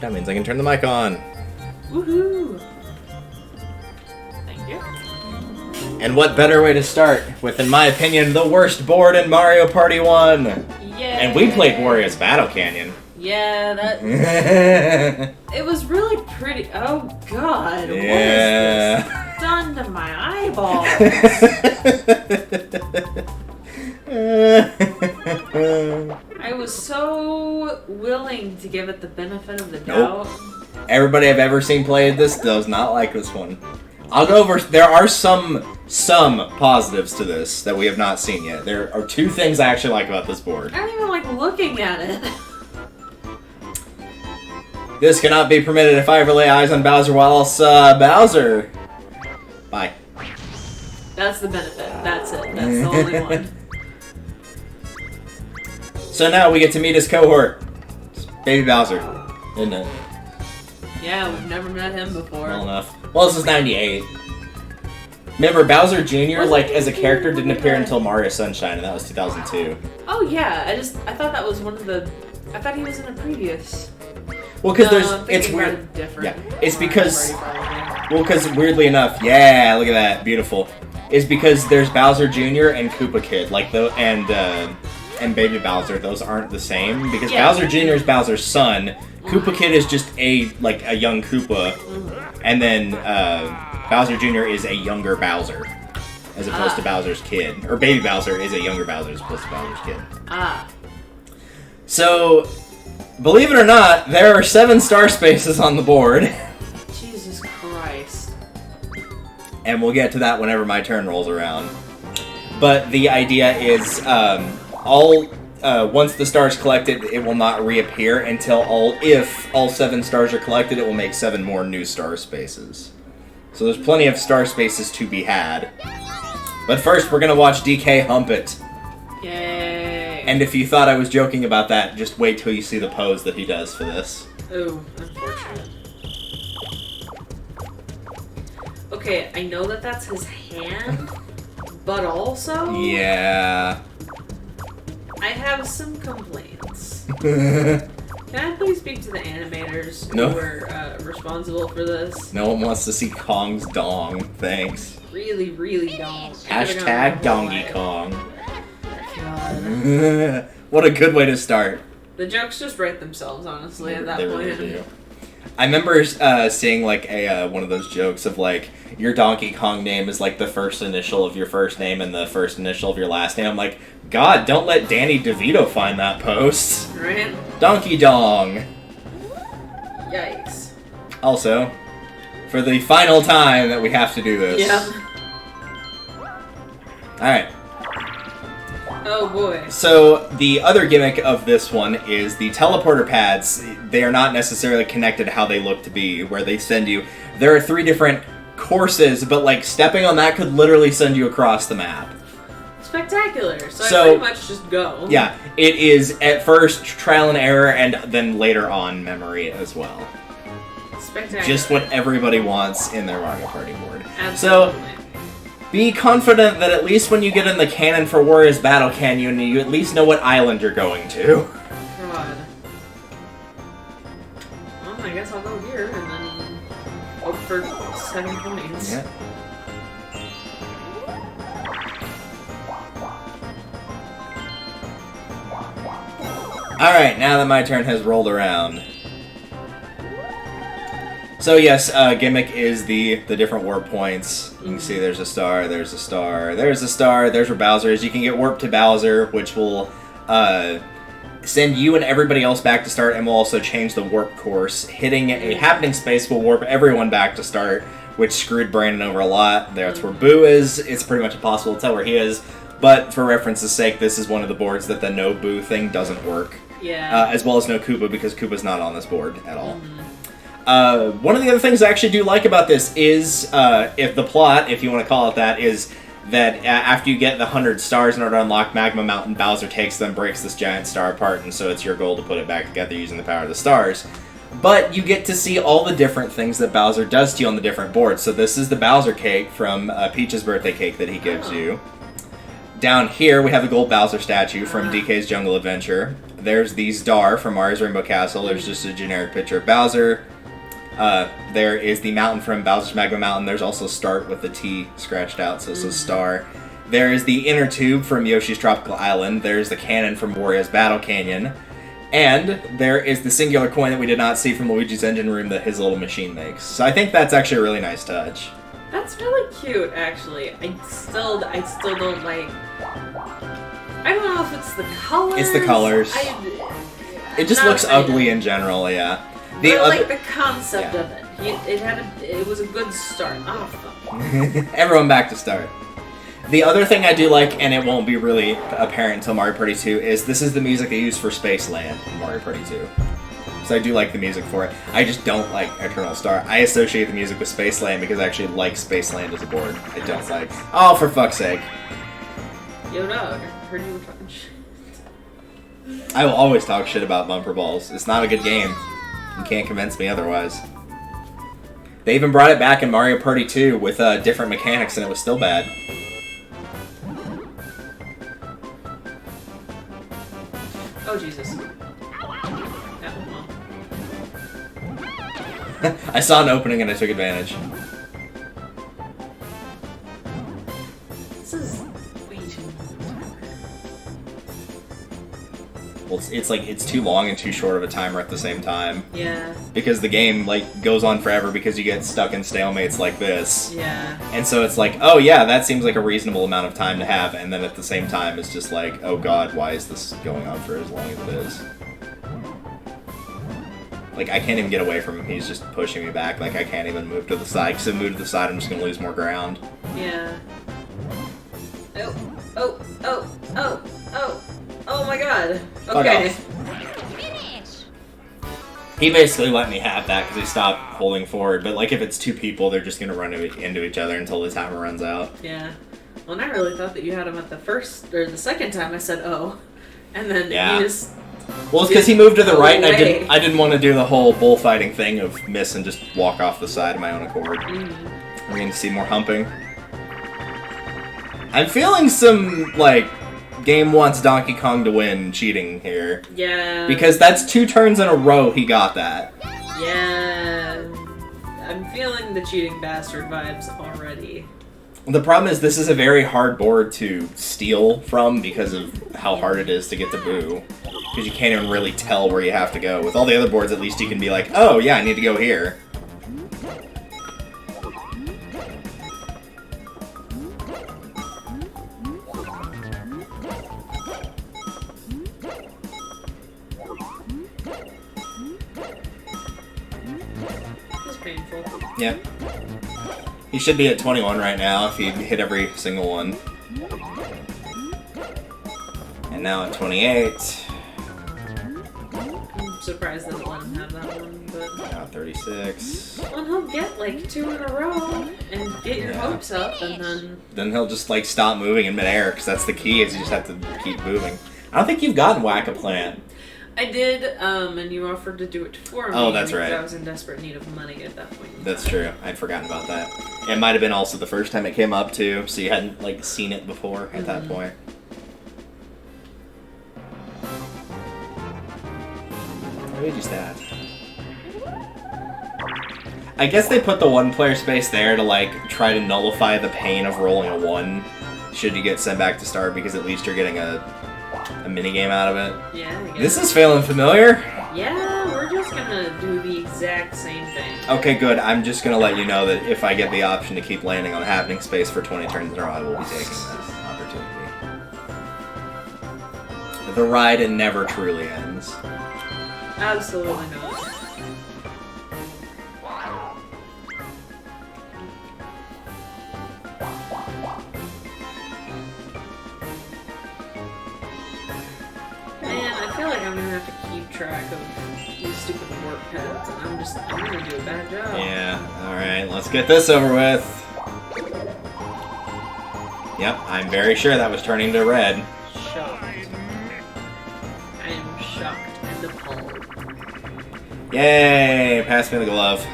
That means I can turn the mic on. Woohoo! Thank you. And what better way to start with, in my opinion, the worst board in Mario Party 1? Yeah. And we played Wario's Battle Canyon. Yeah, that... It was really pretty... Oh, God. Yeah. What is this done to my eyeballs? I was so willing to give it the benefit of the doubt. Nope. Everybody I've ever seen play this does not like this one. I'll go over... There are some positives to this that we have not seen yet. There are two things I actually like about this board. I don't even like looking at it. This cannot be permitted if I ever lay eyes on Bowser while else, Bowser. Bye. That's the benefit. That's it. That's the only one. So now we get to meet his cohort. It's Baby Bowser, isn't it? Yeah, we've never met him before. Well enough. Well, this is 98. Remember, Bowser Jr., like, as a character didn't appear until Mario Sunshine, and that was 2002. Oh, yeah. I thought that was one of the... I thought he was in a previous... Well, because it's weird. Yeah, it's because... Well, because weirdly enough, yeah, look at that, beautiful. It's because there's Bowser Jr. and Koopa Kid, like, and Baby Bowser, those aren't the same, because Bowser Jr. is Bowser's son, Koopa Kid is just a young Koopa, and then Bowser Jr. is a younger Bowser, as opposed to Bowser's kid. Or Baby Bowser is a younger Bowser as opposed to Bowser's kid. So, believe it or not, there are 7 star spaces on the board. Jesus Christ. And we'll get to that whenever my turn rolls around. But the idea is, once the stars collected, it will not reappear until if all 7 stars are collected, it will make 7 more new star spaces. So there's plenty of star spaces to be had. But first, we're gonna watch DK hump it. Yay. And if you thought I was joking about that, just wait till you see the pose that he does for this. Oh, unfortunate. Okay, I know that that's his hand, but also... Yeah. I have some complaints. Can I please speak to the animators who were responsible for this? No one wants to see Kong's dong. Thanks. Really, really don't. Hashtag Donkey Kong. God. What a good way to start. The jokes just write themselves, honestly, at that They point. really do. I remember seeing like one of those jokes of like, your Donkey Kong name is like the first initial of your first name and the first initial of your last name. I'm like, God, don't let Danny DeVito find that post. Right? Donkey Dong. Yikes. Also, for the final time that we have to do this. Yeah. Alright. Oh boy. So, the other gimmick of this one is the teleporter pads. They are not necessarily connected to how they look to be, where they send you. There are 3 different courses, but like stepping on that could literally send you across the map. Spectacular. So I pretty much just go. Yeah, it is at first trial and error, and then later on memory as well. Spectacular. Just what everybody wants in their Mario Party board. Absolutely. So, be confident that at least when you get in the canon for Wario's Battle Canyon, you at least know what island you're going to. God. Well, I guess I'll go here and then hope for 7 points. Yeah. Alright, now that my turn has rolled around. So yes, gimmick is the different warp points. You can see there's a star, there's a star, there's a star, there's where Bowser is. You can get warp to Bowser, which will send you and everybody else back to start, and will also change the warp course. Hitting a happening space will warp everyone back to start, which screwed Brandon over a lot. That's where Boo is. It's pretty much impossible to tell where he is. But for reference's sake, this is one of the boards that the no Boo thing doesn't work. Yeah. As well as no Koopa, because Koopa's not on this board at all. One of the other things I actually do like about this is, if the plot, if you want to call it that, is that after you get the 100 stars in order to unlock Magma Mountain, Bowser takes them, breaks this giant star apart, and so it's your goal to put it back together using the power of the stars. But you get to see all the different things that Bowser does to you on the different boards. So this is the Bowser cake from Peach's birthday cake that he gives you. Down here, we have the gold Bowser statue from DK's Jungle Adventure. There's the Star from Mario's Rainbow Castle. There's just a generic picture of Bowser. There is the mountain from Bowser's Magma Mountain. There's also Start with the T scratched out, so it says Star. There is the inner tube from Yoshi's Tropical Island. There's the cannon from Wario's Battle Canyon. And there is the singular coin that we did not see from Luigi's Engine Room that his little machine makes. So I think that's actually a really nice touch. That's really cute, actually. I still don't like... I don't know if it's the colors. It's the colors. It just looks ugly in general, yeah. Like the concept of it. It was a good start. Oh, fuck. Everyone back to start. The other thing I do like, and it won't be really apparent until Mario Party 2, is this is the music they use for Spaceland in Mario Party 2. So I do like the music for it. I just don't like Eternal Star. I associate the music with Spaceland because I actually like Spaceland as a board. I don't like... Oh, for fuck's sake. Yo, dog. I heard you were talking shit. I will always talk shit about Bumper Balls. It's not a good game. You can't convince me otherwise. They even brought it back in Mario Party 2 with different mechanics and it was still bad. Oh, Jesus. I saw an opening and I took advantage. This is way too long. Well, it's too long and too short of a timer at the same time. Yeah. Because the game, goes on forever because you get stuck in stalemates like this. Yeah. And so it's like, oh yeah, that seems like a reasonable amount of time to have, and then at the same time it's just like, oh god, why is this going on for as long as it is? I can't even get away from him, he's just pushing me back, I can't even move to the side, because if I move to the side I'm just going to lose more ground. Yeah. Oh my god. Okay. He basically let me have that because he stopped holding forward, but if it's two people, they're just going to run into each other until the timer runs out. Yeah. Well, and I really thought that you had him at the second time I said oh, and then yeah. he just... Well, it's because he moved to the right, and I didn't want to do the whole bullfighting thing of miss and just walk off the side of my own accord. We're going to see more humping. I'm feeling some, game wants Donkey Kong to win cheating here. Yeah. Because that's 2 turns in a row he got that. Yeah. I'm feeling the cheating bastard vibes already. The problem is this is a very hard board to steal from because of how hard it is to get the Boo. Because you can't even really tell where you have to go. With all the other boards, at least you can be like, oh yeah, I need to go here. It's painful. Yep. He should be at 21 right now if he hit every single one. And now at 28. I'm surprised that it let him have that one, but... Now at 36. Well, he'll get 2 in a row and get your hopes up, and then... Then he'll just stop moving in midair, because that's the key, is you just have to keep moving. I don't think you've gotten Whack-A-Plant. I did, and you offered to do it for me. Oh, that's right. I was in desperate need of money at that point. That's true. I'd forgotten about that. It might have been also the first time it came up, too, so you hadn't, seen it before at that point. What did you stat? I guess they put the 1-player space there to, try to nullify the pain of rolling a 1 should you get sent back to start, because at least you're getting a minigame out of it. Yeah, I guess. This is feeling familiar. Yeah, we're just gonna do the exact same thing. Okay, good. I'm just gonna let you know that if I get the option to keep landing on happening space for 20 turns in a row, I will be taking this opportunity. The ride never truly ends. Absolutely not. Man, I feel like I'm gonna have to keep track of these stupid work pads, and I'm gonna do a bad job. Yeah, alright, let's get this over with. Yep, I'm very sure that was turning to red. Shocked. I am shocked and appalled. Yay! Pass me the glove.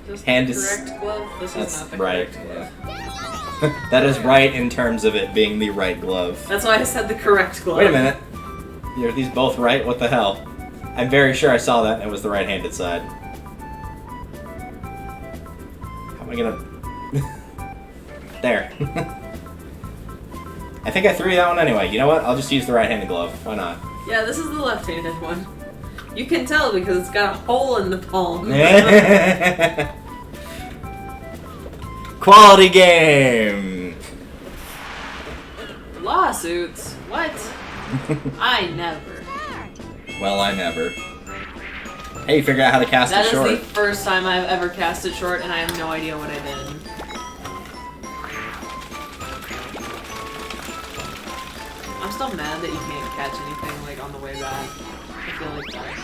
Is this Hand the is... correct glove? This is not the right. correct glove. That is right in terms of it being the right glove. That's why I said the correct glove. Wait a minute. Are these both right? What the hell? I'm very sure I saw that and it was the right-handed side. How am I gonna... There. I think I threw that one anyway. You know what? I'll just use the right-handed glove. Why not? Yeah, this is the left-handed one. You can tell because it's got a hole in the palm. Quality game! Lawsuits? What? I never. Well, I never. Hey, you figured out how to cast it short. That is the first time I've ever cast it short, and I have no idea what I did. I'm still mad that you can't catch anything, like, on the way back. I feel like that.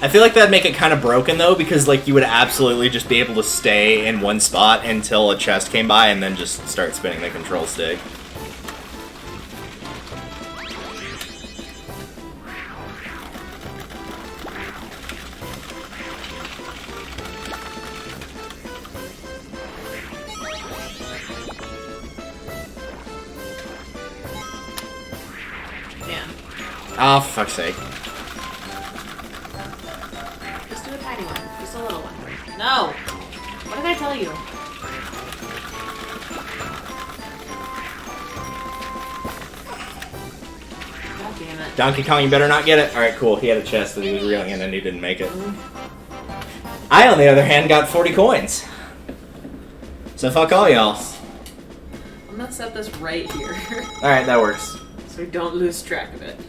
I feel like that'd make it kind of broken, though, because, like, you would absolutely just be able to stay in one spot until a chest came by and then just start spinning the control stick. Oh, for fuck's sake. Just do a tiny one. Just a little one. No! What did I tell you? God damn it. Donkey Kong, you better not get it. Alright, cool. He had a chest that he was reeling in and he didn't make it. I, on the other hand, got 40 coins. So fuck all y'all. I'm gonna set this right here. Alright, that works. So we don't lose track of it.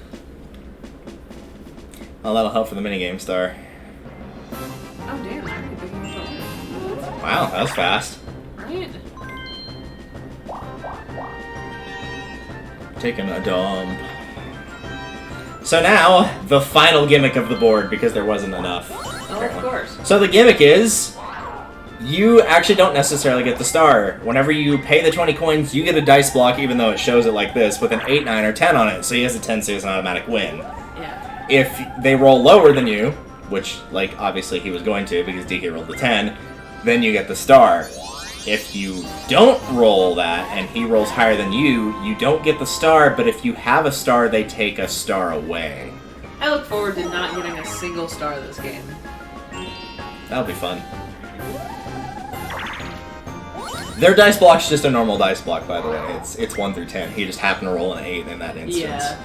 Oh, that'll help for the minigame star. Oh, damn. I already picked it up. Wow, that was fast. Right? Taking a dump. So now, the final gimmick of the board, because there wasn't enough. Oh, of course. So the gimmick is, you actually don't necessarily get the star. Whenever you pay the 20 coins, you get a dice block, even though it shows it like this, with an 8, 9, or 10 on it. So he has a 10, so it's an automatic win. Yeah. If they roll lower than you, which, like, obviously he was going to because DK rolled the 10, then you get the star. If you don't roll that and he rolls higher than you don't get the star, but if you have a star, they take a star away. I look forward to not getting a single star this game. That'll be fun. Their dice block's just a normal dice block, by the way. It's 1 through 10. He just happened to roll an 8 in that instance. Yeah.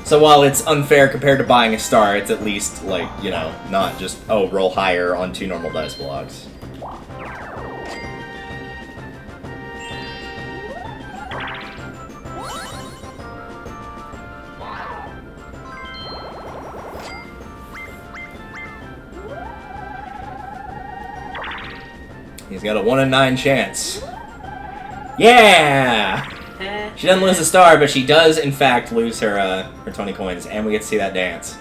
So while it's unfair compared to buying a star, it's at least, like, you know, not just, oh, roll higher on 2 normal dice blocks. He's got a 1 in 9 chance. Yeah! She doesn't lose a star, but she does, in fact, lose her 20 coins, and we get to see that dance.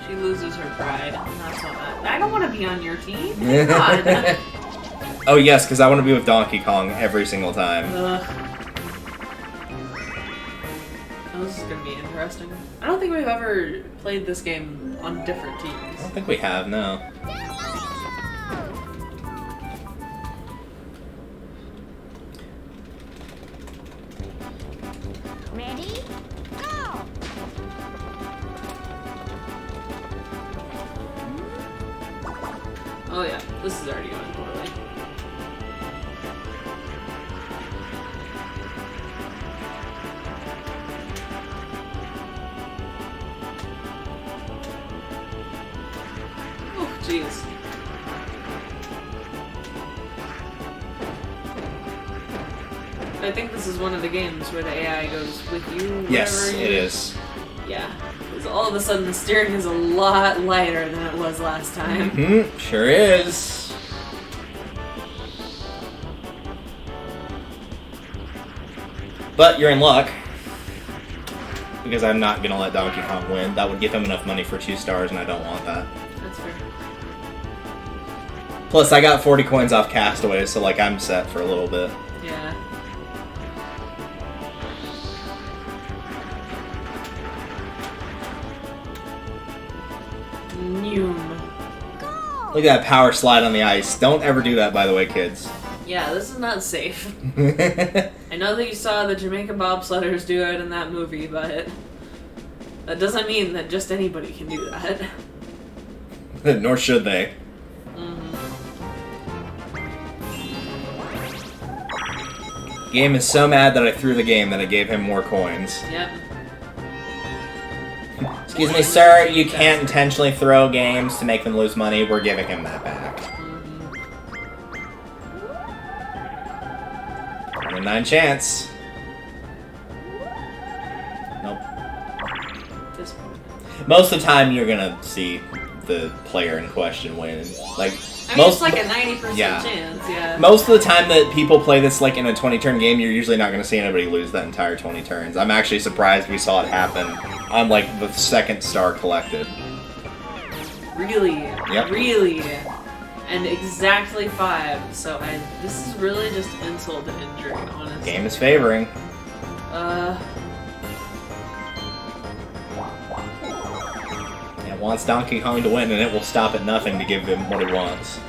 She loses her pride. That's not bad. I don't want to be on your team. God. Oh, yes, because I want to be with Donkey Kong every single time. Oh, this is going to be interesting. I don't think we've ever played this game on different teams. I don't think we have, no. Ready? Go! Oh yeah, this is already going poorly. Oh, jeez. I think this is one of the games where the AI goes with you. Yes, it is. Yeah, because all of a sudden the steering is a lot lighter than it was last time. Mm-hmm, sure is. But you're in luck. Because I'm not going to let Donkey Kong win. That would give him enough money for 2 stars, and I don't want that. That's fair. Plus, I got 40 coins off Castaway, so, like, I'm set for a little bit. Yeah. Go! Look at that power slide on the ice. Don't ever do that, by the way, kids. Yeah, this is not safe. I know that you saw the Jamaican bobsledders do it in that movie, but that doesn't mean that just anybody can do that. Nor should they. Game is so mad that I threw the game that I gave him more coins. Yep. Excuse me, sir, you can't intentionally throw games to make them lose money. We're giving him that back. 9 chance. Nope. Most of the time, you're gonna see the player in question win. Like, I mean, it's like a 90% chance, yeah. Most of the time that people play this like in a 20-turn game, you're usually not going to see anybody lose that entire 20 turns. I'm actually surprised we saw it happen on like the second star collected. Really? Yep. Really? And exactly 5, so this is really just insult to injury, honestly. Game is favoring. It wants Donkey Kong to win, and it will stop at nothing to give him what he wants.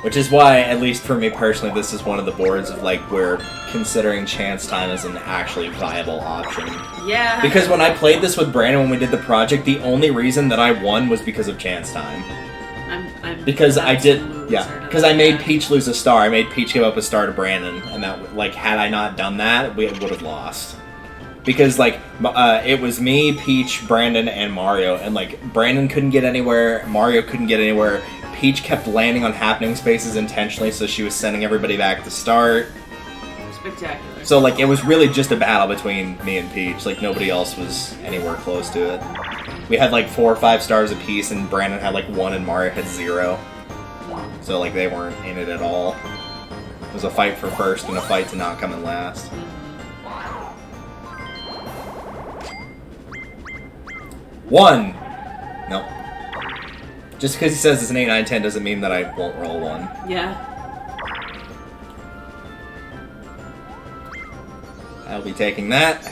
Which is why, at least for me personally, this is one of the boards of like where considering chance time is an actually viable option. Yeah. Because when I played this with Brandon when we did the project, the only reason that I won was because of chance time. Because I did, yeah. Because I made Peach lose a star. I made Peach give up a star to Brandon, and that, like, had I not done that, we would have lost. Because, like, it was me, Peach, Brandon, and Mario, and, like, Brandon couldn't get anywhere, Mario couldn't get anywhere, Peach kept landing on happening spaces intentionally, so she was sending everybody back to start. Spectacular. So, like, it was really just a battle between me and Peach. Like, nobody else was anywhere close to it. We had, like, 4 or 5 stars apiece, and Brandon had, like, 1, and Mario had 0. So, like, they weren't in it at all. It was a fight for first and a fight to not come in last. One! Nope. Just because he says it's an 8, 9, 10 doesn't mean that I won't roll 1. Yeah. I'll be taking that.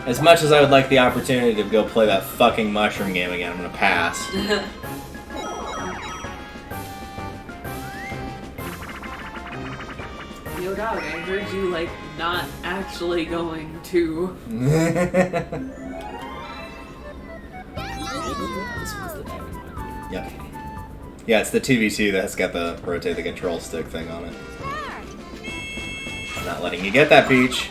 As much as I would like the opportunity to go play that fucking mushroom game again, I'm gonna pass. Yo, dog, I heard you, like, not actually going to... Yep. Yeah, it's the TVC that's got the rotate the control stick thing on it. I'm not letting you get that, Peach.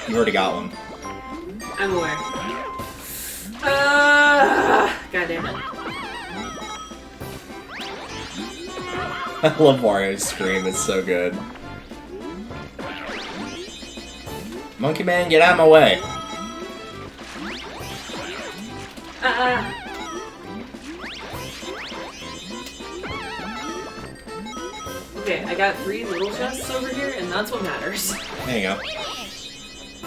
You already got one. I'm aware. God damn it. I love Mario's scream, it's so good. Monkey Man, get out of my way. Okay, I got 3 little chests over here, and that's what matters. There you go.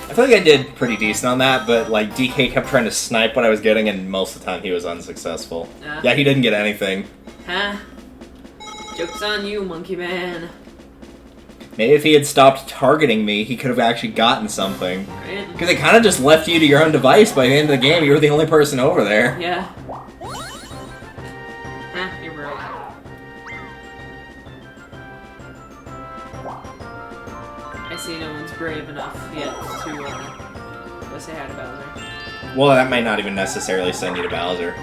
I feel like I did pretty decent on that, but like DK kept trying to snipe what I was getting, and most of the time he was unsuccessful. Yeah, he didn't get anything. Huh? Joke's on you, Monkey Man. Maybe if he had stopped targeting me, he could have actually gotten something. Right? Because it kind of just left you to your own device by the end of the game. You were the only person over there. Yeah. You're right. I see no one's brave enough yet to go say hi to Bowser. Well, that might not even necessarily send you to Bowser.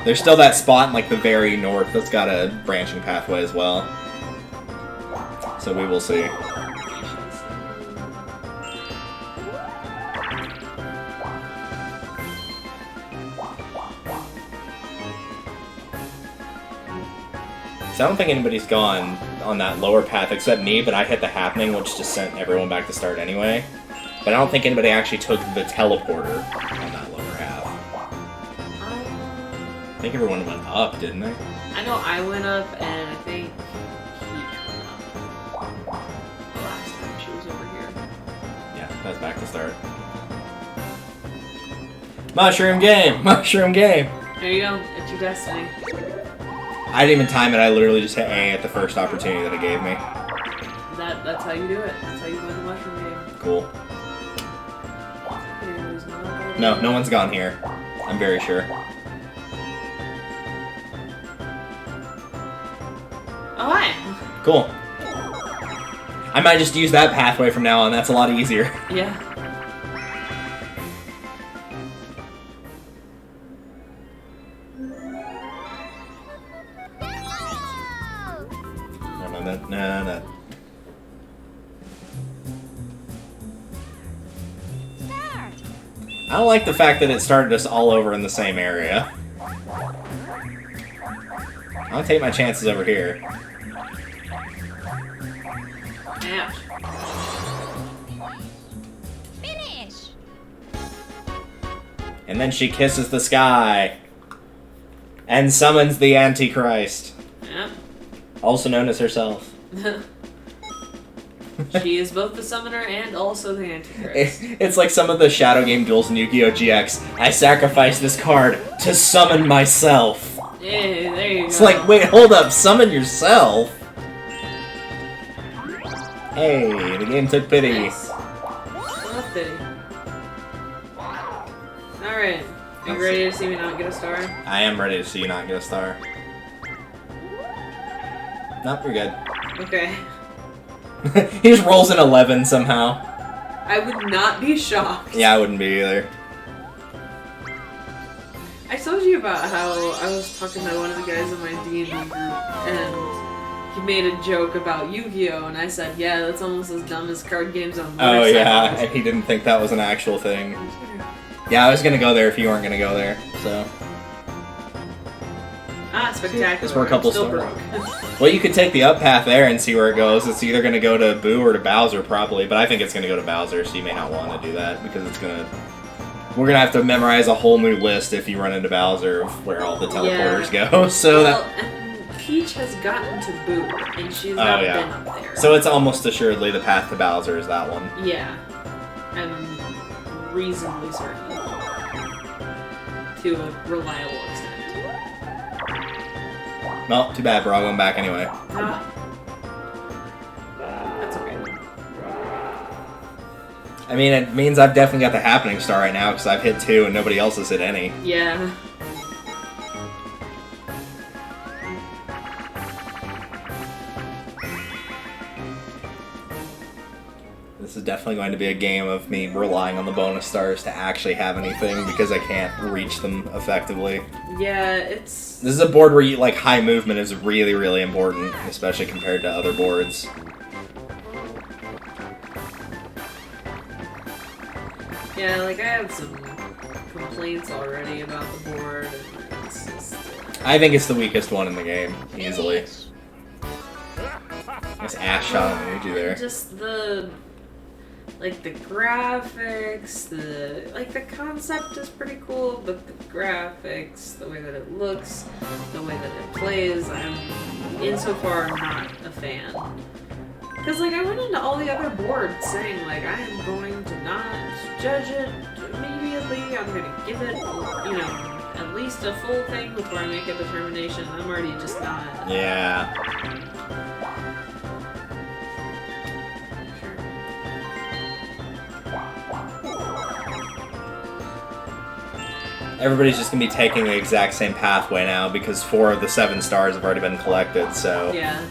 There's still that spot in like the very north that's got a branching pathway as well. So we will see. So I don't think anybody's gone on that lower path except me, but I hit the happening, which just sent everyone back to start anyway. But I don't think anybody actually took the teleporter on that lower half. I think everyone went up, didn't they? I know I went up, and I think Peach went up. it's back to start. Mushroom game! Mushroom game! There you go. It's your destiny. I didn't even time it. I literally just hit A at the first opportunity that it gave me. That's how you do it. That's how you win the mushroom game. Cool. No, no one's gone here. I'm very sure. Oh, hi. Cool. I might just use that pathway from now on. That's a lot easier. Yeah. No. I don't like the fact that it started us all over in the same area. I'll take my chances over here. Ouch. Finish. And then she kisses the sky. And summons the Antichrist. Yep. Also known as herself. She is both the summoner and also the Antichrist. It's like some of the Shadow Game duels in Yu-Gi-Oh! GX. I sacrifice this card to summon myself. Yeah, there you go. It's like, wait, hold up, summon yourself? Hey, the game took pity. Nice. Well, pity. Alright. Are you ready to see me not get a star? I am ready to see you not get a star. Nope, you're good. Okay. He just rolls an 11 somehow. I would not be shocked. Yeah, I wouldn't be either. I told you about how I was talking to one of the guys in my D&D group, and he made a joke about Yu-Gi-Oh! And I said, yeah, that's almost as dumb as card games on motorcycles. Oh yeah, and he didn't think that was an actual thing. Yeah, I was gonna go there if you weren't gonna go there, so. Ah, spectacular. Just for a couple Still stars. broke. Well, you could take the up path there and see where it goes. It's either gonna go to Boo or to Bowser, probably, but I think it's gonna go to Bowser, so you may not want to do that, because it's gonna... We're gonna have to memorize a whole new list if you run into Bowser of where all the teleporters go, so well, that... and Peach has gotten to Boo, and she's not been up there. So it's almost assuredly the path to Bowser is that one. Yeah. I'm reasonably certain. To a reliable extent. Well, too bad, we're all going back anyway. Ah. That's okay. I mean, it means I've definitely got the happening star right now, because I've hit 2 and nobody else has hit any. Yeah. This is definitely going to be a game of me relying on the bonus stars to actually have anything, because I can't reach them effectively. Yeah, it's... This is a board where you, like, high movement is really, really important, especially compared to other boards. Yeah, like, I have some complaints already about the board, and it's just... I think it's the weakest one in the game, easily. Nice ass shot on Luigi there. Just the... Like, the graphics, the concept is pretty cool, but the graphics, the way that it looks, the way that it plays, I'm, insofar, not a fan. Because, like, I went into all the other boards saying, like, I am going to not judge it immediately, I'm going to give it, you know, at least a full thing before I make a determination. I'm already just not. Yeah. Everybody's just going to be taking the exact same pathway now, because 4 of the 7 stars have already been collected, so... Yeah.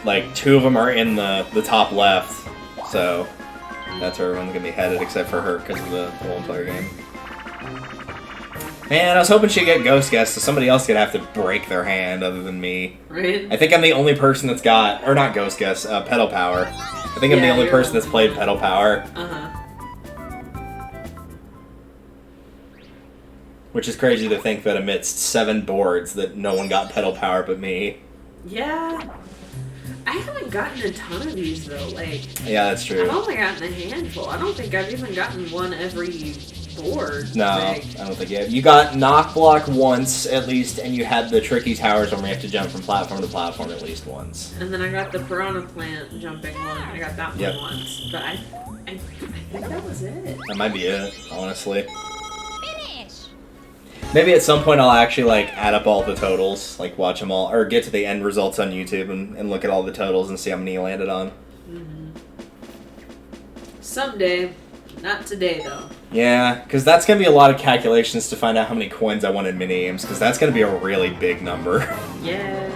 Like, 2 of them are in the top left, so... That's where everyone's going to be headed, except for her, because of the one-player game. Man, I was hoping she'd get Ghost Guess, so somebody else could have to break their hand other than me. Right? I think I'm the only person that's got... Or not Ghost Guess, Pedal Power. I think I'm the only person that's played Pedal Power. Uh-huh. Which is crazy to think that amidst 7 boards that no one got Pedal Power but me. Yeah. I haven't gotten a ton of these, though. Like, yeah, that's true. I've only gotten a handful. I don't think I've even gotten one every board. No, like, I don't think you have. You got Knock Block once, at least, and you had the Tricky Towers where you have to jump from platform to platform at least once. And then I got the Piranha Plant jumping one. I got that one once. But I I think that was it. That might be it, honestly. Finish. Maybe at some point I'll actually like add up all the totals, like watch them all, or get to the end results on YouTube and look at all the totals and see how many you landed on. Someday, not today though. Yeah, because that's going to be a lot of calculations to find out how many coins I won in minigames, because that's going to be a really big number. Yeah.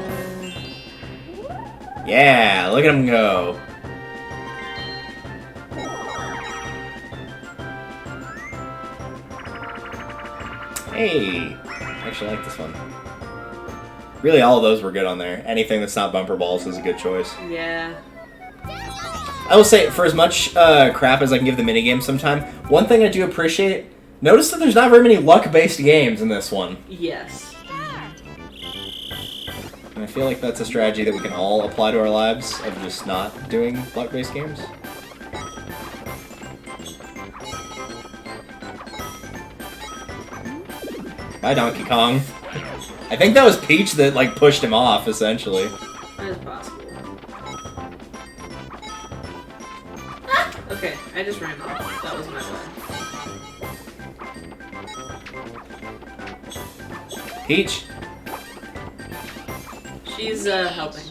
Yeah, look at them go. Hey, I actually like this one. Really, all of those were good on there. Anything that's not bumper balls is a good choice. Yeah. I will say, for as much crap as I can give the minigame sometime, one thing I do appreciate, notice that there's not very many luck-based games in this one. Yes. And I feel like that's a strategy that we can all apply to our lives, of just not doing luck-based games. Bye, Donkey Kong. I think that was Peach that, like, pushed him off, essentially. That is possible. Okay, I just ran off. That was my bad. Peach! She's, helping.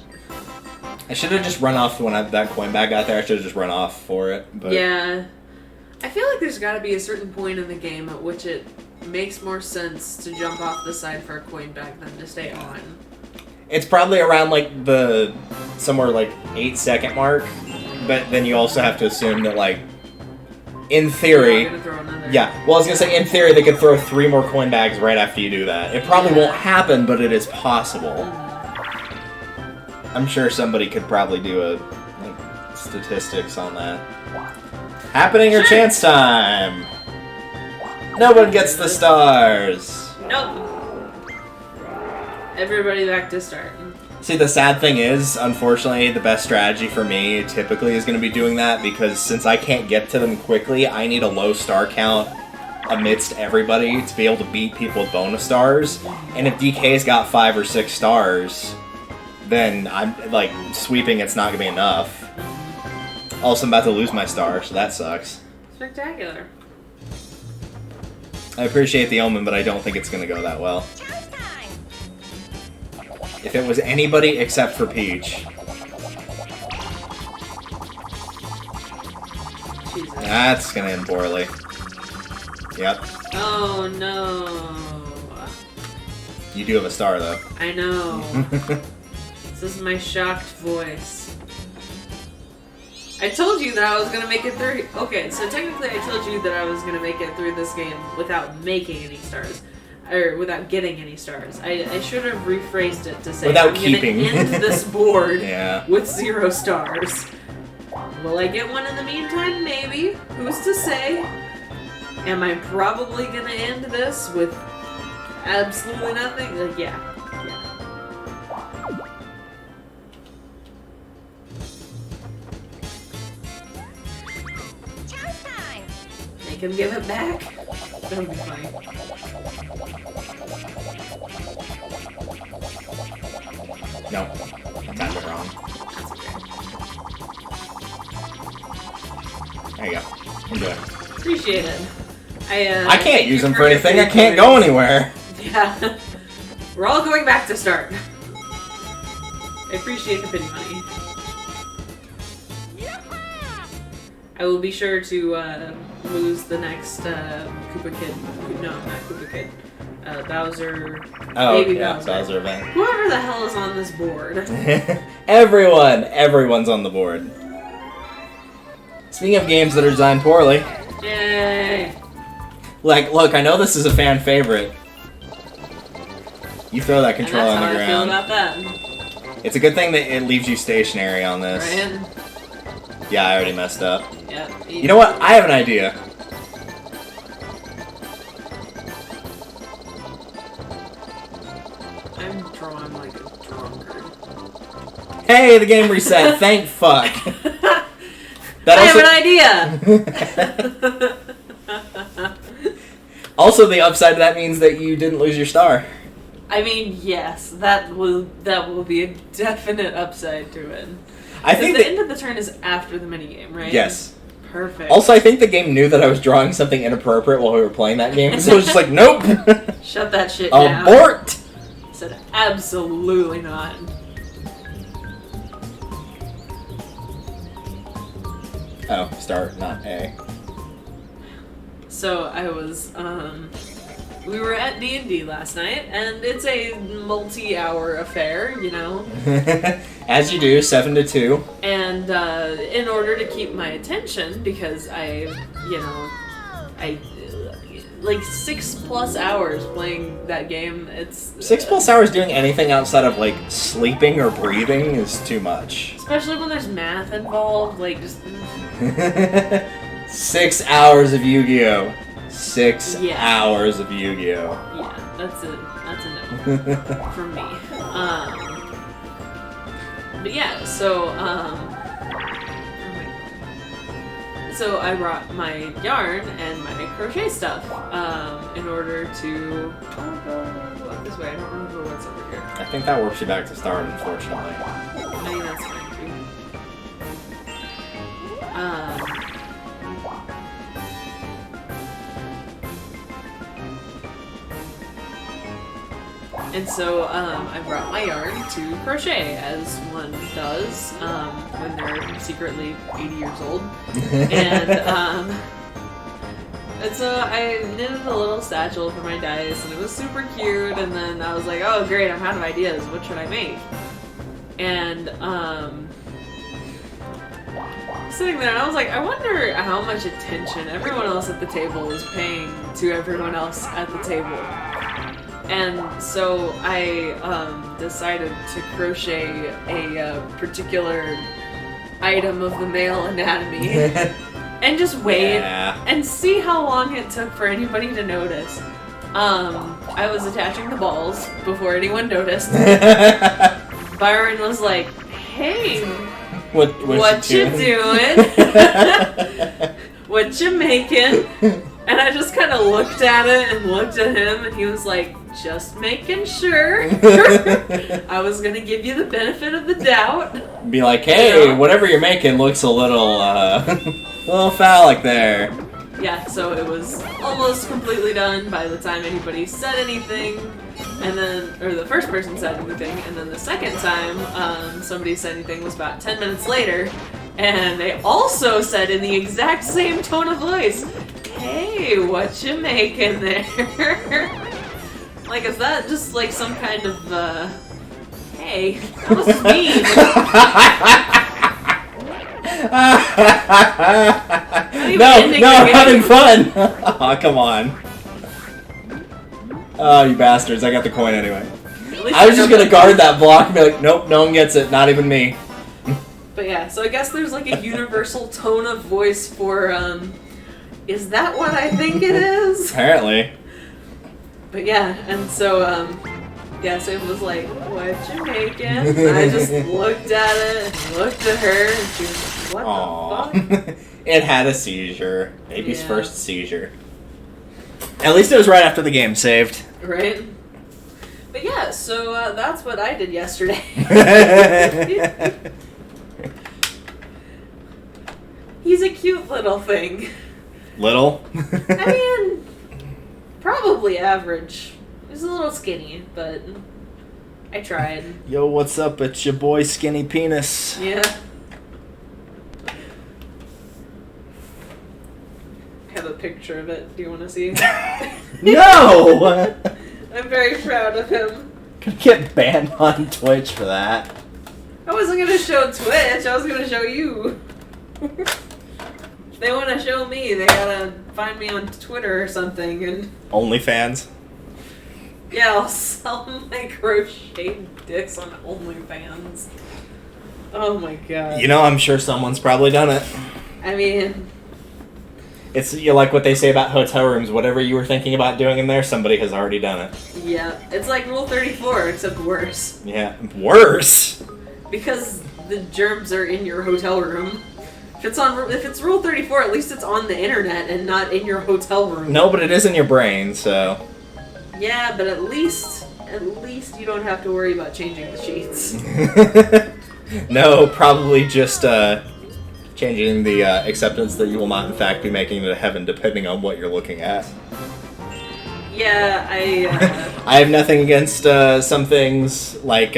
I should have just run off when that coin bag got there. I should have just run off for it. But Yeah. I feel like there's gotta be a certain point in the game at which it makes more sense to jump off the side for a coin bag than to stay on. it's probably around, like, the somewhere, like, 8-second mark. But then you also have to assume that, like, in theory... Yeah, well, I was gonna say, in theory, they could throw 3 more coin bags right after you do that. It probably won't happen, but it is possible. I'm sure somebody could probably do a, like, statistics on that. Happening or chance time? No one gets the stars. Nope. Everybody back to start. See, the sad thing is, unfortunately, the best strategy for me typically is going to be doing that, because since I can't get to them quickly, I need a low star count amidst everybody to be able to beat people with bonus stars. And if DK's got 5 or 6 stars, then I'm, like, sweeping it's not going to be enough. Also, I'm about to lose my star, so that sucks. Spectacular. I appreciate the omen, but I don't think it's going to go that well. If it was anybody except for Peach. Jesus. That's gonna end poorly. Yep. Oh no. You do have a star, though. I know. This is my shocked voice. I told you that I was gonna make it through. Okay, so technically I told you that I was gonna make it through this game without making any stars. Or without getting any stars. I should have rephrased it to say without I'm keeping. gonna end this board Yeah. with 0 stars. Will I get one in the meantime? Maybe. Who's to say? Am I probably gonna end this with absolutely nothing? Like, yeah. Make him give it back. That would be funny. No. I timed it wrong. There you go. Enjoy. Appreciate it. I can't use them for anything. I can't go anywhere. Yeah. We're all going back to start. I appreciate the pity money. I will be sure to lose the next Koopa Kid. No, not Koopa Kid. Bowser. Oh, Baby yeah, Bowser. Bowser event. Whoever the hell is on this board. Everyone's on the board. Speaking of games that are designed poorly. Yay! Like, look, I know this is a fan favorite. You throw that controller on the And that's how I ground. feel about that. It's a good thing that it leaves you stationary on this. Right? Yeah, I already messed up. Yep. You know what? I have an idea. I'm drawing like a drunkard. Hey, the game reset. Thank fuck. That I have an idea! Also, the upside to that means that you didn't lose your star. I mean, yes, that will be a definite upside to it. I think the that, end of the turn is after the minigame, right? yes. Perfect. Also, I think the game knew that I was drawing something inappropriate while we were playing that game, so it was just like, nope. Shut that shit down. Abort. I said absolutely not. Oh, start, not A. So I was, we were at D&D last night, and it's a multi-hour affair, you know? As you do, 7 to 2. And, in order to keep my attention, because I, like 6+ hours playing that game, it's... 6+ hours doing anything outside of, like, sleeping or breathing is too much. Especially when there's math involved, like, just... 6 hours of Yu-Gi-Oh! 6 hours of Yu-Gi-Oh! Yeah, that's a no for me. But yeah, so so I brought my yarn and my crochet stuff in order to. I'll go up this way. I don't remember what's over here. I think that warps you back to start, unfortunately. I mean, that's fine too. And so I brought my yarn to crochet, as one does when they're secretly 80 years old. And so I knitted a little satchel for my dice, and it was super cute. And then I was like, oh great, I'm out of ideas. What should I make? And sitting there, and I was like, I wonder how much attention everyone else at the table is paying to everyone else at the table. And so I decided to crochet a particular item of the male anatomy and just wait and see how long it took for anybody to notice. I was attaching the balls before anyone noticed. Byron was like, hey, what you doing? What you making? And I just kind of looked at it and looked at him, and he was like, just making sure. I was going to give you the benefit of the doubt. Be like, hey, whatever you're making looks a little phallic there. Yeah, so it was almost completely done by the time anybody said anything, and then, or the first person said anything, and then the second time somebody said anything was about 10 minutes later, and they also said in the exact same tone of voice, hey, what you making there? Like, is that just like some kind of, hey, that was mean. No, I'm having fun. Aw, come on. Oh, you bastards, I got the coin anyway. I was just gonna guard that block and be like, nope, no one gets it, not even me. But yeah, so I guess there's like a universal tone of voice for, is that what I think it is? Apparently. But yeah, and so, so it was like, what you making? I just looked at it, and looked at her, and she was like, what the fuck? It had a seizure. Baby's first seizure. At least it was right after the game saved. Right? But yeah, so that's what I did yesterday. He's a cute little thing. Little? I mean, probably average. He's a little skinny, but I tried. Yo, what's up? It's your boy Skinny Penis. Yeah. I have a picture of it. Do you want to see? No! I'm very proud of him. Could get banned on Twitch for that. I wasn't going to show Twitch. I was going to show you. If they want to show me, they gotta find me on Twitter or something. And OnlyFans? yeah, I'll sell my crocheted dicks on OnlyFans. Oh my god. You know, I'm sure someone's probably done it. I mean... It's like what they say about hotel rooms. Whatever you were thinking about doing in there, somebody has already done it. Yeah, it's like Rule 34, except worse. Yeah, worse? Because the germs are in your hotel room. If it's Rule 34, at least it's on the internet and not in your hotel room. No, but it is in your brain, so... Yeah, but at least you don't have to worry about changing the sheets. No, probably just, Changing the acceptance that you will not, in fact, be making it to heaven, depending on what you're looking at. Yeah, I have nothing against some things like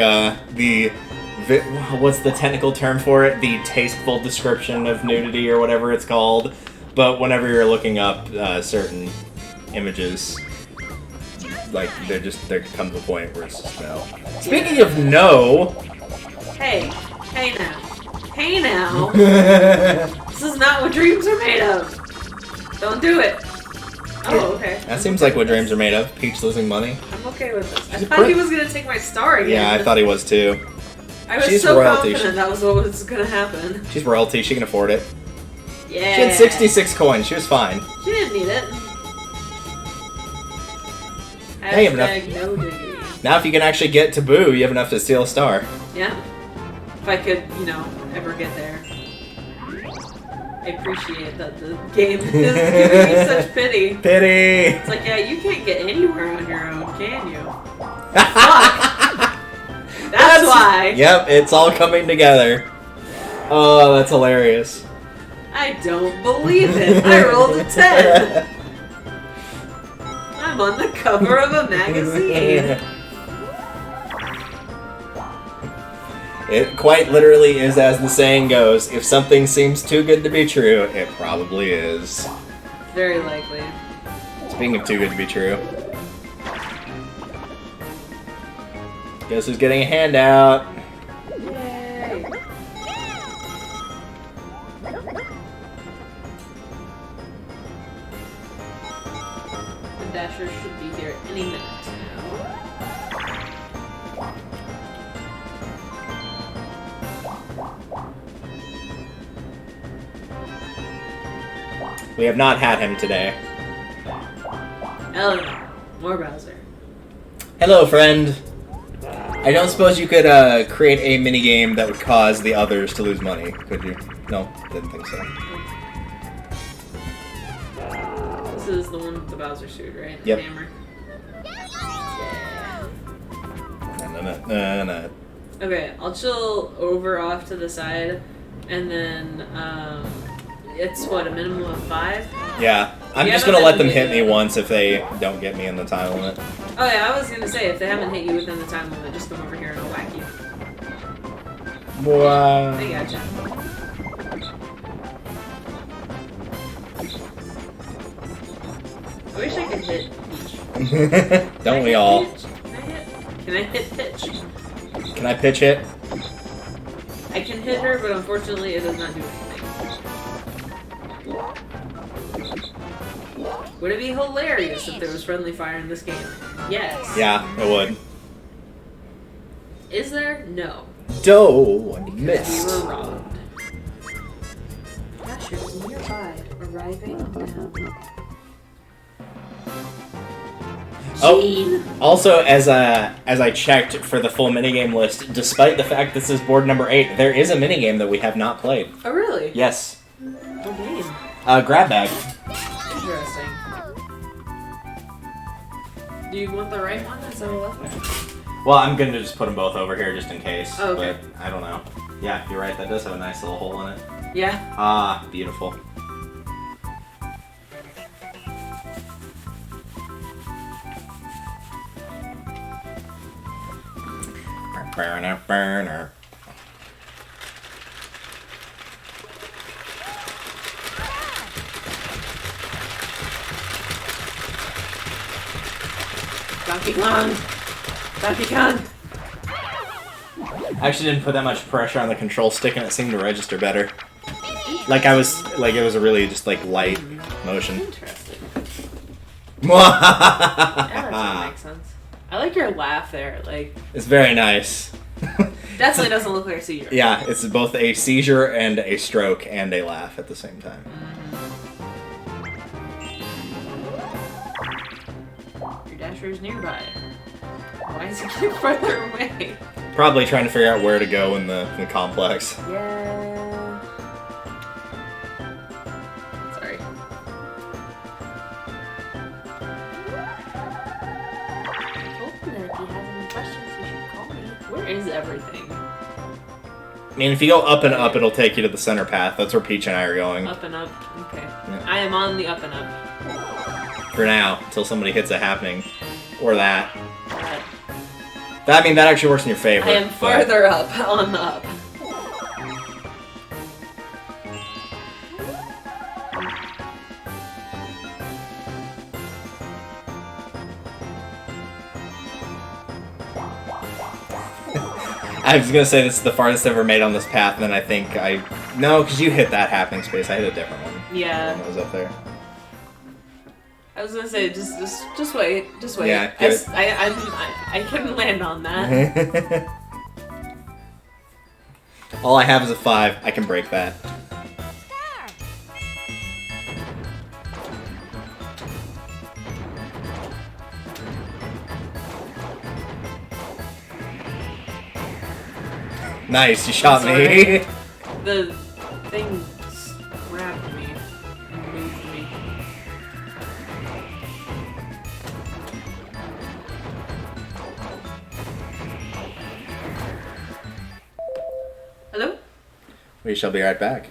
what's the technical term for it? The tasteful description of nudity or whatever it's called. But whenever you're looking up certain images, like there comes a point where it's just no. Speaking of no, hey now, this is not what dreams are made of. Don't do it. Oh, okay. That seems like what dreams are made of. Peach losing money. I'm okay with this. I thought he was gonna take my star again. Yeah, I thought he was too. I was She's so royalty. confident that was what was gonna happen. She's royalty. She can afford it. Yeah. She had 66 coins. She was fine. She didn't need it. Hey, enough. No diggity. Now, if you can actually get to Boo, you have enough to steal a star. Yeah. If I could, ever get there. I appreciate that the game is giving me such pity. Pity! It's like, yeah, you can't get anywhere on your own, can you? That's why. Yep, it's all coming together. Oh, that's hilarious. I don't believe it. I rolled a 10. I'm on the cover of a magazine. It quite literally is as the saying goes, if something seems too good to be true, it probably is. Very likely. Speaking of too good to be true. Guess who's getting a handout? Yay. The Dashers should be here any minute now. We have not had him today. Hello. More Bowser. Hello, friend. I don't suppose you could create a minigame that would cause the others to lose money, could you? No, didn't think so. This is the one with the Bowser suit, right? Yep. The hammer. No. Okay, I'll chill over off to the side, and then, it's what, a minimum of 5? Yeah, I'm just gonna let them hit me once if they don't get me in the time limit. Oh yeah, I was gonna say, if they haven't hit you within the time limit, just come over here and I'll whack you. Wow. I gotcha. I wish I could hit Peach. Don't we all? Can I hit Pitch? Can I pitch it? I can hit her, but unfortunately it does not do anything. Would it be hilarious if there was friendly fire in this game? Yes. Yeah, it would. Is there? No. Doe Missed. missed. We were robbed. Dashers nearby, arriving now. Oh, also, as I checked for the full minigame list, despite the fact this is board number 8, there is a minigame that we have not played. Oh, really? Yes. What game? Grab bag. Interesting. Do you want the right one instead of the left one? Well, I'm gonna just put them both over here just in case. Oh, okay. But I don't know. Yeah, you're right. That does have a nice little hole in it. Yeah. Ah, beautiful. Burner. Donkey Kong! Donkey Kong! I actually didn't put that much pressure on the control stick and it seemed to register better. Like it was a really just like light motion. Interesting. Yeah, that doesn't make sense. I like your laugh there, like... It's very nice. Definitely doesn't look like a seizure. Yeah, it's both a seizure and a stroke and a laugh at the same time. Your Dasher is nearby. Why is he getting farther away? Probably trying to figure out where to go in the complex. Yeah. Sorry. If you have any questions, you should call me. Where is everything? I mean, if you go up and up, it'll take you to the center path. That's where Peach and I are going. Up and up. Okay. Yeah. I am on the up and up. For now, until somebody hits a happening. Or that. I mean, that actually works in your favor. I am farther up on the up. I was gonna say this is the farthest I've ever made on this path, and then I think no, because you hit that happening space. I hit a different one. Yeah. The one that was up there. I was gonna say just wait, just wait. Yeah, I couldn't land on that. All I have is a 5. I can break that. Nice, you shot me. The thing grabbed me and moved me. Hello? We shall be right back.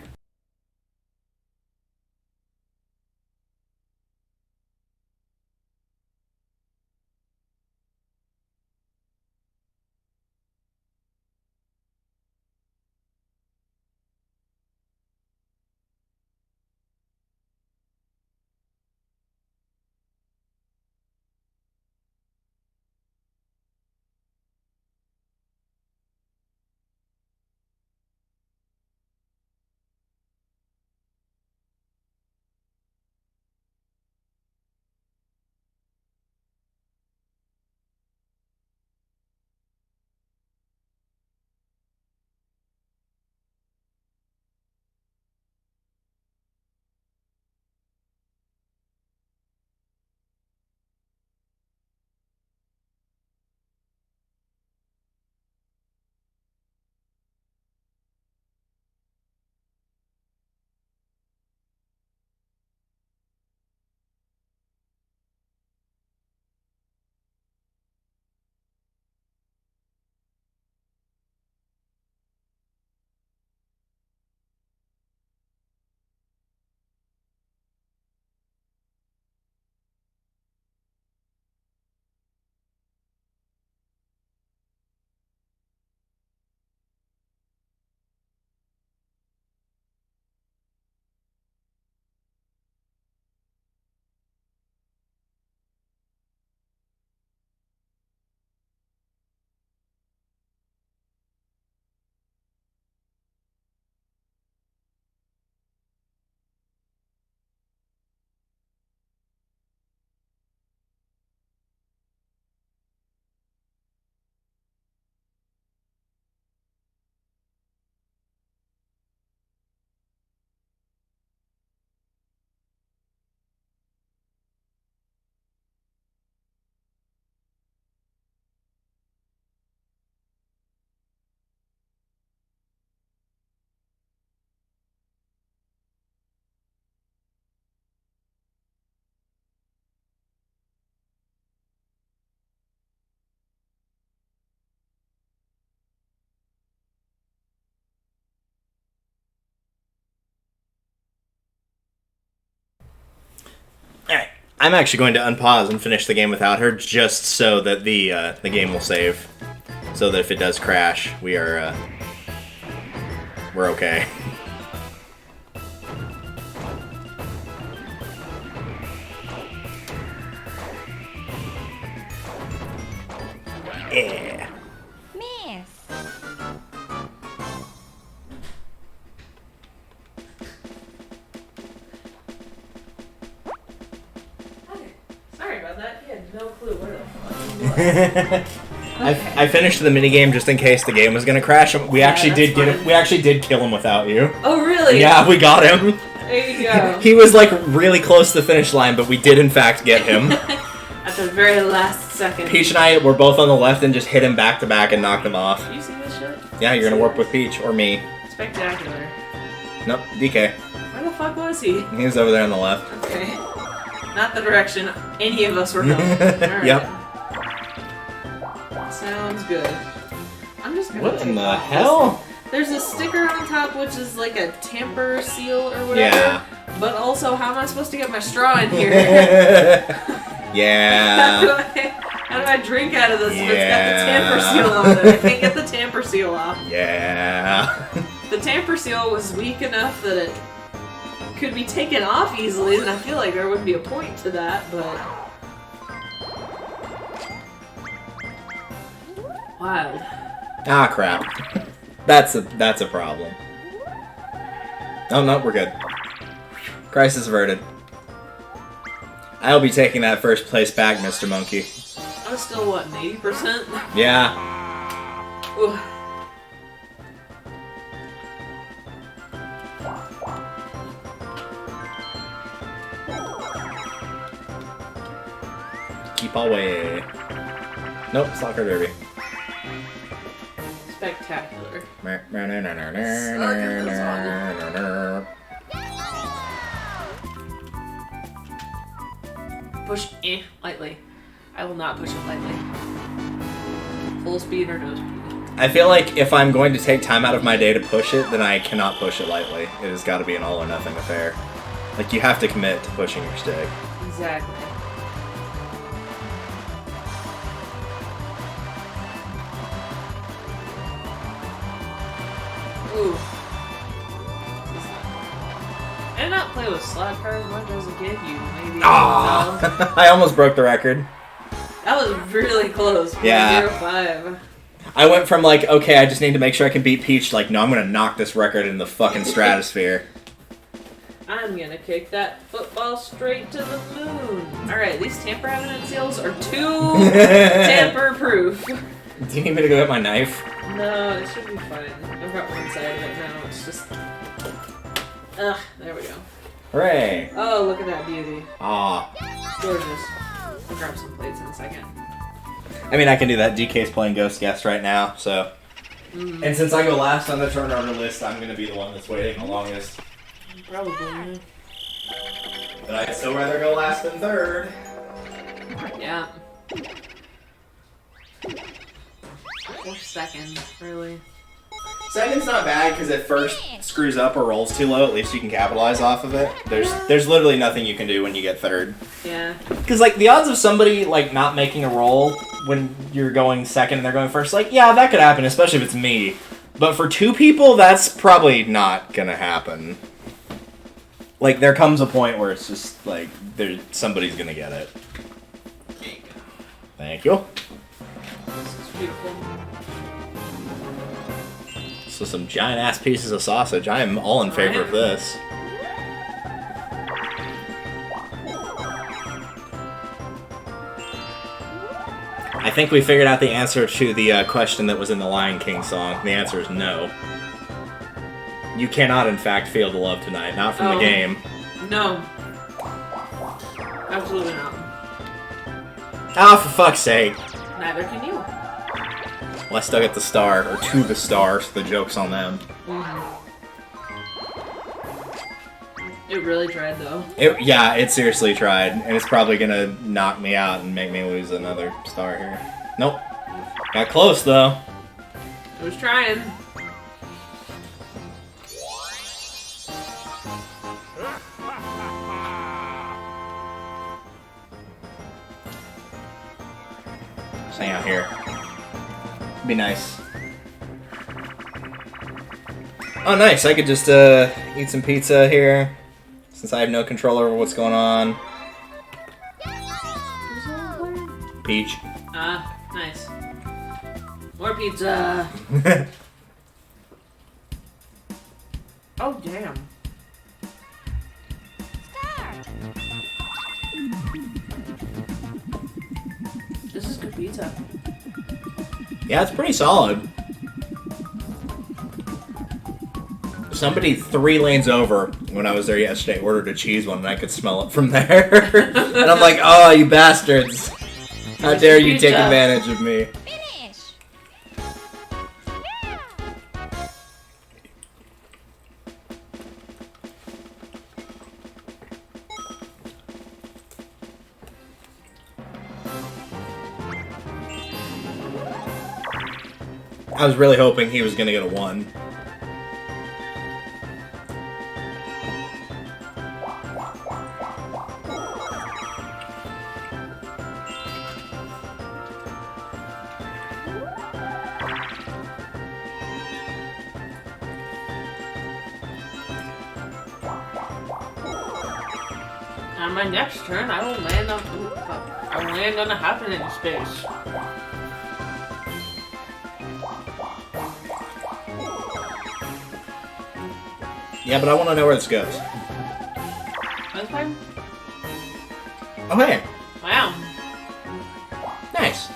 Alright, I'm actually going to unpause and finish the game without her, just so that the game will save. So that if it does crash, we're okay. Yeah. Miss. Sorry about that. He had no clue where the fuck. I finished the minigame just in case the game was gonna crash. We actually did get him. We actually did kill him without you. Oh really? Yeah, we got him. There you go. He was like really close to the finish line, but we did in fact get him. At the very last second. Peach and I were both on the left and just hit him back to back and knocked him off. You see this shit? Yeah, you're gonna work with Peach or me. Spectacular. Nope, DK. Where the fuck was he? He was over there on the left. Okay. Not the direction any of us were going. Alright. Yep. Sounds good. I'm just gonna What in take the off hell? there's a sticker on top which is like a tamper seal or whatever. Yeah. But also, how am I supposed to get my straw in here? Yeah. How do I drink out of this if it's got the tamper seal on it? I can't get the tamper seal off. Yeah. The tamper seal was weak enough that it could be taken off easily, and I feel like there wouldn't be a point to that, but... Wild. Ah, crap. That's a problem. Oh, no, we're good. Crisis averted. I'll be taking that first place back, Mr. Monkey. I was still, what, an 80%? Yeah. Ooh. Keep away. Nope, soccer derby. Spectacular. Push lightly. I will not push it lightly. Full speed or no speed. I feel like if I'm going to take time out of my day to push it, then I cannot push it lightly. It has got to be an all or nothing affair. Like, you have to commit to pushing your stick. Exactly. Ooh. I did not play with slot cars. What does it give you? Maybe. Ah! I almost broke the record. That was really close. Yeah. 0.05. I went from like, okay, I just need to make sure I can beat Peach, like, no, I'm gonna knock this record in the fucking stratosphere. I'm gonna kick that football straight to the moon. Alright, these tamper-evident seals are too tamper-proof. Do you need me to go get my knife? No, it should be fine. I've got one side of it now. It's just... Ugh, there we go. Hooray! Oh, look at that beauty. Aw. Gorgeous. I'll grab some plates in a second. I mean, I can do that. DK's playing Ghost Guest right now, so... And since I go last on the turn order list, I'm gonna be the one that's waiting the longest. Probably. But I'd still rather go last than third. Yeah. Or second, really. Second's not bad because it first screws up or rolls too low. At least you can capitalize off of it. There's literally nothing you can do when you get third. Yeah. Because like the odds of somebody like not making a roll when you're going second and they're going first, like yeah, that could happen, especially if it's me. But for two people, that's probably not gonna happen. Like there comes a point where it's just like somebody's gonna get it. Thank you. This is beautiful. So some giant ass pieces of sausage. I am all in favor of this. I think we figured out the answer to the question that was in the Lion King song. The answer is no. You cannot, in fact, feel the love tonight. Not from the game. No. Absolutely not. Ah, for fuck's sake. Neither can you. Well, I still get the star, or to the star, so the joke's on them. It really tried, though. Yeah, it seriously tried, and it's probably gonna knock me out and make me lose another star here. Nope. Got close, though. It was trying. Just hang out here. Be nice. Oh, nice. I could just eat some pizza here, since I have no control over what's going on. Peach. Ah, nice. More pizza. Oh, damn. This is good pizza. Yeah, it's pretty solid. Somebody 3 lanes over when I was there yesterday ordered a cheese one, and I could smell it from there. And I'm like, oh, you bastards. How dare you take advantage of me. Finish. I was really hoping he was going to get a 1. On my next turn, I will land on a happening space. Yeah, but I want to know where this goes. That's fine. Oh, hey. Wow. Nice.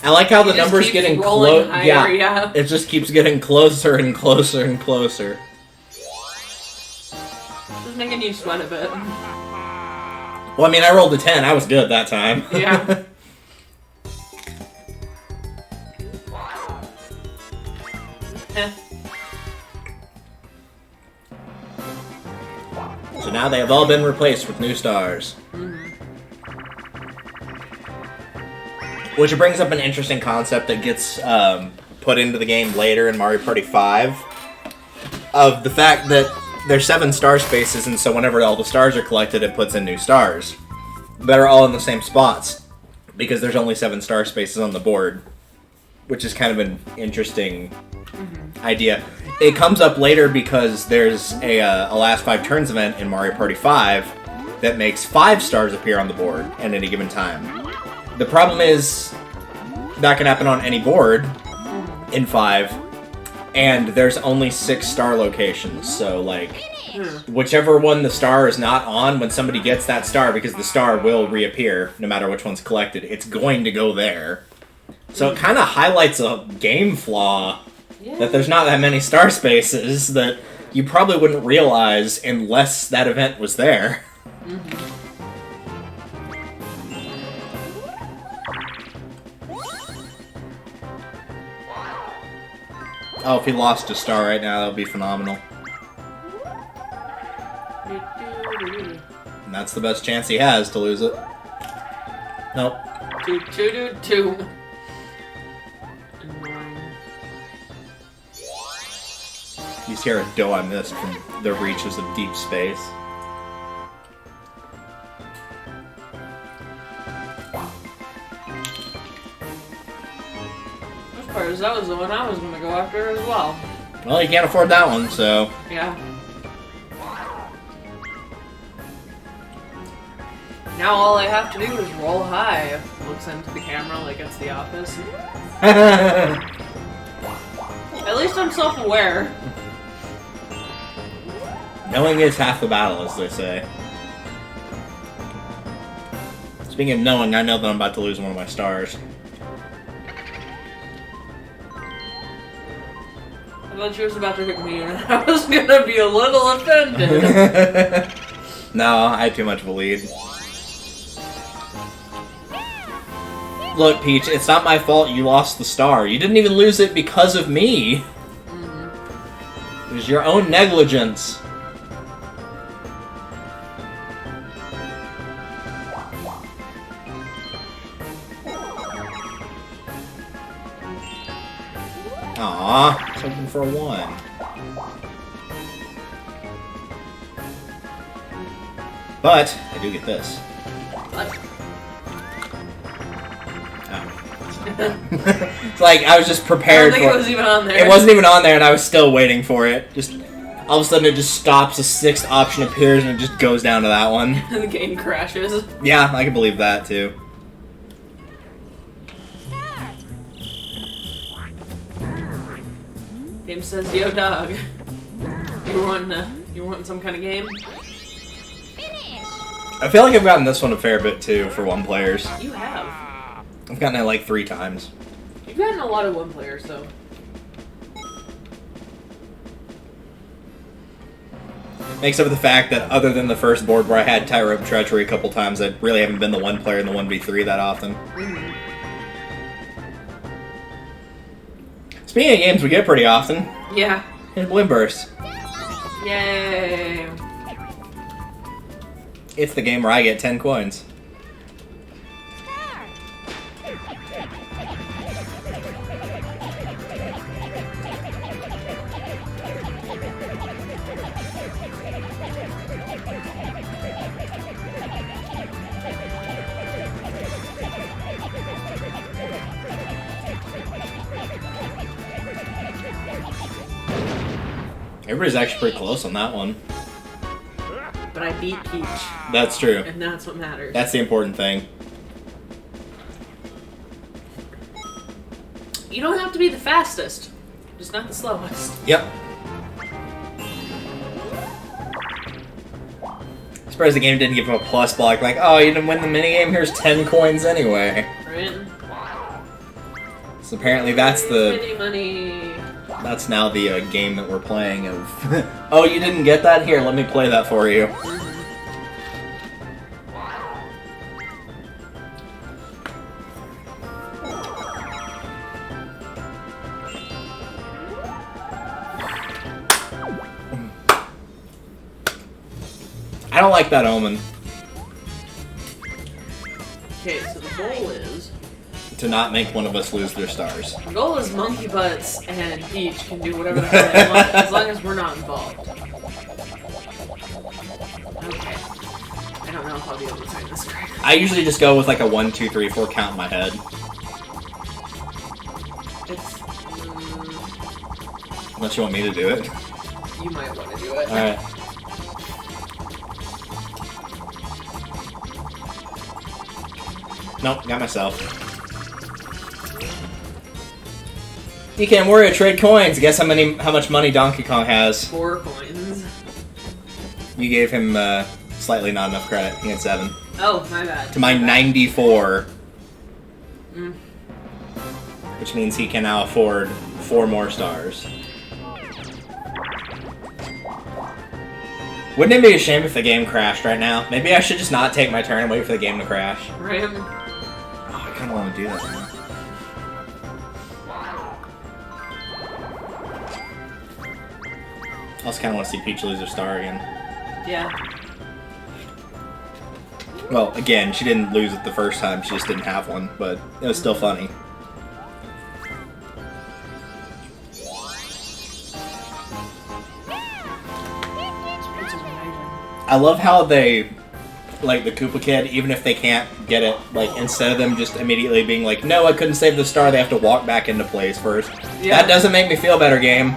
I like how the number's getting close. Yeah, it just keeps getting closer and closer and closer. Just making you sweat a bit. Well, I mean, I rolled a 10. I was good that time. Yeah. So now they have all been replaced with new stars. Which brings up an interesting concept that gets put into the game later in Mario Party 5. Of the fact that there's 7 star spaces, and so whenever all the stars are collected, it puts in new stars. That are all in the same spots. Because there's only 7 star spaces on the board. Which is kind of an interesting idea. It comes up later because there's a last 5 turns event in Mario Party 5 that makes 5 stars appear on the board at any given time. The problem is that can happen on any board in 5, and there's only 6 star locations. So, like, whichever one the star is not on, when somebody gets that star, because the star will reappear no matter which one's collected, it's going to go there. So it kind of highlights a game flaw. Yeah. That there's not that many star spaces that you probably wouldn't realize unless that event was there. Oh, if he lost a star right now, that would be phenomenal. And that's the best chance he has to lose it. Nope. Two. You see a dough I missed from the reaches of deep space. As far as that was the one I was going to go after as well. Well, you can't afford that one, so... Yeah. Now all I have to do is roll high. Looks into the camera like it's The Office. At least I'm self-aware. Knowing is half the battle, as they say. Speaking of knowing, I know that I'm about to lose one of my stars. I thought she was about to hit me and I was gonna be a little offended. No, I had too much of a lead. Look, Peach, it's not my fault you lost the star. You didn't even lose it because of me. It was your own negligence. Aww, I was hoping for a 1. But, I do get this. What? It's like, I was just prepared for it. I don't think it was even on there. It wasn't even on there, and I was still waiting for it. Just, all of a sudden it just stops, a 6th option appears, and it just goes down to that one. And the game crashes. Yeah, I can believe that, too. Game says, yo dog. You want some kind of game? I feel like I've gotten this one a fair bit, too, for 1-players. You have. I've gotten it like 3 times. You've gotten a lot of 1-players, though. Makes up for the fact that other than the first board where I had Tightrope Treachery a couple times, I really haven't been the 1-player in the 1v3 that often. Speaking of games we get pretty often. Yeah. Here's Bloom Burst. Yay. It's the game where I get 10 coins. Everybody's actually pretty close on that one. But I beat Peach. That's true. And that's what matters. That's the important thing. You don't have to be the fastest, just not the slowest. Yep. Surprised the game didn't give him a plus block, like, oh, you didn't win the minigame, here's 10 coins anyway. Right? So apparently that's the... Mini money. That's now the game that we're playing of... oh, you didn't get that? Here, let me play that for you. I don't like that omen. Okay, so the goal is... to not make one of us lose their stars. The goal is Monkey Butts and Peach can do whatever the hell they want, as long as we're not involved. Okay. I don't know if I'll be able to time this correctly. I usually just go with like a 1, 2, 3, 4 count in my head. It's... Unless you want me to do it. you might want to do it. Alright. Nope, got myself. DK and Wario trade coins. Guess how much money Donkey Kong has. 4 coins. You gave him slightly not enough credit. He had 7. Oh, my bad. To my 94. Mm. Which means he can now afford 4 more stars. Wouldn't it be a shame if the game crashed right now? Maybe I should just not take my turn and wait for the game to crash. Right. Oh, I kind of want to do that now. I also kind of want to see Peach lose her star again. Yeah. Well, again, she didn't lose it the first time, she just didn't have one, but it was still funny. I love how they, like, the Koopa Kid, even if they can't get it, like, instead of them just immediately being like, no, I couldn't save the star, they have to walk back into place first. Yeah. That doesn't make me feel better, game.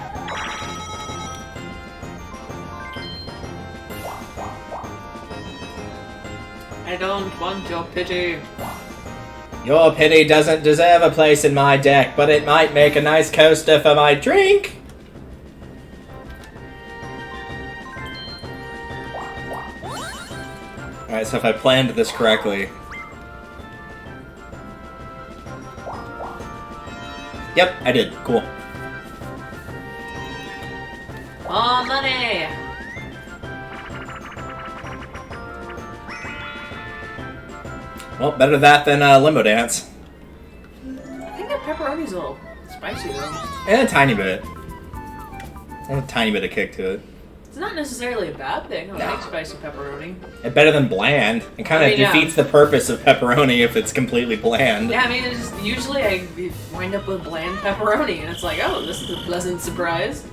I don't want your pity. Your pity doesn't deserve a place in my deck, but it might make a nice coaster for my drink. Alright, so if I planned this correctly... Yep, I did. Cool. More money! Well, better that than Limbo Dance. I think that pepperoni's a little spicy, though. And a tiny bit. And a tiny bit of kick to it. It's not necessarily a bad thing. I like spicy pepperoni. And better than bland. It kind of defeats the purpose of pepperoni if it's completely bland. Yeah, I mean, it's just, usually I wind up with bland pepperoni, and it's like, oh, this is a pleasant surprise.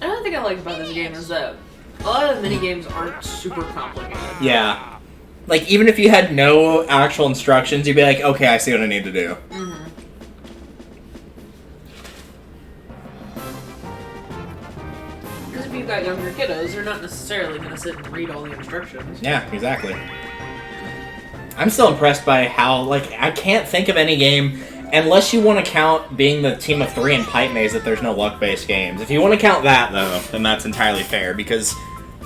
Another thing I like about this game is that a lot of the minigames aren't super complicated. Yeah. Like, even if you had no actual instructions, you'd be like, okay, I see what I need to do. Mm-hmm. Because if you've got younger kiddos, they're not necessarily going to sit and read all the instructions. Yeah, exactly. I'm still impressed by how, like, I can't think of any game, unless you want to count being the team of 3 in Pipe Maze, that there's no luck-based games. If you want to count that, though, then that's entirely fair, because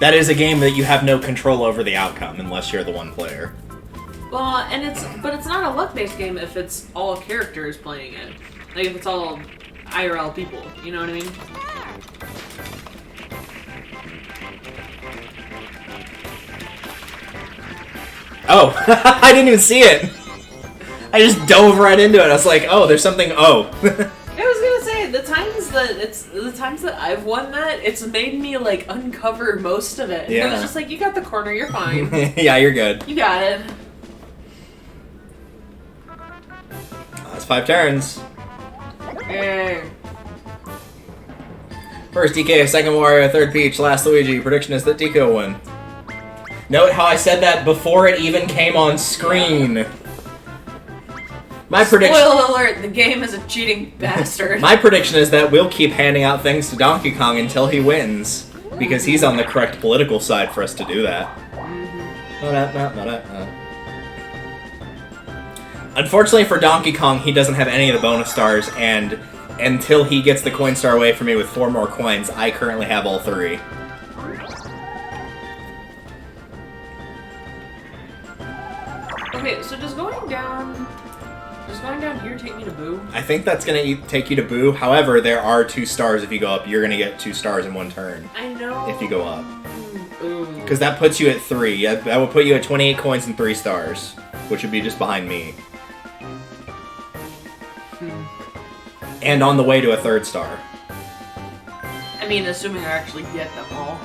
that is a game that you have no control over the outcome unless you're the one player. Well, but it's not a luck-based game if it's all characters playing it. Like, if it's all IRL people, you know what I mean? Oh, I didn't even see it! I just dove right into it. I was like, oh, there's something, oh. I was gonna say, the times that I've won that, it's made me, like, uncover most of it. Yeah. It was just like, you got the corner, you're fine. Yeah, you're good. You got it. 5 turns. Yay. First DK, second Wario, third Peach, last Luigi. Prediction is that DK will win. Note how I said that before it even came on screen. My prediction. Spoiler alert, the game is a cheating bastard. My prediction is that we'll keep handing out things to Donkey Kong until he wins. Because he's on the correct political side for us to do that. Unfortunately for Donkey Kong, he doesn't have any of the bonus stars, and until he gets the coin star away from me with 4 more coins, I currently have all 3. Okay, so does going down here take me to Boo? I think that's going to take you to Boo. However, there are 2 stars if you go up. You're going to get 2 stars in 1 turn. I know. If you go up. Ooh. Because that puts you at 3. That would put you at 28 coins and 3 stars. Which would be just behind me. And on the way to a 3rd star. I mean, assuming I actually get them all.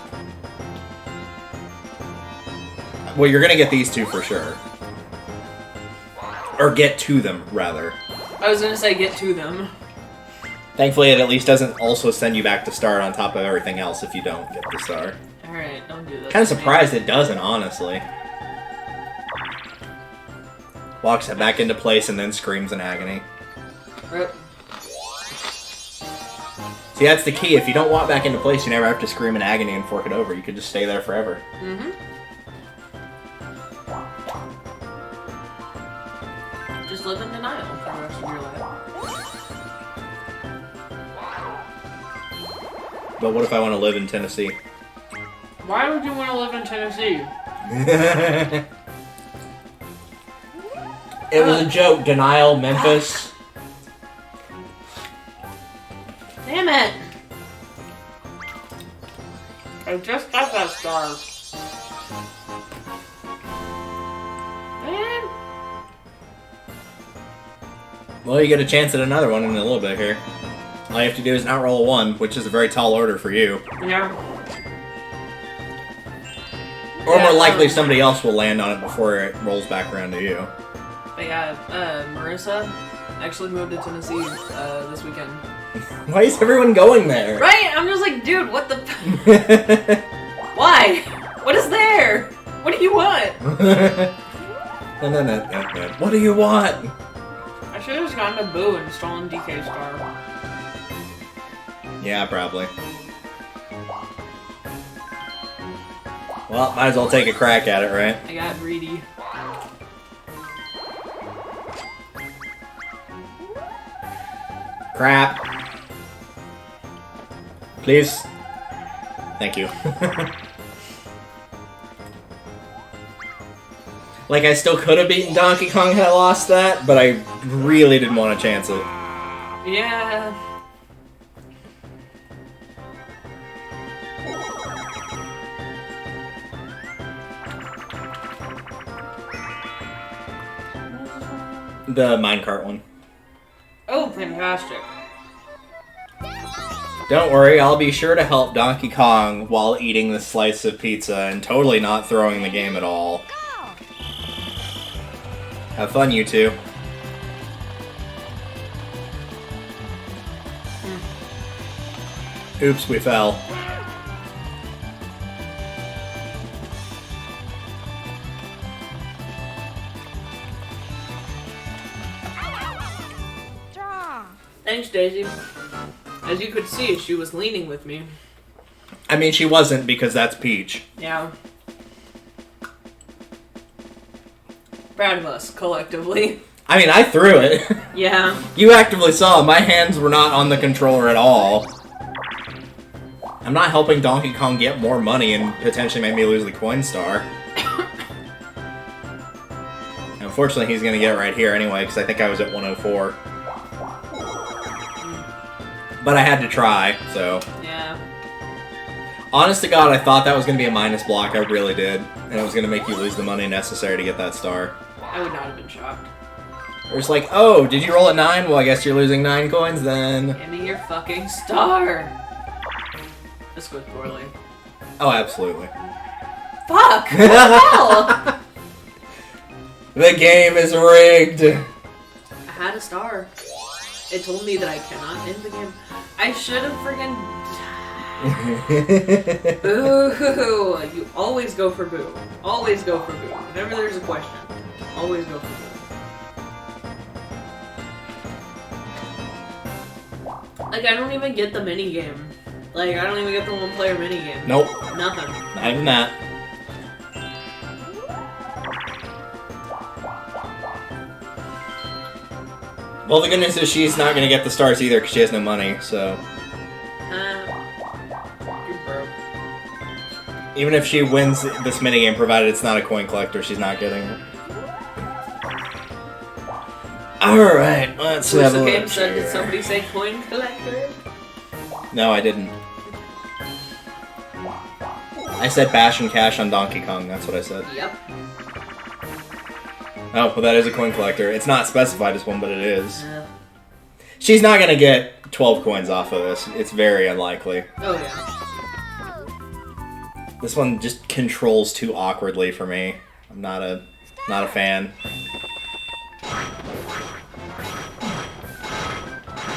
Well, you're gonna get these 2 for sure. Or get to them, rather. I was gonna say get to them. Thankfully, it at least doesn't also send you back to start on top of everything else if you don't get the star. Alright, don't do that. Kind of surprised it doesn't, honestly. Walks it back into place and then screams in agony. Rip. See, that's the key. If you don't walk back into place, you never have to scream in agony and fork it over. You could just stay there forever. Mm-hmm. Just live in denial for the rest of your life. But what if I want to live in Tennessee? Why would you want to live in Tennessee? It was a joke. Denial, Memphis. Damn it! I just got that star. Man! Well, you get a chance at another one in a little bit here. All you have to do is outroll a 1, which is a very tall order for you. Yeah. Or more likely somebody else will land on it before it rolls back around to you. But yeah, Marissa actually moved to Tennessee this weekend. Why is everyone going there? Right? I'm just like, dude, what the... Why? What is there? What do you want? No. What do you want? I should have just gone to Boo and stolen DK's car. Yeah, probably. Well, might as well take a crack at it, right? I got greedy. Crap. Please. Thank you. Like, I still could have beaten Donkey Kong had I lost that, but I really didn't want to chance it. Yeah. The minecart one. Oh, fantastic. Don't worry, I'll be sure to help Donkey Kong while eating the slice of pizza and totally not throwing the game at all. Have fun, you two. Oops, we fell. Thanks, Daisy. As you could see, she was leaning with me. I mean, she wasn't, because that's Peach. Yeah. Proud of us, collectively. I mean, I threw it. Yeah. You actively saw my hands were not on the controller at all. I'm not helping Donkey Kong get more money and potentially make me lose the coin star. Unfortunately, he's going to get it right here anyway, because I think I was at 104. But I had to try, so... Yeah. Honest to God, I thought that was going to be a minus block. I really did. And it was going to make you lose the money necessary to get that star. I would not have been shocked. Or it's like, oh, did you roll at 9? Well, I guess you're losing 9 coins then. Give me your fucking star! This goes poorly. Oh, absolutely. Fuck! What the hell? The game is rigged. had a star. It told me that I cannot end the game. I should have friggin'... Boo! You always go for boo. Always go for boo. Whenever there's a question, always go for boo. Like, I don't even get the minigame. Like, I don't even get the one-player minigame. Nope. Nothing. Not even that. Well, the good news is she's not going to get the stars either because she has no money, so... You're broke. Even if she wins this minigame, provided it's not a coin collector, she's not getting it. Alright, let's have a look Game said, did somebody say coin collector? No, I didn't. I said bash and cash on Donkey Kong, that's what I said. Yep. Oh, well that is a coin collector. It's not specified as one, but it is. She's not gonna get 12 coins off of this. It's very unlikely. Oh yeah. This one just controls too awkwardly for me. I'm not a fan.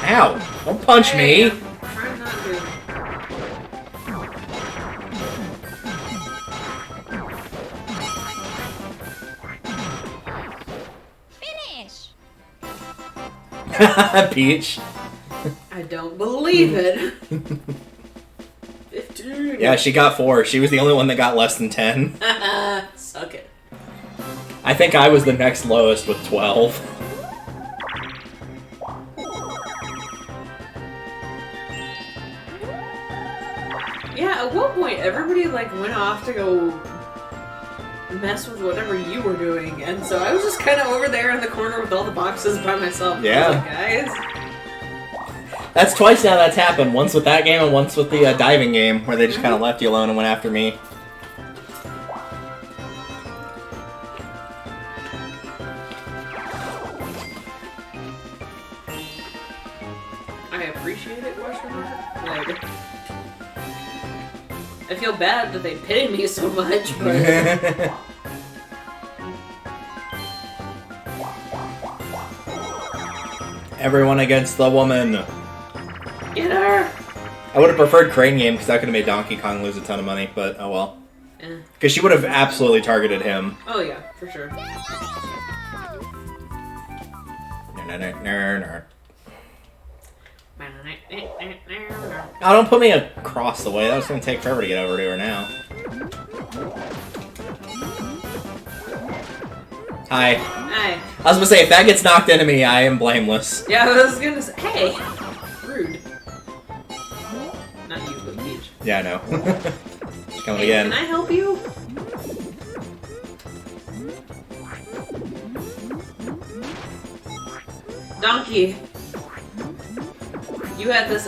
Ow! Don't punch me! I'm trying not to. Finish. Peach. I don't believe it. 15. Yeah, she got 4. She was the only one that got less than 10. Suck it. I think I was the next lowest with 12. Yeah, at one point everybody like went off to go mess with whatever you were doing, and so I was just kind of over there in the corner with all the boxes by myself. Yeah. Like, guys. That's twice now that's happened. Once with that game and once with the diving game, where they just kind of left you alone and went after me. I appreciate it, question mark. Like, I feel bad that they pity me so much, but... Everyone against the woman. Get her! I would have preferred Crane Game because that could have made Donkey Kong lose a ton of money, but oh well. Because she would have absolutely targeted him. Oh yeah, for sure. Oh, don't put me across the way. That was going to take forever to get over to her now. Hi. Hi. I was going to say, if that gets knocked into me, I am blameless. Yeah, I was gonna say, hey! Rude. Not you, but Peach. Yeah, I know. She's coming again. Can I help you? Donkey. You had this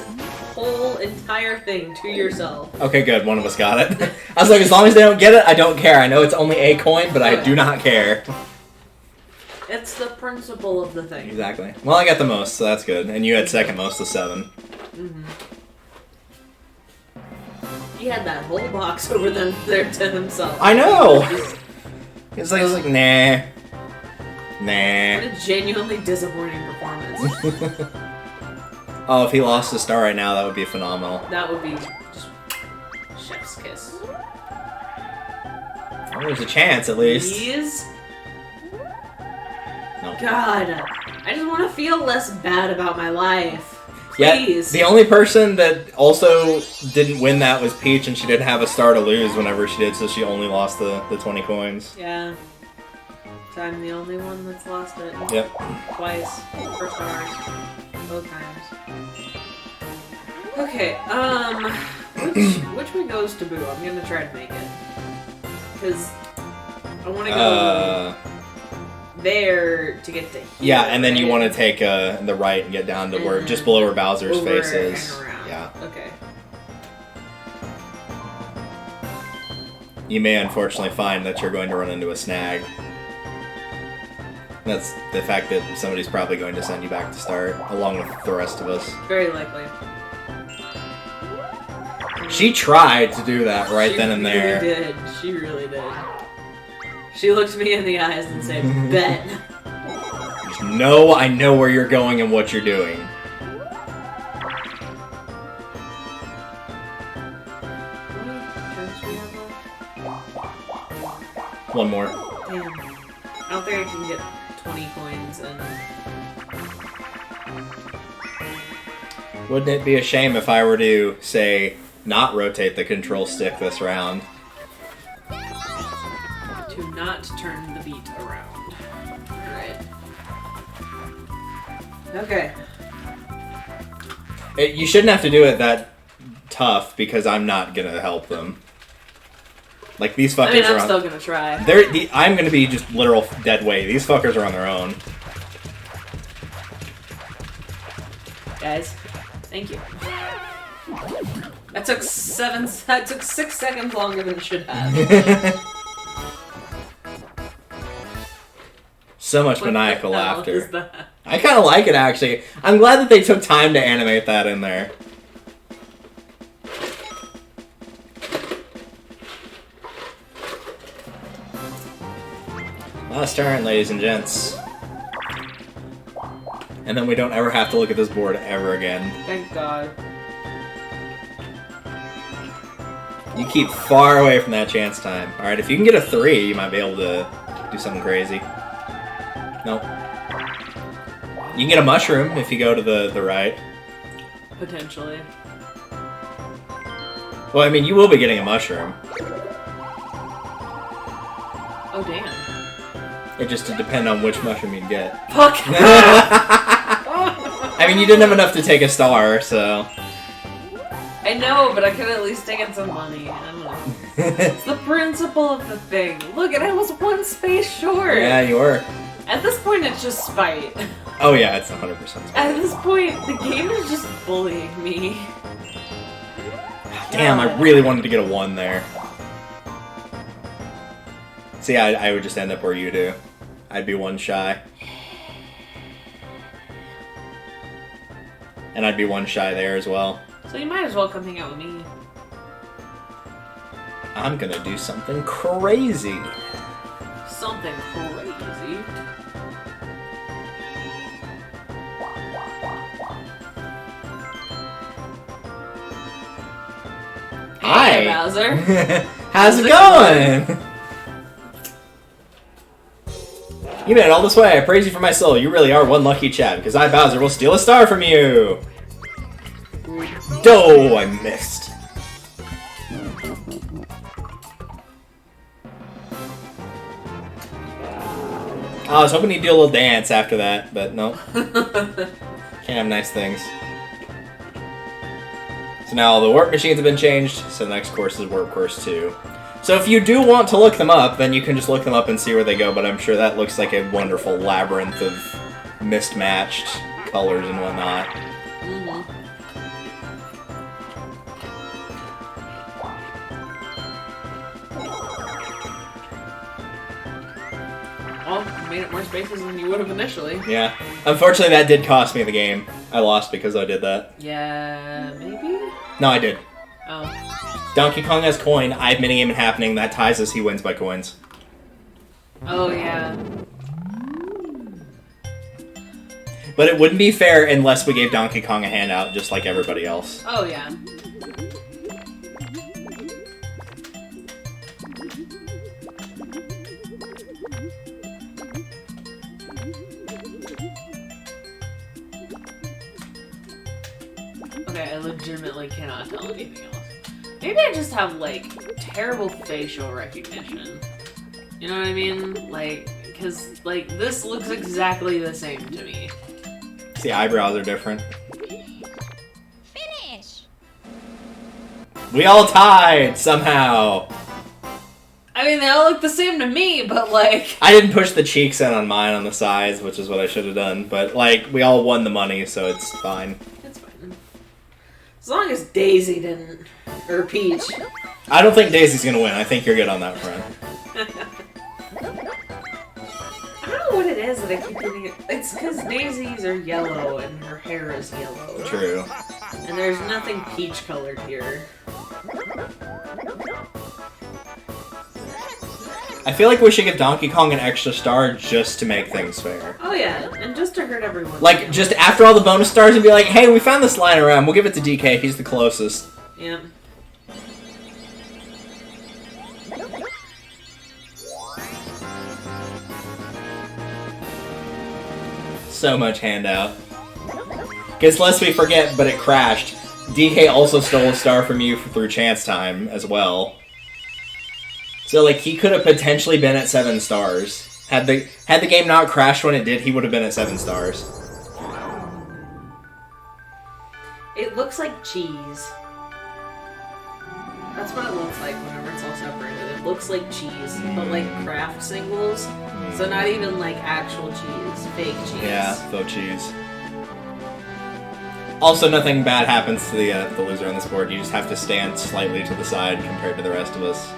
whole entire thing to yourself. Okay, good. One of us got it. I was like, as long as they don't get it, I don't care. I know it's only a coin, but I do not care. It's the principle of the thing. Exactly. Well, I got the most, so that's good. And you had second most with 7. Mm-hmm. He had that whole box over there to himself. I know! It's like, nah. What a genuinely disappointing performance. Oh, if he lost a star right now, that would be phenomenal. That would be just chef's kiss. Well, there's a chance, at least. Please? No. God, I just want to feel less bad about my life. Please. Yeah, the only person that also didn't win that was Peach, and she didn't have a star to lose whenever she did, so she only lost the 20 coins. Yeah. So I'm the only one that's lost it. Yep. Twice. For stars. Both times. Okay, which one goes to Boo? I'm gonna try to make it. Because I want to go there to get to here. Yeah, and then you want to take the right and get down to where, just below where Bowser's face is. And around. Yeah. Okay. You may unfortunately find that you're going to run into a snag. That's the fact that somebody's probably going to send you back to start, along with the rest of us. Very likely. She tried to do that right then and there. She really did. She really did. She looked me in the eyes and said, bet. No, I know where you're going and what you're doing. One more. Damn. I don't think I can get 20 coins and... Wouldn't it be a shame if I were to, say, not rotate the control stick this round? To not turn the beat around. Alright. Okay. You shouldn't have to do it that tough because I'm not gonna help them. Like, these fuckers I mean, are I'm still gonna try. I'm gonna be just literal dead weight. These fuckers are on their own. Guys, thank you. That took 6 seconds longer than it should have. So much What maniacal the hell laughter. is that? I kind of like it, actually. I'm glad that they took time to animate that in there. Last turn, ladies and gents. And then we don't ever have to look at this board ever again. Thank God. You keep far away from that chance time. Alright, if you can get a 3, you might be able to do something crazy. Nope. You can get a mushroom if you go to the right. Potentially. Well, I mean, you will be getting a mushroom. Oh, damn. It just to depend on which mushroom you get. Fuck! I mean, you didn't have enough to take a star, so... I know, but I could at least taken some money. I don't know. It's the principle of the thing. Look, and I was 1 space short. Yeah, you were. At this point, it's just spite. Oh yeah, it's 100% spite. At this point, the game is just bullying me. Damn, I really wanted to get a 1 there. See, I would just end up where you do. I'd be 1 shy. And I'd be 1 shy there as well. So you might as well come hang out with me. I'm gonna do something crazy. Something crazy. Hi, Hey, Bowser. How's it going? You made it all this way. I praise you for my soul. You really are one lucky chap, because I, Bowser, will steal a star from you. Oh, I missed. I was hoping he'd do a little dance after that, but no. Can't have nice things. So now the warp machines have been changed, so the next course is Warp Course 2. So if you do want to look them up, then you can just look them up and see where they go, but I'm sure that looks like a wonderful labyrinth of mismatched colors and whatnot. Well, you made it more spaces than you would have initially. Yeah. Unfortunately, that did cost me the game. I lost because I did that. Yeah, maybe? No, I did. Oh. Donkey Kong has coin, I have minigame happening, that ties us, he wins by coins. Oh, yeah. But it wouldn't be fair unless we gave Donkey Kong a handout, just like everybody else. Oh, yeah. Okay, I legitimately cannot tell anything else. Maybe I just have, like, terrible facial recognition. You know what I mean? Like, because, like, this looks exactly the same to me. The eyebrows are different. Finish! We all tied, somehow! I mean, they all look the same to me, but, like... I didn't push the cheeks in on mine on the sides, which is what I should have done, but, like, we all won the money, so it's fine. It's fine. As long as Daisy didn't... Or Peach. I don't think Daisy's gonna win. I think you're good on that front. I don't know what it is that I keep thinking it. It's because Daisy's are yellow and her hair is yellow. True. And there's nothing peach colored here. I feel like we should give Donkey Kong an extra star just to make things fair. Oh yeah, and just to hurt everyone. Like, just after all the bonus stars and be like, hey, we found this lying around, we'll give it to DK, he's the closest. Yeah. So much handout. Because lest we forget, but it crashed, DK also stole a star from you through chance time as well. So, like, he could have potentially been at 7 stars. Had the game not crashed when it did, he would have been at 7 stars. It looks like cheese. That's what it looks like whenever it's all separated. It looks like cheese, but like craft singles. So not even like actual cheese, fake cheese. Yeah, faux cheese. Also, nothing bad happens to the loser on this board. You just have to stand slightly to the side compared to the rest of us.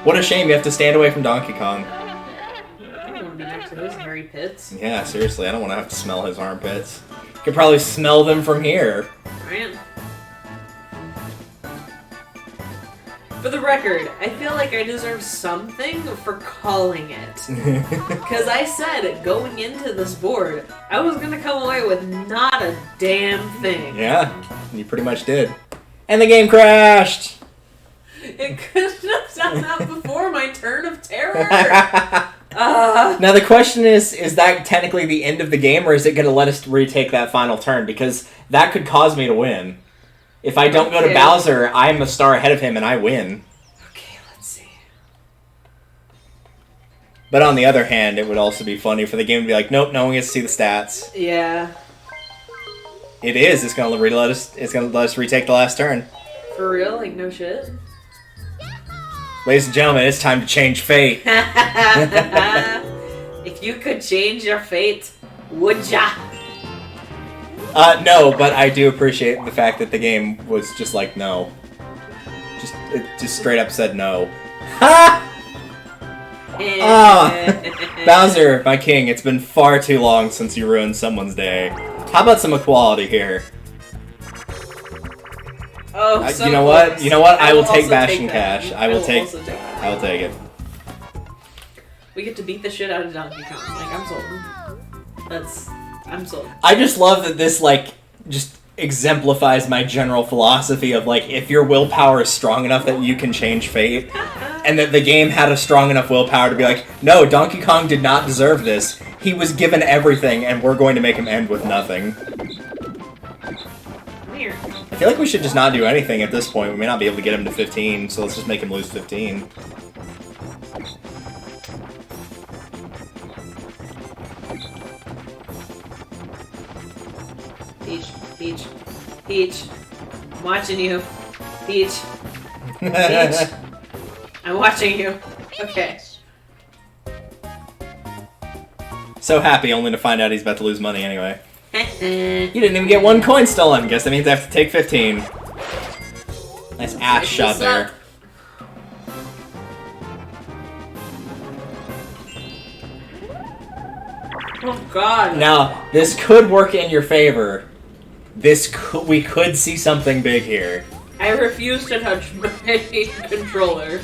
What a shame, you have to stand away from Donkey Kong. I don't want to be next to those hairy pits. Yeah, seriously, I don't want to have to smell his armpits. You could probably smell them from here. Right? For the record, I feel like I deserve something for calling it. Because I said, going into this board, I was going to come away with not a damn thing. Yeah, you pretty much did. And the game crashed! It couldn't have done that before my turn of terror. Now the question is that technically the end of the game, or is it going to let us retake that final turn? Because that could cause me to win. If I don't go to Bowser, I'm a star ahead of him and I win. Okay, let's see. But on the other hand, it would also be funny for the game to be like, nope, no one gets to see the stats. Yeah. It is. It's going to let us retake the last turn. For real? Like, no shit? Ladies and gentlemen, it's time to change fate. If you could change your fate, would ya? No, but I do appreciate the fact that the game was just like, no. It just straight up said no. Ha! Bowser, my king, it's been far too long since you ruined someone's day. How about some equality here? Oh, so you know close. what? You know what? I will take also Bash take and that. Cash. I will take also take that. I will take it. We get to beat the shit out of Donkey Kong. Like, I'm sold. I'm sold. I just love that this, like, just exemplifies my general philosophy of, like, if your willpower is strong enough that you can change fate, and that the game had a strong enough willpower to be like, no, Donkey Kong did not deserve this. He was given everything, and we're going to make him end with nothing. Weird. I feel like we should just not do anything at this point. We may not be able to get him to 15, so let's just make him lose 15. Peach, Peach, Peach. I'm watching you. Peach. Peach. I'm watching you. Okay. So happy only to find out he's about to lose money anyway. You didn't even get 1 coin stolen. Guess that means I have to take 15. Nice ass shot there. Oh god. Now, this could work in your favor. We could see something big here. I refuse to touch my controller.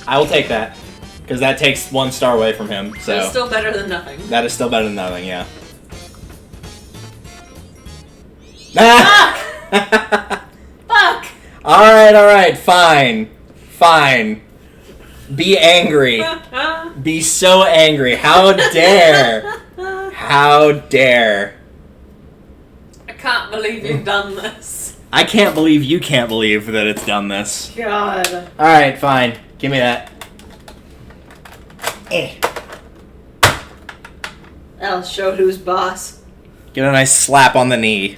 I will take that. Because that takes 1 star away from him, so... That's still better than nothing. That is still better than nothing, yeah. Ah! Fuck! Alright, fine. Fine. Be angry. Be so angry. How dare. How dare. I can't believe you've done this. I can't believe you can't believe that it's done this. God. Alright, fine. Give me that. I'll show who's boss. Get a nice slap on the knee.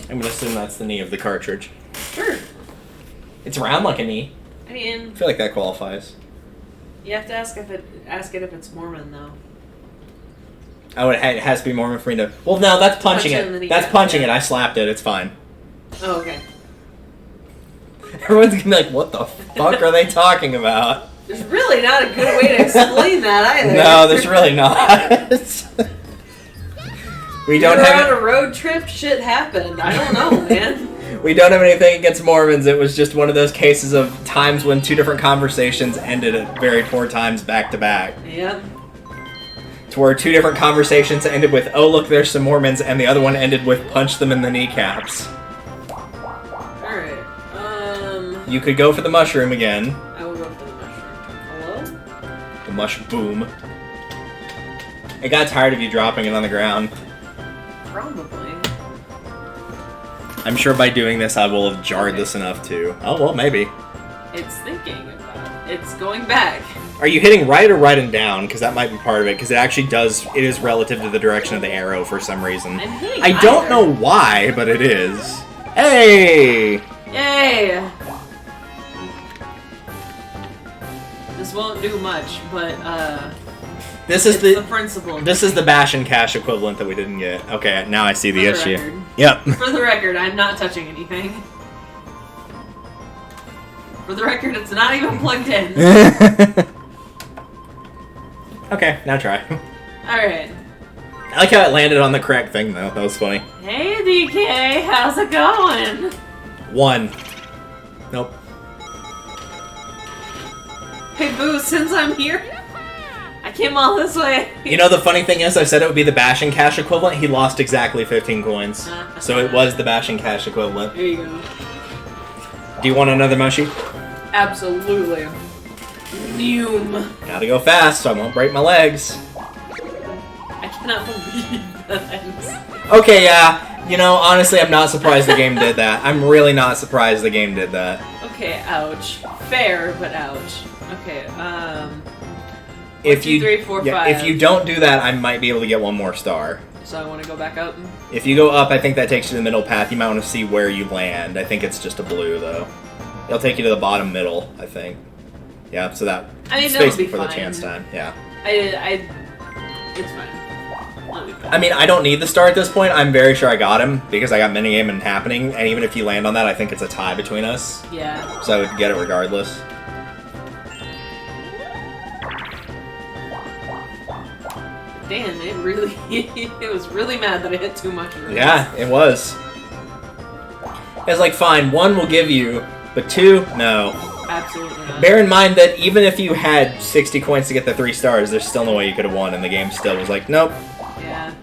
I'm gonna assume that's the knee of the cartridge. Sure. It's round like a knee. I mean, I feel like that qualifies. you have to ask it if it's Mormon though. Oh, it has to be Mormon for me to... Well, no, that's punching Punch it in the it. knee. That's punching it. I slapped it. It's fine. Oh, okay. Everyone's gonna be like, what the fuck are they talking about? There's really not a good way to explain that either. No, there's really not. We don't have on a road trip. Shit happened. I don't know, man. We don't have anything against Mormons. It was just one of those cases of times when two different conversations ended at very poor times back to back. Yep. To where two different conversations ended with, oh look, there's some Mormons, and the other one ended with, punch them in the kneecaps. Alright, You could go for the mushroom again. I will go for the mushroom. Hello? The mushroom. I got tired of you dropping it on the ground. Probably. I'm sure by doing this I will have jarred this enough too. Oh, well, maybe. It's thinking about it. It's going back. Are you hitting right or right and down? Because that might be part of it. Because it actually does, it is relative to the direction of the arrow for some reason. I'm hitting I don't know why, but it is. Hey! Yay! This won't do much, but, This is the principle. This is the bash and cash equivalent that we didn't get. Okay, now I see the issue. Record. Yep. For the record, I'm not touching anything. For the record, it's not even plugged in. Okay, now try. Alright. I like how it landed on the correct thing, though. That was funny. Hey, DK, how's it going? 1. Nope. Hey, Boo, since I'm here, I came all this way. You know, the funny thing is, I said it would be the bash and cash equivalent. He lost exactly 15 coins. So it was the bash and cash equivalent. There you go. Do you want another Moshi? Absolutely. Noom. Gotta go fast, so I won't break my legs. I cannot believe that. Okay, yeah. You know, honestly, I'm not surprised the game did that. I'm really not surprised the game did that. Okay, ouch. Fair, but ouch. Okay, If 1, 2, 3, 4, 5. If you don't do that, I might be able to get one more star. So I want to go back up? If you go up, I think that takes you to the middle path. You might want to see where you land. I think it's just a blue, though. It'll take you to the bottom middle, I think. Yeah, so that... I mean, space that'll be before the fine. chance time, yeah. It's fine. I mean, I don't need the star at this point. I'm very sure I got him, because I got minigame and happening, and even if you land on that, I think it's a tie between us. Yeah. So I would get it regardless. Damn, it really... it was really mad that I hit too much. Yeah, it was. It's like, fine, 1 will give you, but 2, no. Absolutely not. Bear in mind that even if you had 60 coins to get the 3 stars, there's still no way you could have won, and the game still was like, nope. Yeah.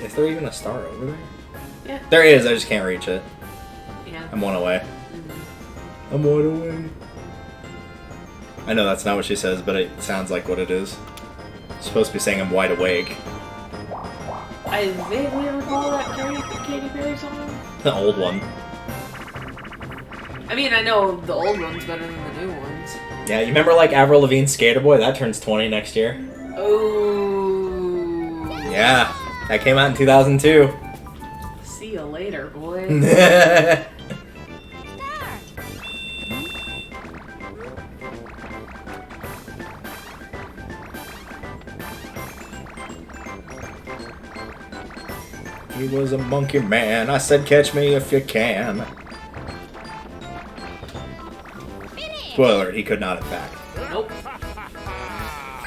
Is there even a star over there? Yeah. There is, I just can't reach it. Yeah. I'm 1 away. Mm-hmm. I'm 1 away. I know that's not what she says, but it sounds like what it is. It's supposed to be saying I'm wide awake. I vaguely recall that Katy Perry song. The old one. I mean, I know the old one's better than the new ones. Yeah, you remember like Avril Lavigne's Skater Boy? That turns 20 next year. Oh. Yeah, that came out in 2002. See you later, boy. He was a monkey man. I said, catch me if you can. Spoiler alert, he could not attack. Nope.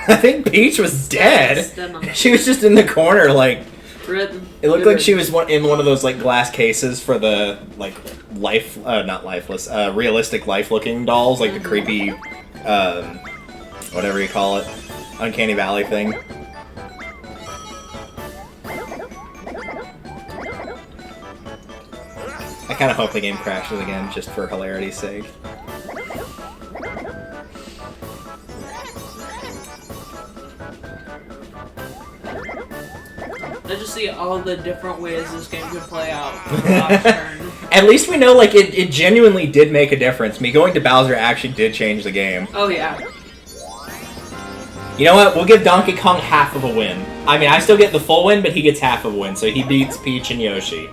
I think Peach was dead. She was just in the corner, like... It looked like she was in one of those, like, glass cases for the, like, realistic life-looking dolls, like the creepy, whatever you call it, Uncanny Valley thing. I kind of hope the game crashes again, just for hilarity's sake. I just see all the different ways this game could play out. At least we know, like, it genuinely did make a difference. Me going to Bowser actually did change the game. Oh, yeah. You know what? We'll give Donkey Kong half of a win. I mean, I still get the full win, but he gets half of a win, so he beats Peach and Yoshi.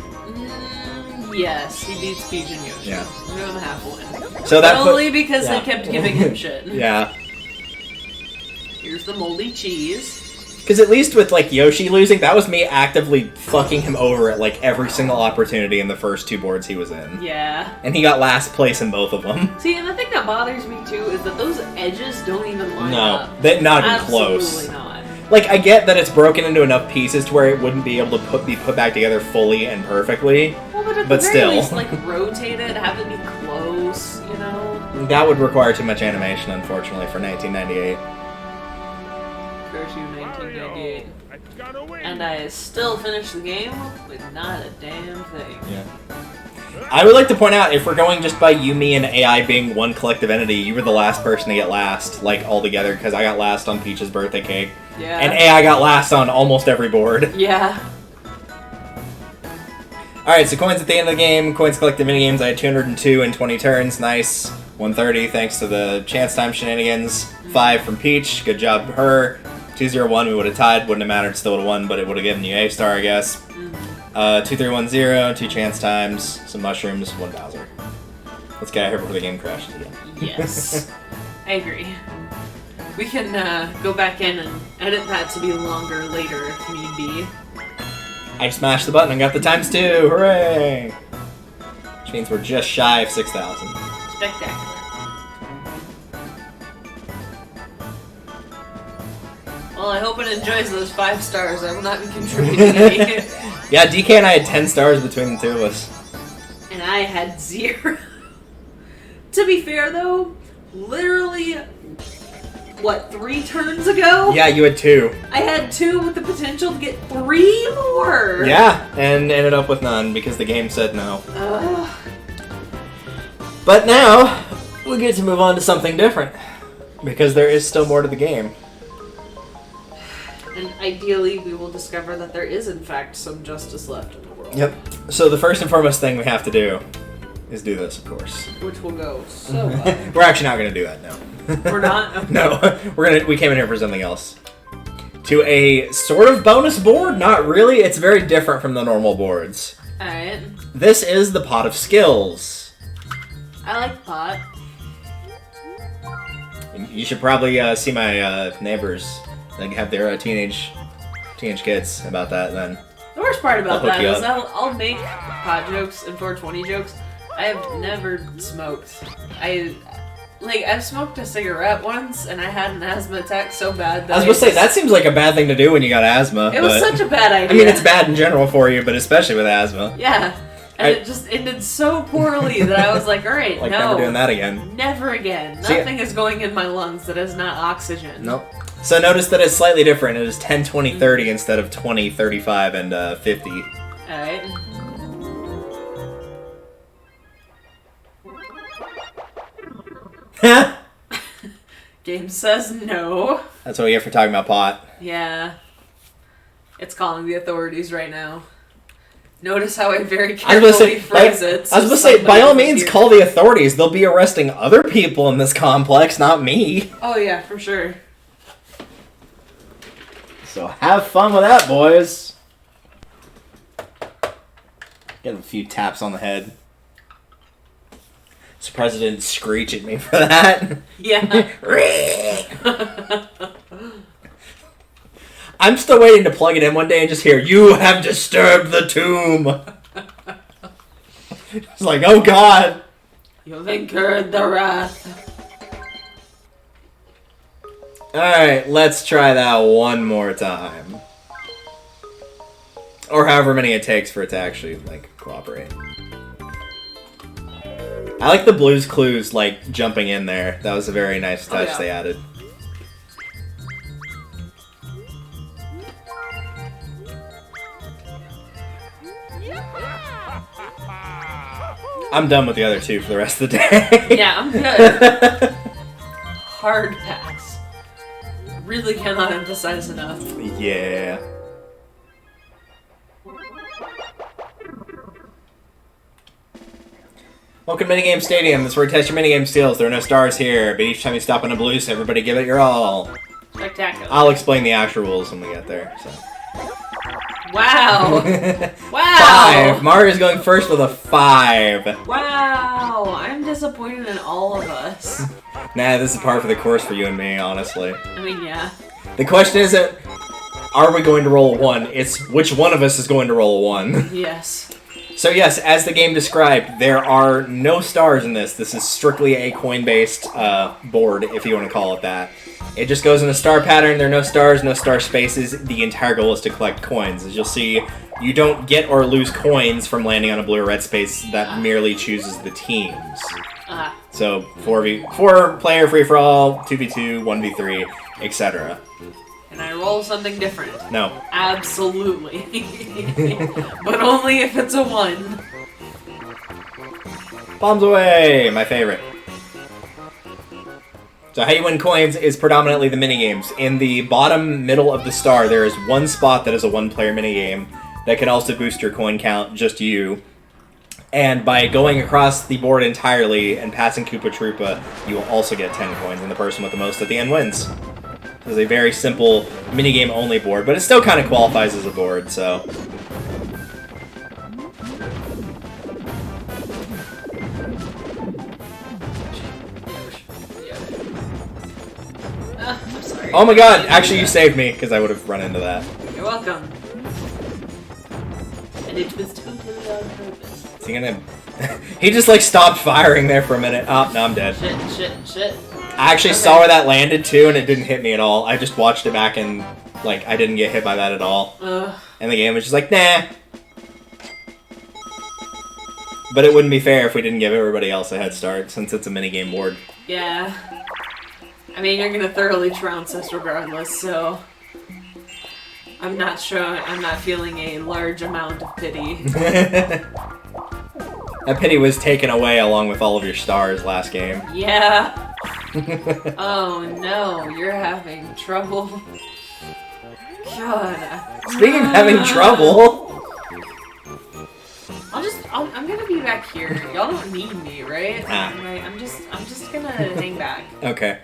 Yes, he beats Peach and Yoshi. Yeah. We're going to half a win. So that only because they kept giving him shit. Yeah. Here's the moldy cheese. Because at least with, like, Yoshi losing, that was me actively fucking him over at, like, every single opportunity in the first 2 boards he was in. Yeah. And he got last place in both of them. See, and the thing that bothers me, too, is that those edges don't even line up. No, not even close. Absolutely not. Like, I get that it's broken into enough pieces to where it wouldn't be able to be put back together fully and perfectly. Well, but at the very least, like, rotate it, have it be close, you know? That would require too much animation, unfortunately, for 1998. Curse you, 1998. And I still finished the game with not a damn thing. Yeah. I would like to point out, if we're going just by you, me, and AI being one collective entity, you were the last person to get last, like, all together, because I got last on Peach's birthday cake. Yeah. And AI got last on almost every board. Yeah. Alright, so coins at the end of the game. Coins collected minigames. I had 202 in 20 turns. Nice. 130 thanks to the chance time shenanigans. 5 from Peach. Good job her. 201 we would have tied. Wouldn't have mattered. Still would have won, but it would have given you A star, I guess. 2310. 2 chance times. Some mushrooms. 1 Bowser. Let's get out of here before the game crashes again. Yes. I agree. We can go back in and edit that to be longer later if need be. I just smashed the button and got the times 2. Hooray! Which means we're just shy of 6,000. Spectacular. Well, I hope it enjoys those 5 stars. I will not be contributing any. Yeah, DK and I had 10 stars between the two of us. And I had 0. To be fair, though, literally, what, 3 turns ago? Yeah, you had 2. I had 2 with the potential to get 3 more! Yeah, and ended up with none because the game said no. Ugh. But now, we get to move on to something different. Because there is still more to the game. And ideally, we will discover that there is, in fact, some justice left in the world. Yep. So the first and foremost thing we have to do is do this, of course. Which will go so well. We're actually not going to do that now. We're not? Okay. No, we came in here for something else. To a sort of bonus board? Not really. It's very different from the normal boards. Alright. This is the Pot of Skills. I like pot. You should probably see my neighbors. They have their teenage kids about that then. The worst part about that is up. I'll make pot jokes and 420 jokes. I have never smoked. I've smoked a cigarette once, and I had an asthma attack so bad that I was going to say, that seems like a bad thing to do when you got asthma. It was such a bad idea. I mean, it's bad in general for you, but especially with asthma. Yeah. And it just ended so poorly that I was like, alright, like no. never doing that again. Never again. Nothing is going in my lungs that is not oxygen. Nope. So notice that it's slightly different. It is 10, 20, 30 instead of 20, 35, and 50. Alright. Game says no. That's what we get for talking about pot. Yeah. It's calling the authorities right now. Notice how I very carefully phrase it. I was going to say, by all means, call the authorities. They'll be arresting other people in this complex, not me. Oh yeah, for sure. So have fun with that, boys. Get a few taps on the head. Surprised it didn't screech at me for that. Yeah. I'm still waiting to plug it in one day and just hear, "You have disturbed the tomb." It's like, oh god. You've incurred the wrath. Alright, let's try that one more time. Or however many it takes for it to actually, like, cooperate. I like the Blue's Clues, like, jumping in there. That was a very nice touch they added. I'm done with the other two for the rest of the day. Yeah, I'm good. Hard pass. Really cannot emphasize enough. Yeah. Welcome to Minigame Stadium. That's where you test your minigame skills. There are no stars here, but each time you stop on a blue, so everybody give it your all. Spectacular. I'll explain the actual rules when we get there. So. Wow. Wow. 5. Mario's going first with a 5. Wow. I'm disappointed in all of us. Nah, this is par for the course for you and me, honestly. I mean, yeah. The question isn't, are we going to roll a 1? It's which one of us is going to roll a 1. Yes. So yes, as the game described, there are no stars in this. This is strictly a coin-based board, if you want to call it that. It just goes in a star pattern. There are no stars, no star spaces. The entire goal is to collect coins. As you'll see, you don't get or lose coins from landing on a blue or red space. That merely chooses the teams. So 4-player free-for-all, 2v2, 1v3, etc. Can I roll something different? No. Absolutely. But only if it's a 1. Bombs away! My favorite. So how you win coins is predominantly the minigames. In the bottom middle of the star, there is one spot that is a 1-player minigame that can also boost your coin count, just you. And by going across the board entirely and passing Koopa Troopa, you will also get 10 coins, and the person with the most at the end wins. It's a very simple minigame-only board, but it still kind of qualifies as a board, so... I'm sorry. Oh my god! Actually, you saved me, because I would have run into that. You're welcome. And it was totally on purpose. Is he gonna... He just, like, stopped firing there for a minute. Oh, no, I'm dead. Shit. I actually saw where that landed, too, and it didn't hit me at all. I just watched it back and, like, I didn't get hit by that at all. And the game was just like, nah. But it wouldn't be fair if we didn't give everybody else a head start, since it's a minigame board. Yeah. I mean, you're gonna thoroughly trounce us regardless, so... I'm not feeling a large amount of pity. That pity was taken away along with all of your stars last game. Yeah. Oh no, you're having trouble. God. Speaking of having trouble... I'm gonna be back here. Y'all don't need me, right? Ah. Right, I'm just gonna hang back. Okay.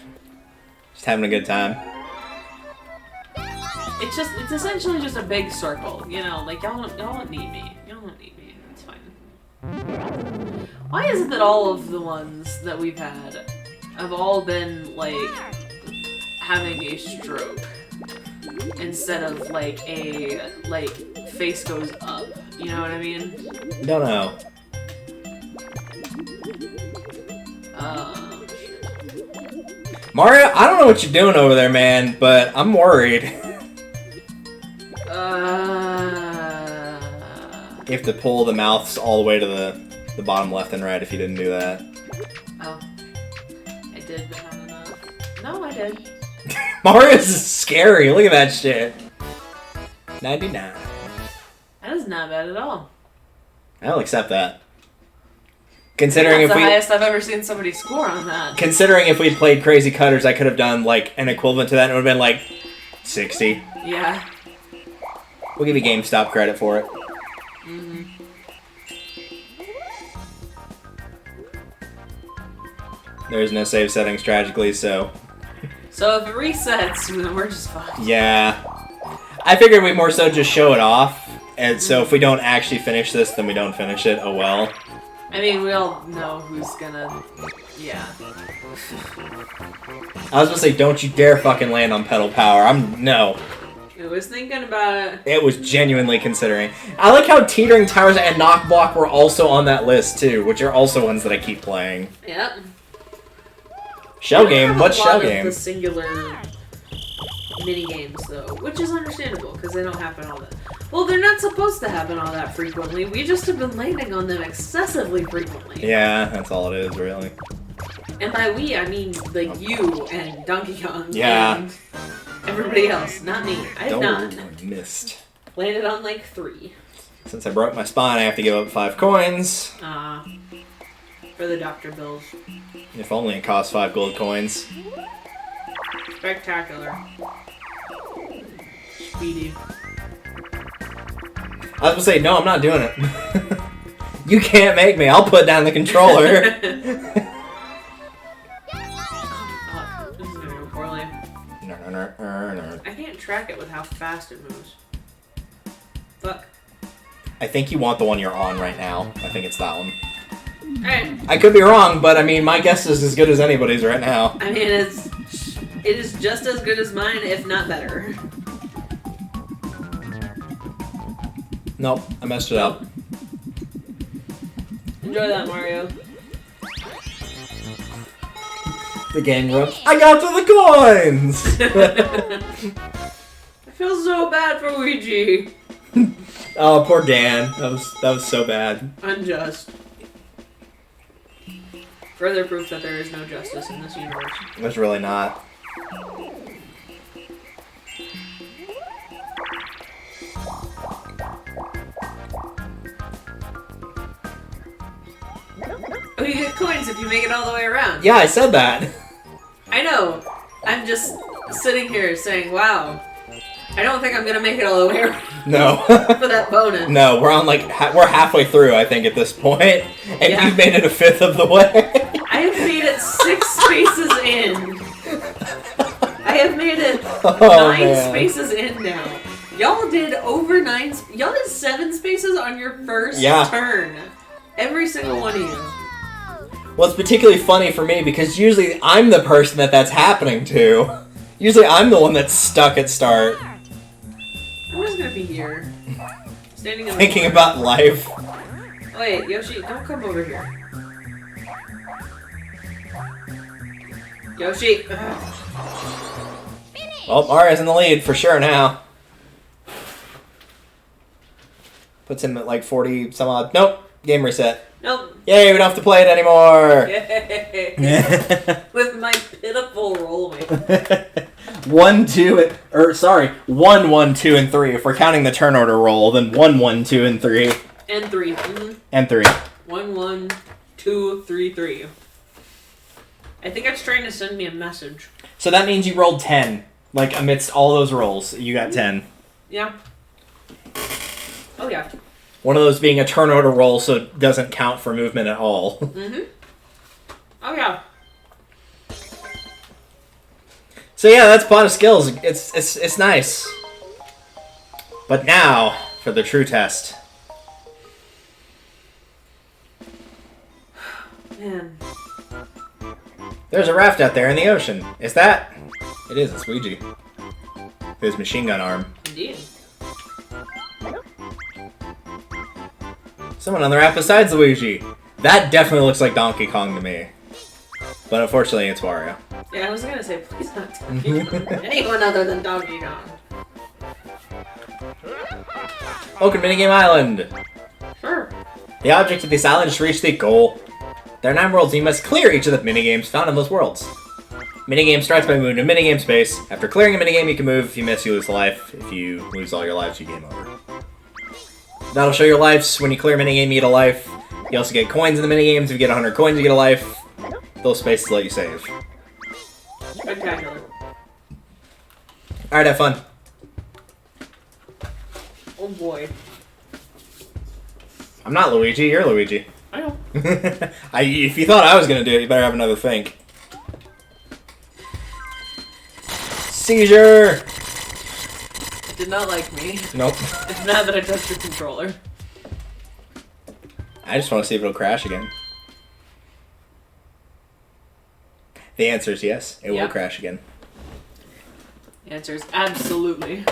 Just having a good time. It's essentially just a big circle, you know, like y'all don't need me. Y'all don't need me. It's fine. Why is it that all of the ones that we've had have all been like having a stroke instead of like a face goes up? You know what I mean? Don't know. Mario, I don't know what you're doing over there, man, but I'm worried. You have to pull the mouths all the way to the bottom left and right if you didn't do that. Oh. I did, but not enough. No, I did. Mario's is scary. Look at that shit. 99. That is not bad at all. I'll accept that. Considering That's if the we... highest I've ever seen somebody score on that. Considering if we'd played Crazy Cutters, I could have done, like, an equivalent to that, and it would have been, like, 60. Yeah. We'll give you GameStop credit for it. Mm-hmm. There's no save settings, tragically, so... So if it resets, then we're just fucked. Yeah. I figured we'd more so just show it off, and so if we don't actually finish this, then we don't finish it. Oh well. I mean, we all know who's gonna... Yeah. I was gonna say, don't you dare fucking land on pedal power. No. I was thinking about it. It was genuinely considering. I like how Teetering Towers and Knock Block were also on that list, too, which are also ones that I keep playing. Yep. Shell game? What shell game? The singular mini-games, though, which is understandable, because they don't happen all that... Well, they're not supposed to happen all that frequently. We just have been landing on them excessively frequently. Yeah, that's all it is, really. And by we, I mean, like, you and Donkey Kong. Yeah. And everybody else, not me. I have not. I missed. Landed on, like, 3. Since I broke my spine, I have to give up 5 coins. For the doctor bills. If only it cost 5 gold coins. Spectacular. Speedy. I was gonna say, no, I'm not doing it. You can't make me. I'll put down the controller. This is gonna go poorly. I can't track it with how fast it moves. Fuck. I think you want the one you're on right now. I think it's that one. Alright. I could be wrong, but I mean, my guess is as good as anybody's right now. I mean, it is just as good as mine, if not better. Nope, I messed it up. Enjoy that, Mario. The gang runs. I got to the coins! I feel so bad for Luigi. Oh, poor Dan. That was so bad. Unjust. Further proof that there is no justice in this universe. There's really not. Oh, you get coins if you make it all the way around. Yeah, I said that. I know. I'm just sitting here saying, wow. I don't think I'm gonna make it all the way around. No. For that bonus. No, we're on like we're halfway through, I think, at this point, and Yeah. you've made it a fifth of the way. I have made it 6 spaces in. I have made it 9 spaces in now. Y'all did over 9. Y'all did 7 spaces on your first turn. Every single one of you. Well, it's particularly funny for me because usually I'm the person that's happening to. Usually I'm the one that's stuck at start. I'm just gonna be here. Standing in the Thinking corner. about life. Wait, Yoshi, don't come over here. Yoshi! Ugh. Well, Mario's in the lead for sure now. Puts him at like 40 some odd. Nope. Game reset. Nope. Yay, we don't have to play it anymore. Yay! With my pitiful roll weight. 1, 2, or sorry, 1, 1, 2, and 3. If we're counting the turn order roll, then 1, 1, 2, and 3. And 3. Mm-hmm. And 3. 1, 1, 2, 3, 3. I think it's trying to send me a message. So that means you rolled 10. Like, amidst all those rolls, you got 10. Yeah. Oh, yeah. One of those being a turn order roll, so it doesn't count for movement at all. Mm-hmm. Oh, yeah. So yeah, that's Pot of Skills. It's nice. But now, for the true test. Man. There's a raft out there in the ocean. Is that? It is, it's Luigi. His machine gun arm. Indeed. Someone on the raft besides Luigi. That definitely looks like Donkey Kong to me. But unfortunately, it's Wario. Yeah, I was gonna say, please not Donkey Kong. Anyone other than Donkey Kong. Welcome to Minigame Island. Sure. The object of this island is to reach the goal. There are 9 worlds and you must clear each of the minigames found in those worlds. Minigame starts by moving to minigame space. After clearing a minigame, you can move. If you miss, you lose a life. If you lose all your lives, you game over. That'll show your lives. When you clear a minigame, you get a life. You also get coins in the minigames. If you get 100 coins, you get a life. Those spaces let you save. Spectacular. Alright, have fun. Oh boy. I'm not Luigi, you're Luigi. I know. If you thought I was gonna do it, you better have another think. Seizure! Did not like me. Nope. It's not that I touched the controller. I just want to see if it'll crash again. The answer is yes, it will crash again. The answer is absolutely.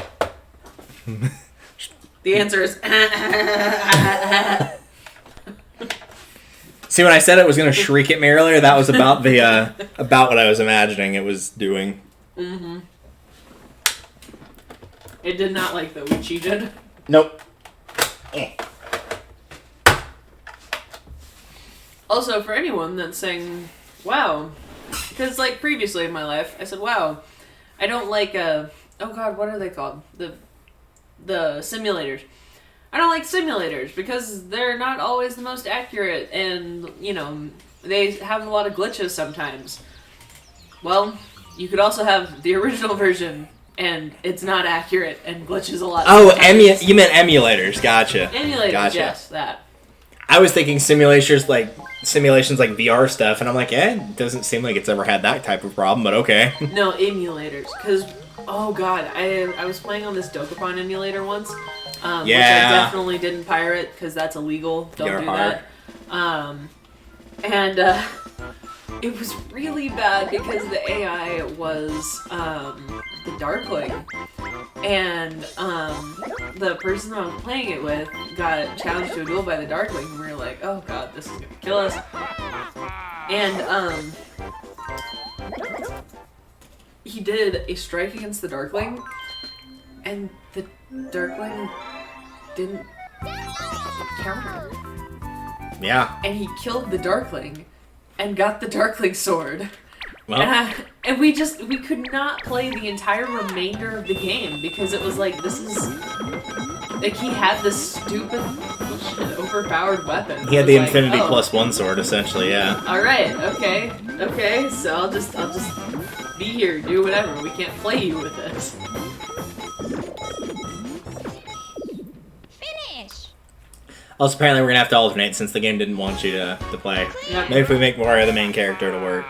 The answer is See, when I said it was going to shriek at me earlier, that was about the about what I was imagining it was doing. Mm-hmm. It did not like that we cheated. Nope. Also, for anyone that's saying, wow, because like previously in my life, I said, wow, I don't like, oh god, what are they called? The simulators. I don't like simulators because they're not always the most accurate and, you know, they have a lot of glitches sometimes. Well, you could also have the original version and it's not accurate and glitches a lot. Oh, you meant emulators. Gotcha. Emulators, gotcha. yes, that. I was thinking simulations like VR stuff, and I'm like, it doesn't seem like it's ever had that type of problem, but okay. No, emulators, because, oh god, I was playing on this Dokapon emulator once, which I definitely didn't pirate, because that's illegal, don't do that. It was really bad because the AI was the Darkling, and the person I was playing it with got challenged to a duel by the Darkling, and we were like, oh god, this is gonna kill us. And, he did a strike against the Darkling, and the Darkling didn't counter. Yeah. And he killed the Darkling, and got the Darkling sword. Well. And we could not play the entire remainder of the game because it was like, this is... Like, he had this stupid, bullshit, overpowered weapon. He had the Infinity +1 sword, essentially, yeah. Alright, okay, so I'll just be here, do whatever. We can't play you with this. Finish. Also, apparently we're gonna have to alternate since the game didn't want you to play. Yep. Maybe if we make Mario the main character to work.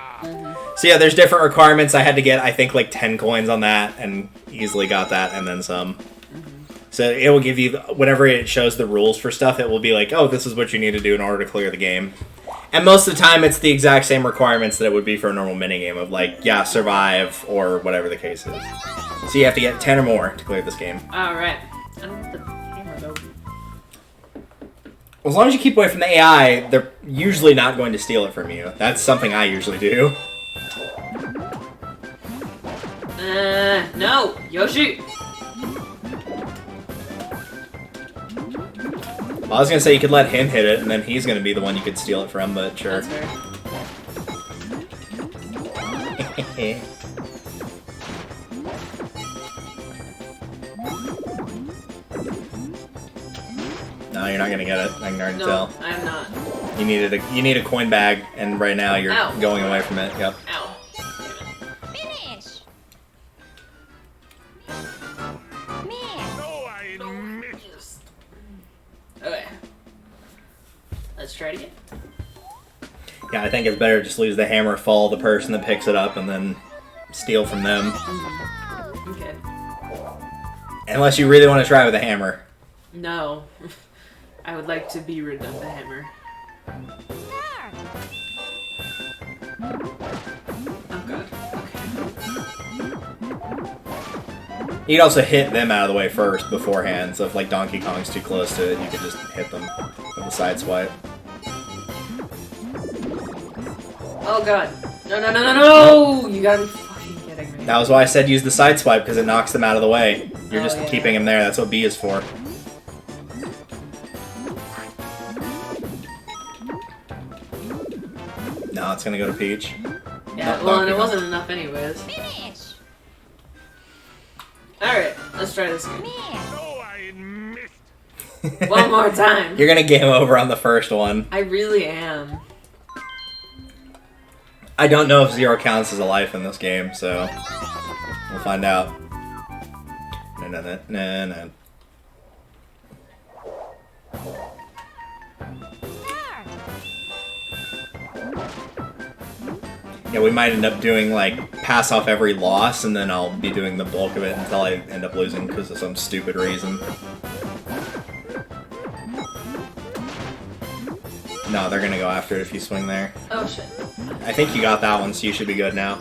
So yeah, there's different requirements. I had to get, I think, like 10 coins on that, and easily got that, and then some. So it will give you, whenever it shows the rules for stuff, it will be like, oh, this is what you need to do in order to clear the game. And most of the time, it's the exact same requirements that it would be for a normal minigame of like, yeah, survive, or whatever the case is. So you have to get 10 or more to clear this game. Alright. I don't want the hammer though. As long as you keep away from the AI, they're usually not going to steal it from you. That's something I usually do. No! Yoshi! Well, I was gonna say you could let him hit it, and then he's gonna be the one you could steal it from, but sure. That's fair. No, you're not gonna get it. I can already tell. I'm not. You need a coin bag, and right now you're going away from it. Yep. Ow. Finish. Miss. Okay. Let's try it again. Yeah, I think it's better to just lose the hammer, follow the person that picks it up, and then steal from them. Okay. Unless you really want to try with a hammer. No. I would like to be rid of the hammer. Oh god. Okay. You'd also hit them out of the way first beforehand, so if like Donkey Kong's too close to it, you could just hit them with a side swipe. Oh god. No! You gotta be fucking kidding me. That was why I said use the side swipe, because it knocks them out of the way. You're just yeah. keeping them there, that's what B is for. No, it's gonna go to Peach. Yeah, No, well, and Donkey it Kong. wasn't enough anyways. Finish. Alright, let's try this again. Miss. One more time. You're gonna game over on the first one. I really am. I don't know if 0 counts as a life in this game, so we'll find out. No. Yeah, we might end up doing, like, pass off every loss, and then I'll be doing the bulk of it until I end up losing because of some stupid reason. No, they're gonna go after it if you swing there. Oh shit. I think you got that one, so you should be good now.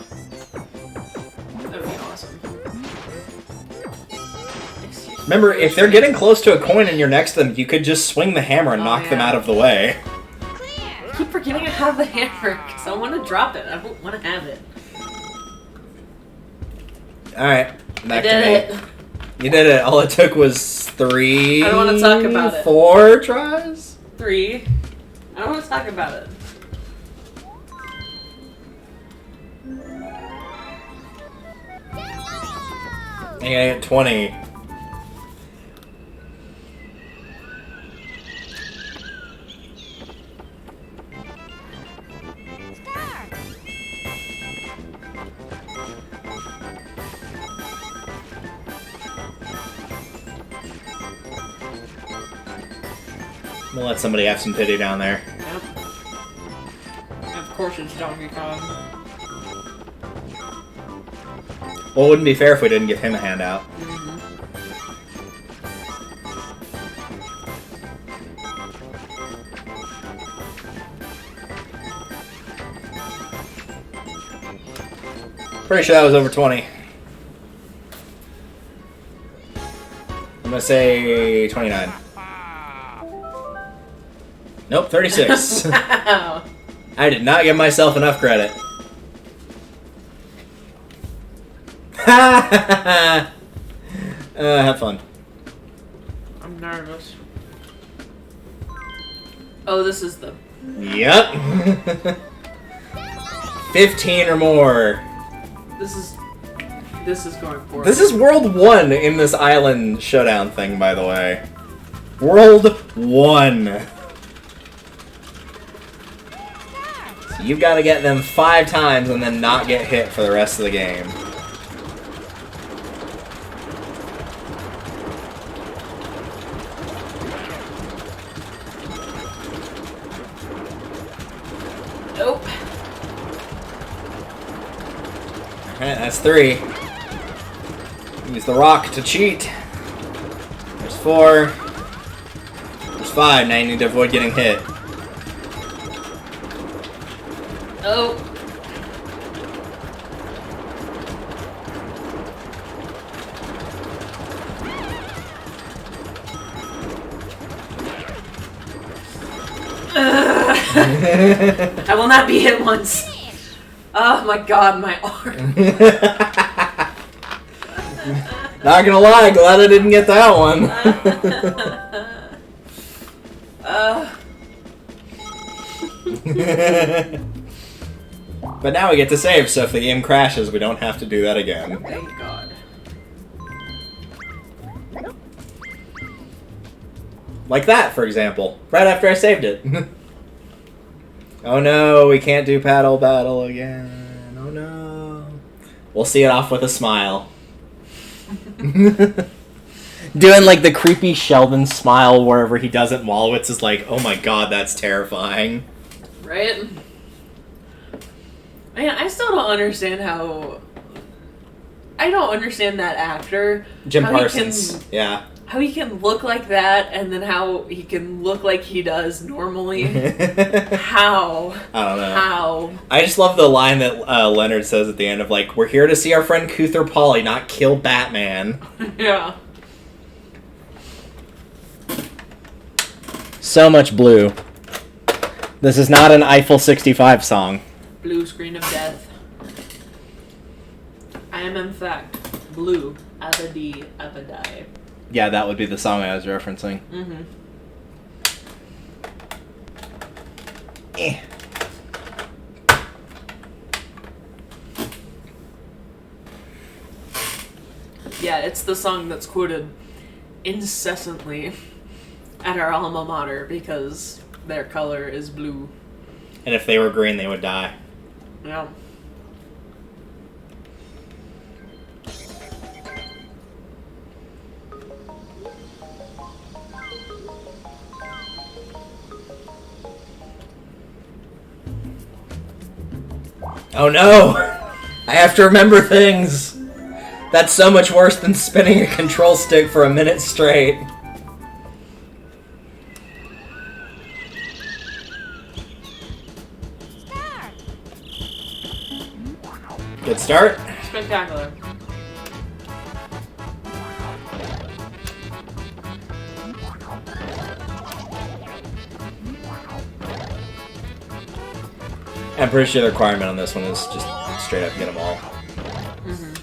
That would be awesome. Excuse me. Remember, if they're getting close to a coin and you're next to them, you could just swing the hammer and knock them yeah. out of the way. I keep forgetting I have the hammer because I want to drop it. I don't want to have it. Alright, I back did to me. it. You did it. All it took was 3... I don't wanna talk about it. 4 tries? 3. I don't want to talk about it. And you get 20. We'll let somebody have some pity down there. Yep. Of course it's Donkey Kong. Well, it wouldn't be fair if we didn't give him a handout. Pretty sure that was over 20. I'm gonna say 29. Nope, 36. Wow. I did not give myself enough credit. Have fun. I'm nervous. Oh, this is the... Yep. 15 or more. This is going forward. This is World 1 in this island showdown thing, by the way. World 1. So you've got to get them 5 times and then not get hit for the rest of the game. Nope. Alright, that's 3. Use the rock to cheat. There's 4. There's 5. Now you need to avoid getting hit. Oh. I will not be hit once. Oh my god, my arm. Not gonna lie, glad I didn't get that one. But now we get to save, so if the game crashes, we don't have to do that again. Thank god. Like that, for example. Right after I saved it. Oh no, we can't do paddle battle again. Oh no. We'll see it off with a smile. Doing like the creepy Sheldon smile wherever he does it, Malwitz is like, oh my god, that's terrifying. Right? Man, I still don't understand how... I don't understand that actor. Jim how Parsons, yeah. How he can look like that, and then how he can look like he does normally. How? I don't know. How? I just love the line that Leonard says at the end of like, we're here to see our friend Kuther Polly, not kill Batman. Yeah. So much blue. This is not an Eiffel 65 song. Blue screen of death. I am in fact blue, abadi, abadai. Yeah, that would be the song I was referencing. Mm-hmm. Eh. Yeah, it's the song that's quoted incessantly at our alma mater because their color is blue. And if they were green, they would die. Yeah. Oh no! I have to remember things! That's so much worse than spinning a control stick for a minute straight. Good start. Spectacular. I'm pretty sure the requirement on this one is just straight up get them all. Mm-hmm.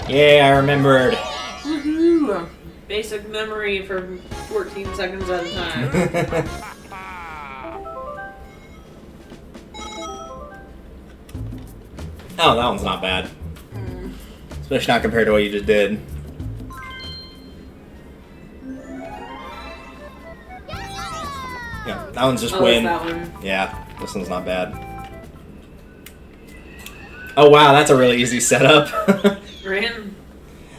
Yeah, I remembered. Woohoo! Basic memory for 14 seconds at a time. Oh, that one's not bad. Especially not compared to what you just did. Yeah, that one's just win. That one. Yeah, this one's not bad. Oh wow, that's a really easy setup. Right?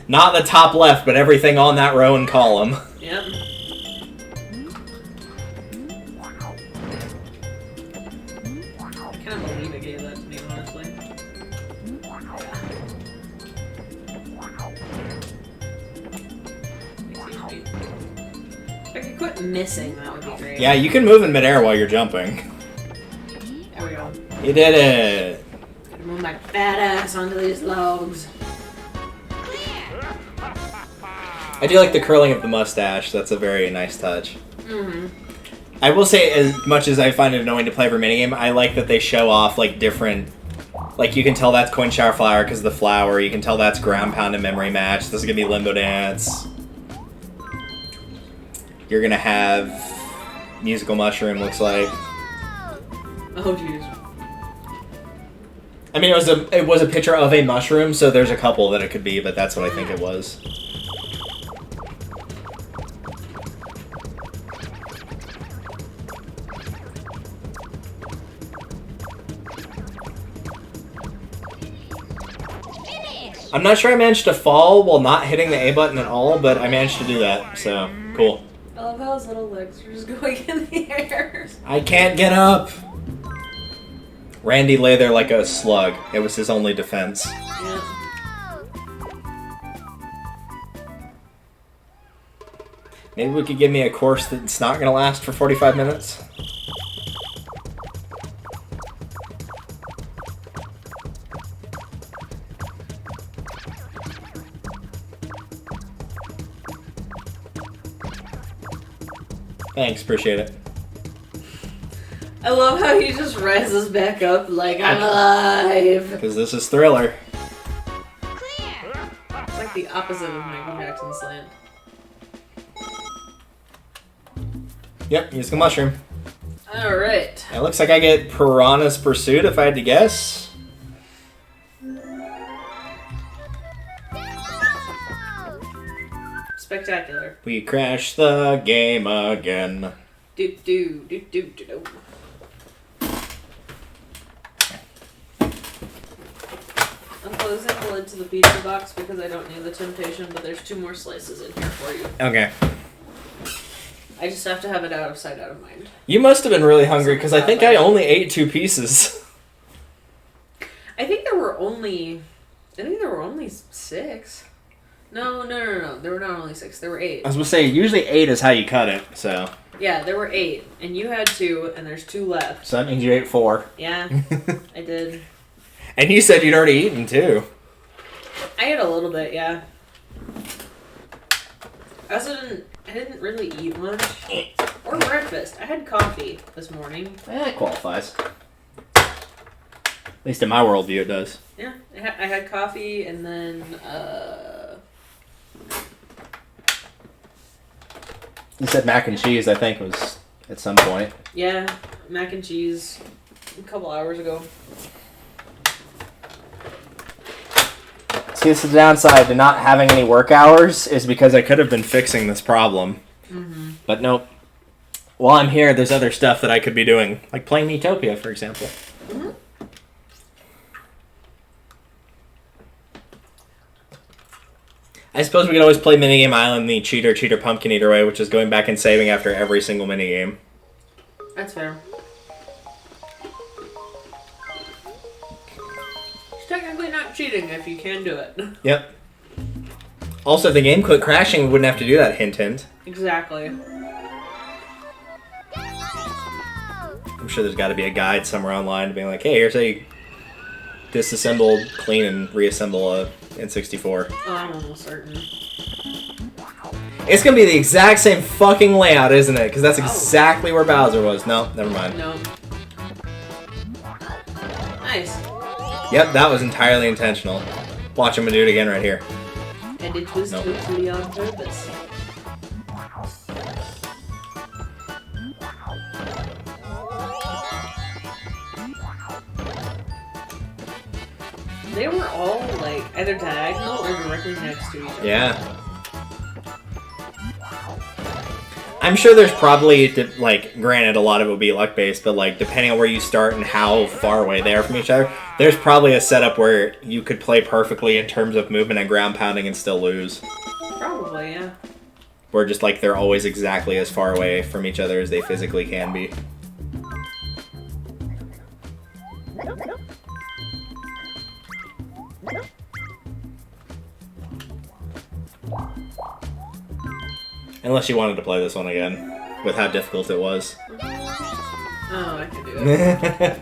Not the top left, but everything on that row and column. Yep. I can't believe it gave that to me, honestly. could quit missing, that would be great. Yeah, you can move in midair while you're jumping. There we go. You did it! Gotta move my fat ass onto these logs. I do like the curling of the mustache. That's a very nice touch. Mm-hmm. I will say, as much as I find it annoying to play every minigame, I like that they show off, like, different... Like, you can tell that's Coin Shower Flower because of the flower. You can tell that's Ground Pound and Memory Match. This is going to be Limbo Dance. You're going to have Musical Mushroom, looks like. Oh, jeez. I mean, it was a picture of a mushroom, so there's a couple that it could be, but that's what I think it was. I'm not sure I managed to fall while not hitting the A button at all, but I managed to do that, so cool. I love how his little legs are just going in the air. I can't get up! Randy lay there like a slug. It was his only defense. Yeah. Maybe we could give me a course that's not going to last for 45 minutes? Thanks, appreciate it. I love how he just rises back up like, I'm alive! Because this is Thriller. It's like the opposite of Michael Jackson's Slant. Yep, Musical Mushroom. Alright. It looks like I get Piranha's Pursuit if I had to guess. Spectacular. We crashed the game again. Do do do do do do. I'm closing the lid to the pizza box because I don't need the temptation, but there's 2 more slices in here for you. Okay. I just have to have it out of sight, out of mind. You must have been really hungry because I think I only ate 2 pieces. I think there were only 6. No. There were not only 6. There were 8. I was going to say, usually 8 is how you cut it, so... Yeah, there were 8, and you had 2, and there's 2 left. So that means you ate 4. Yeah, I did. And you said you'd already eaten, too. I ate a little bit, yeah. I didn't really eat lunch or breakfast. I had coffee this morning. It qualifies. At least in my worldview, it does. Yeah, I had coffee, and then You said mac and cheese, I think, was at some point. yeah, mac and cheese a couple hours ago. See, this is the downside to not having any work hours, is because I could have been fixing this problem. Mm-hmm. But nope. While I'm here, there's other stuff that I could be doing, like playing Miitopia, for example. Mm-hmm. I suppose we could always play Minigame Island the Cheater Pumpkin Eater way, which is going back and saving after every single minigame. That's fair. It's technically not cheating if you can do it. Yep. Also, if the game quit crashing, we wouldn't have to do that, hint hint. Exactly. I'm sure there's got to be a guide somewhere online being like, hey, here's how you disassemble, clean, and reassemble a N64. Oh, I'm almost certain. It's going to be the exact same fucking layout, isn't it? Because that's exactly where Bowser was. No, never mind. No. Nice. Yep, that was entirely intentional. Watch him do it again right here. And it was totally on purpose. They were all, like, either diagonal or directly next to each other. Yeah. I'm sure there's probably, like, granted, a lot of it will be luck-based, but, like, depending on where you start and how far away they are from each other, there's probably a setup where you could play perfectly in terms of movement and ground pounding and still lose. Probably, yeah. Where just, like, they're always exactly as far away from each other as they physically can be. Unless you wanted to play this one again, with how difficult it was. Oh, I can do it.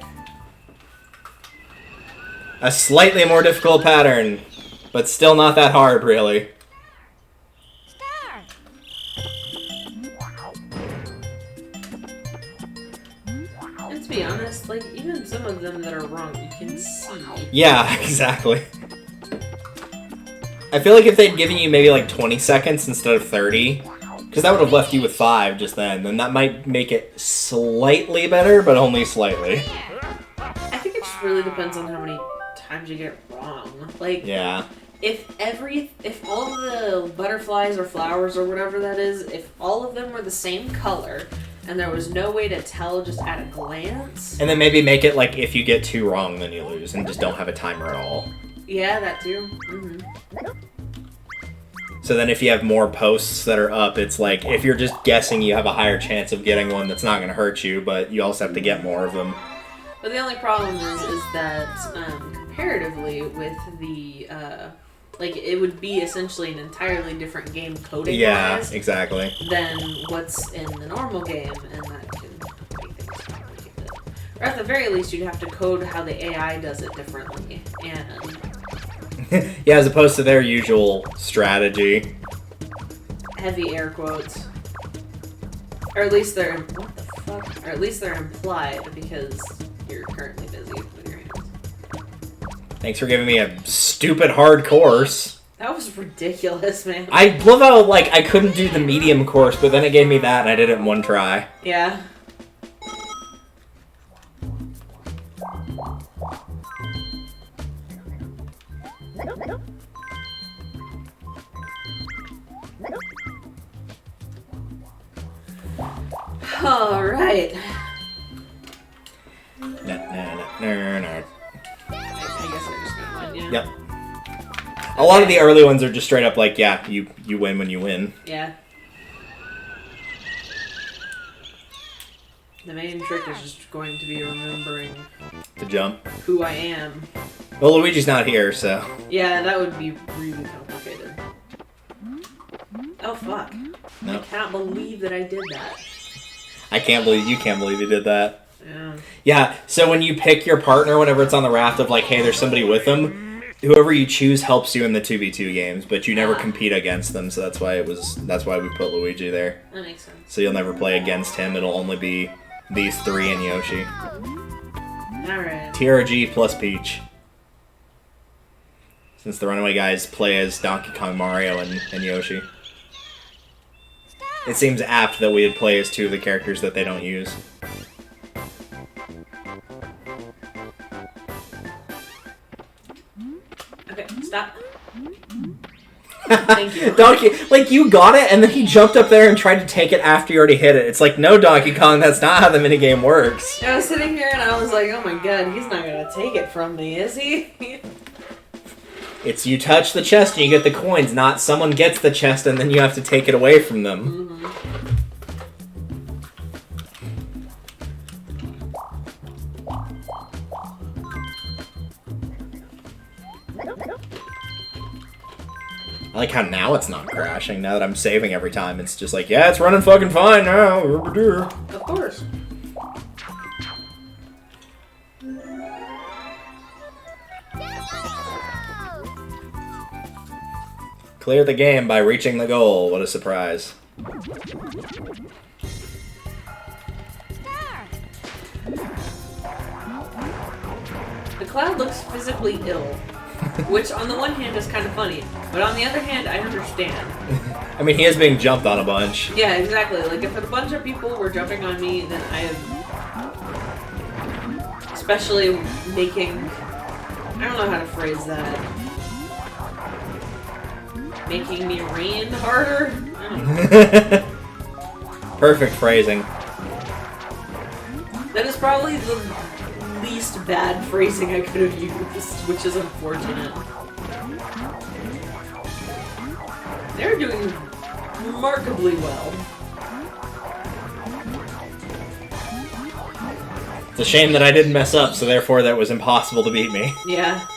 A slightly more difficult pattern, but still not that hard, really. Star. And to be honest, like, even some of them that are wrong, you can see. Yeah, exactly. I feel like if they'd given you maybe like 20 seconds instead of 30, because that would have left you with 5 just then that might make it slightly better, but only slightly. I think it just really depends on how many times you get it wrong. Like, Yeah. if all the butterflies or flowers or whatever that is, if all of them were the same color, and there was no way to tell just at a glance. And then maybe make it like if you get 2 wrong, then you lose, and just don't have a timer at all. Yeah, that too. Mm-hmm. So then if you have more posts that are up, it's like, if you're just guessing, you have a higher chance of getting one that's not going to hurt you, but you also have to get more of them. But the only problem is that, comparatively with the, like, it would be essentially an entirely different game coding-wise. Yeah, exactly. Than what's in the normal game, and that can make things complicated. Or at the very least, you'd have to code how the AI does it differently, and... Yeah, as opposed to their usual strategy. Heavy air quotes. Or at least they're... What the fuck? Or at least they're implied, because you're currently busy with your hands. Thanks for giving me a stupid hard course. That was ridiculous, man. I love how, like, I couldn't do the medium course, but then it gave me that, and I did it in one try. Yeah. All right. I guess I just got one, yeah. Yep. A lot of the early ones are just straight up like, yeah, you win when you win. Yeah. The main trick is just going to be remembering To jump. who I am. Well, Luigi's not here, so... Yeah, that would be really complicated. Oh, fuck. No. I cannot believe that I did that. You can't believe you did that. Yeah. Yeah, so when you pick your partner, whenever it's on the raft of like, hey, there's somebody with them, whoever you choose helps you in the 2v2 games, but you never compete against them, so that's why we put Luigi there. That makes sense. So you'll never play against him, it'll only be these 3 and Yoshi. Alright. TRG plus Peach. Since the Runaway guys play as Donkey Kong, Mario, and Yoshi. It seems apt that we would play as 2 of the characters that they don't use. Okay, stop. Thank you. Donkey, like, you got it, and then he jumped up there and tried to take it after you already hit it. It's like, no, Donkey Kong, that's not how the minigame works. I was sitting here and I was like, oh my god, he's not gonna take it from me, is he? It's you touch the chest and you get the coins, not someone gets the chest and then you have to take it away from them. I like how now it's not crashing, now that I'm saving every time. It's just like, yeah, it's running fucking fine now. Of course. Clear the game by reaching the goal. What a surprise. The cloud looks physically ill, which on the one hand is kind of funny, but on the other hand, I understand. I mean, he is being jumped on a bunch. Yeah, exactly. Like, if a bunch of people were jumping on me, then I am... Especially making... I don't know how to phrase that. Making me rain harder? I don't know. Perfect phrasing. That is probably the least bad phrasing I could have used, which is unfortunate. They're doing remarkably well. It's a shame that I didn't mess up, so therefore that was impossible to beat me. Yeah.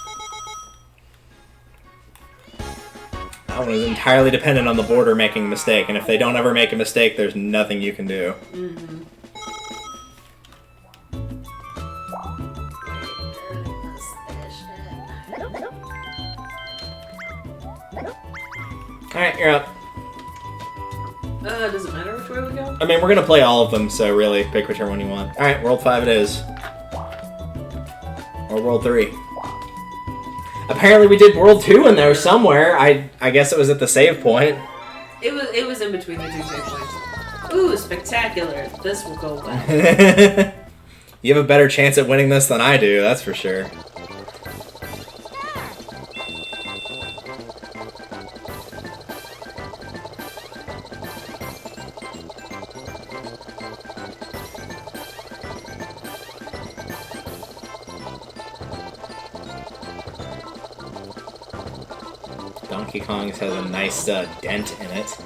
That one is entirely dependent on the border making a mistake, and if they don't ever make a mistake, there's nothing you can do. Mm-hmm. Alright, you're up. Does it matter which way we go? I mean, we're gonna play all of them, so really, pick whichever one you want. Alright, World 5 it is. Or World 3. Apparently we did World 2 in there somewhere. I guess it was at the save point. It was in between the two save points. Ooh, spectacular. This will go well. You have a better chance at winning this than I do, that's for sure. Donkey Kong's has a nice dent in it.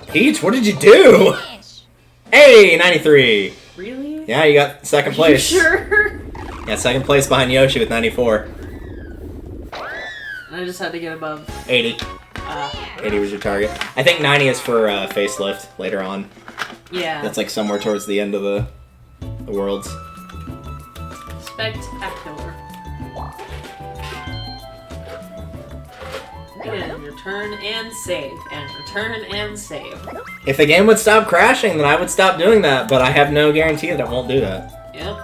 Peach, what did you do? Hey, 93. Really? Yeah, you got second place. You sure? Yeah, second place behind Yoshi with 94. I just had to get above 80. 80 was your target. I think 90 is for facelift later on. Yeah. That's like somewhere towards the end of the worlds. Spectacular. And return and save. And return and save. If the game would stop crashing, then I would stop doing that, but I have no guarantee that it won't do that. Yep.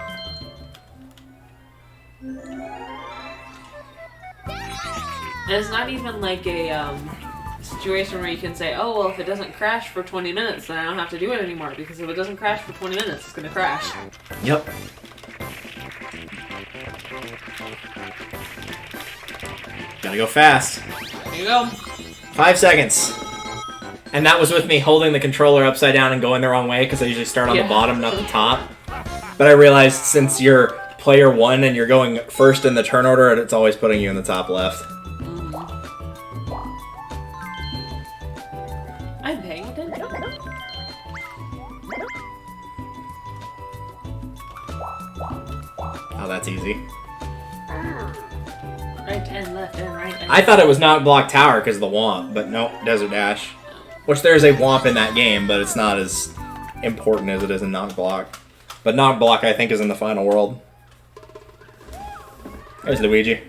And it's not even like a situation where you can say, oh, well, if it doesn't crash for 20 minutes, then I don't have to do it anymore, because if it doesn't crash for 20 minutes, it's going to crash. Yep. Gotta go fast. There you go. 5 seconds. And that was with me holding the controller upside down and going the wrong way, because I usually start on the bottom, not the top. But I realized since you're player 1 and you're going first in the turn order, it's always putting you in the top left. I'm paying attention. Oh, that's easy. Right and left and right and I thought it was Knock Block Tower because of the Womp, but nope, Desert Dash. Which there's a Womp in that game, but it's not as important as it is in Knock Block. But Knock Block, I think, is in the final world. There's Luigi.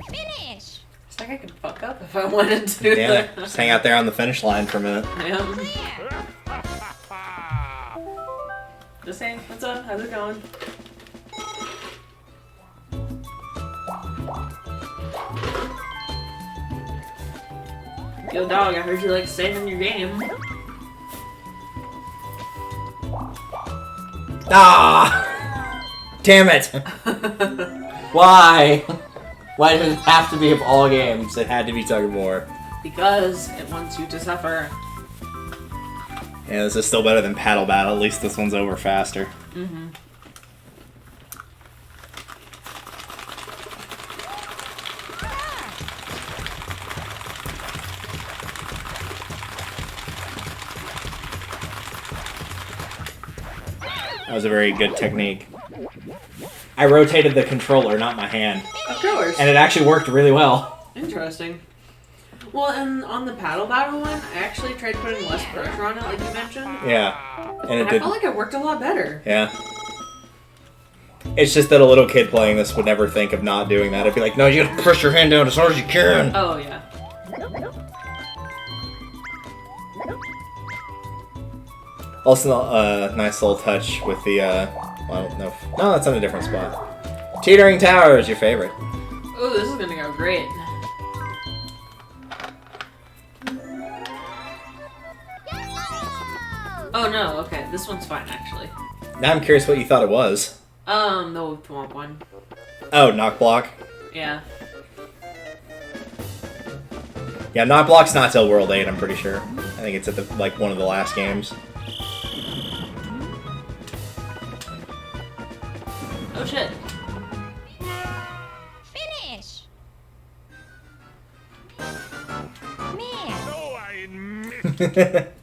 Finish. It's like I could fuck up if I wanted to. Yeah, just hang out there on the finish line for a minute. Yeah. Just saying, what's up? How's it going? Yo, dog, I heard you like saving your game. Ah! Damn it! Why? Why did it have to be of all games? It had to be Tug of War. Because it wants you to suffer. Yeah, this is still better than Paddle Battle. At least this one's over faster. Mm-hmm. That was a very good technique. I rotated the controller, not my hand. Of course. And it actually worked really well. Interesting. Well, and on the Paddle Battle one, I actually tried putting less pressure on it, like you mentioned. Yeah. And it I did. felt like it worked a lot better. Yeah. It's just that a little kid playing this would never think of not doing that. It'd be like, no, you gotta press your hand down as hard as you can. Oh, yeah. Also, nice little touch with the, well, no, that's on a different spot. Teetering Tower is your favorite. Oh, this is gonna go great. Oh, no, okay, this one's fine, actually. Now I'm curious what you thought it was. The Womp one. Oh, Knock Block. Yeah. Yeah, Knock Block's not till World 8, I'm pretty sure. I think it's at the, like, one of the last games. Oh shit. Finish. Man.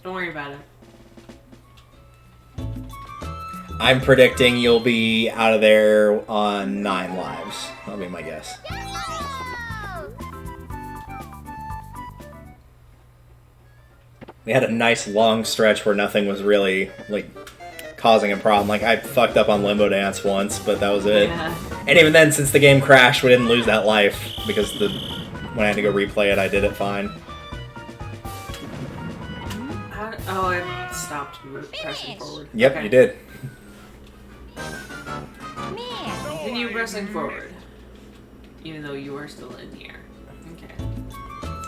Don't worry about it. I'm predicting you'll be out of there on 9 lives. That'll be my guess. We had a nice long stretch where nothing was really, like, causing a problem. Like, I fucked up on Limbo Dance once, but that was it. Yeah. And even then, since the game crashed, we didn't lose that life, because when I had to go replay it, I did it fine. Oh, I stopped pressing forward. Yep, Okay. you did. Continue pressing forward. Even though you are still in here. Okay.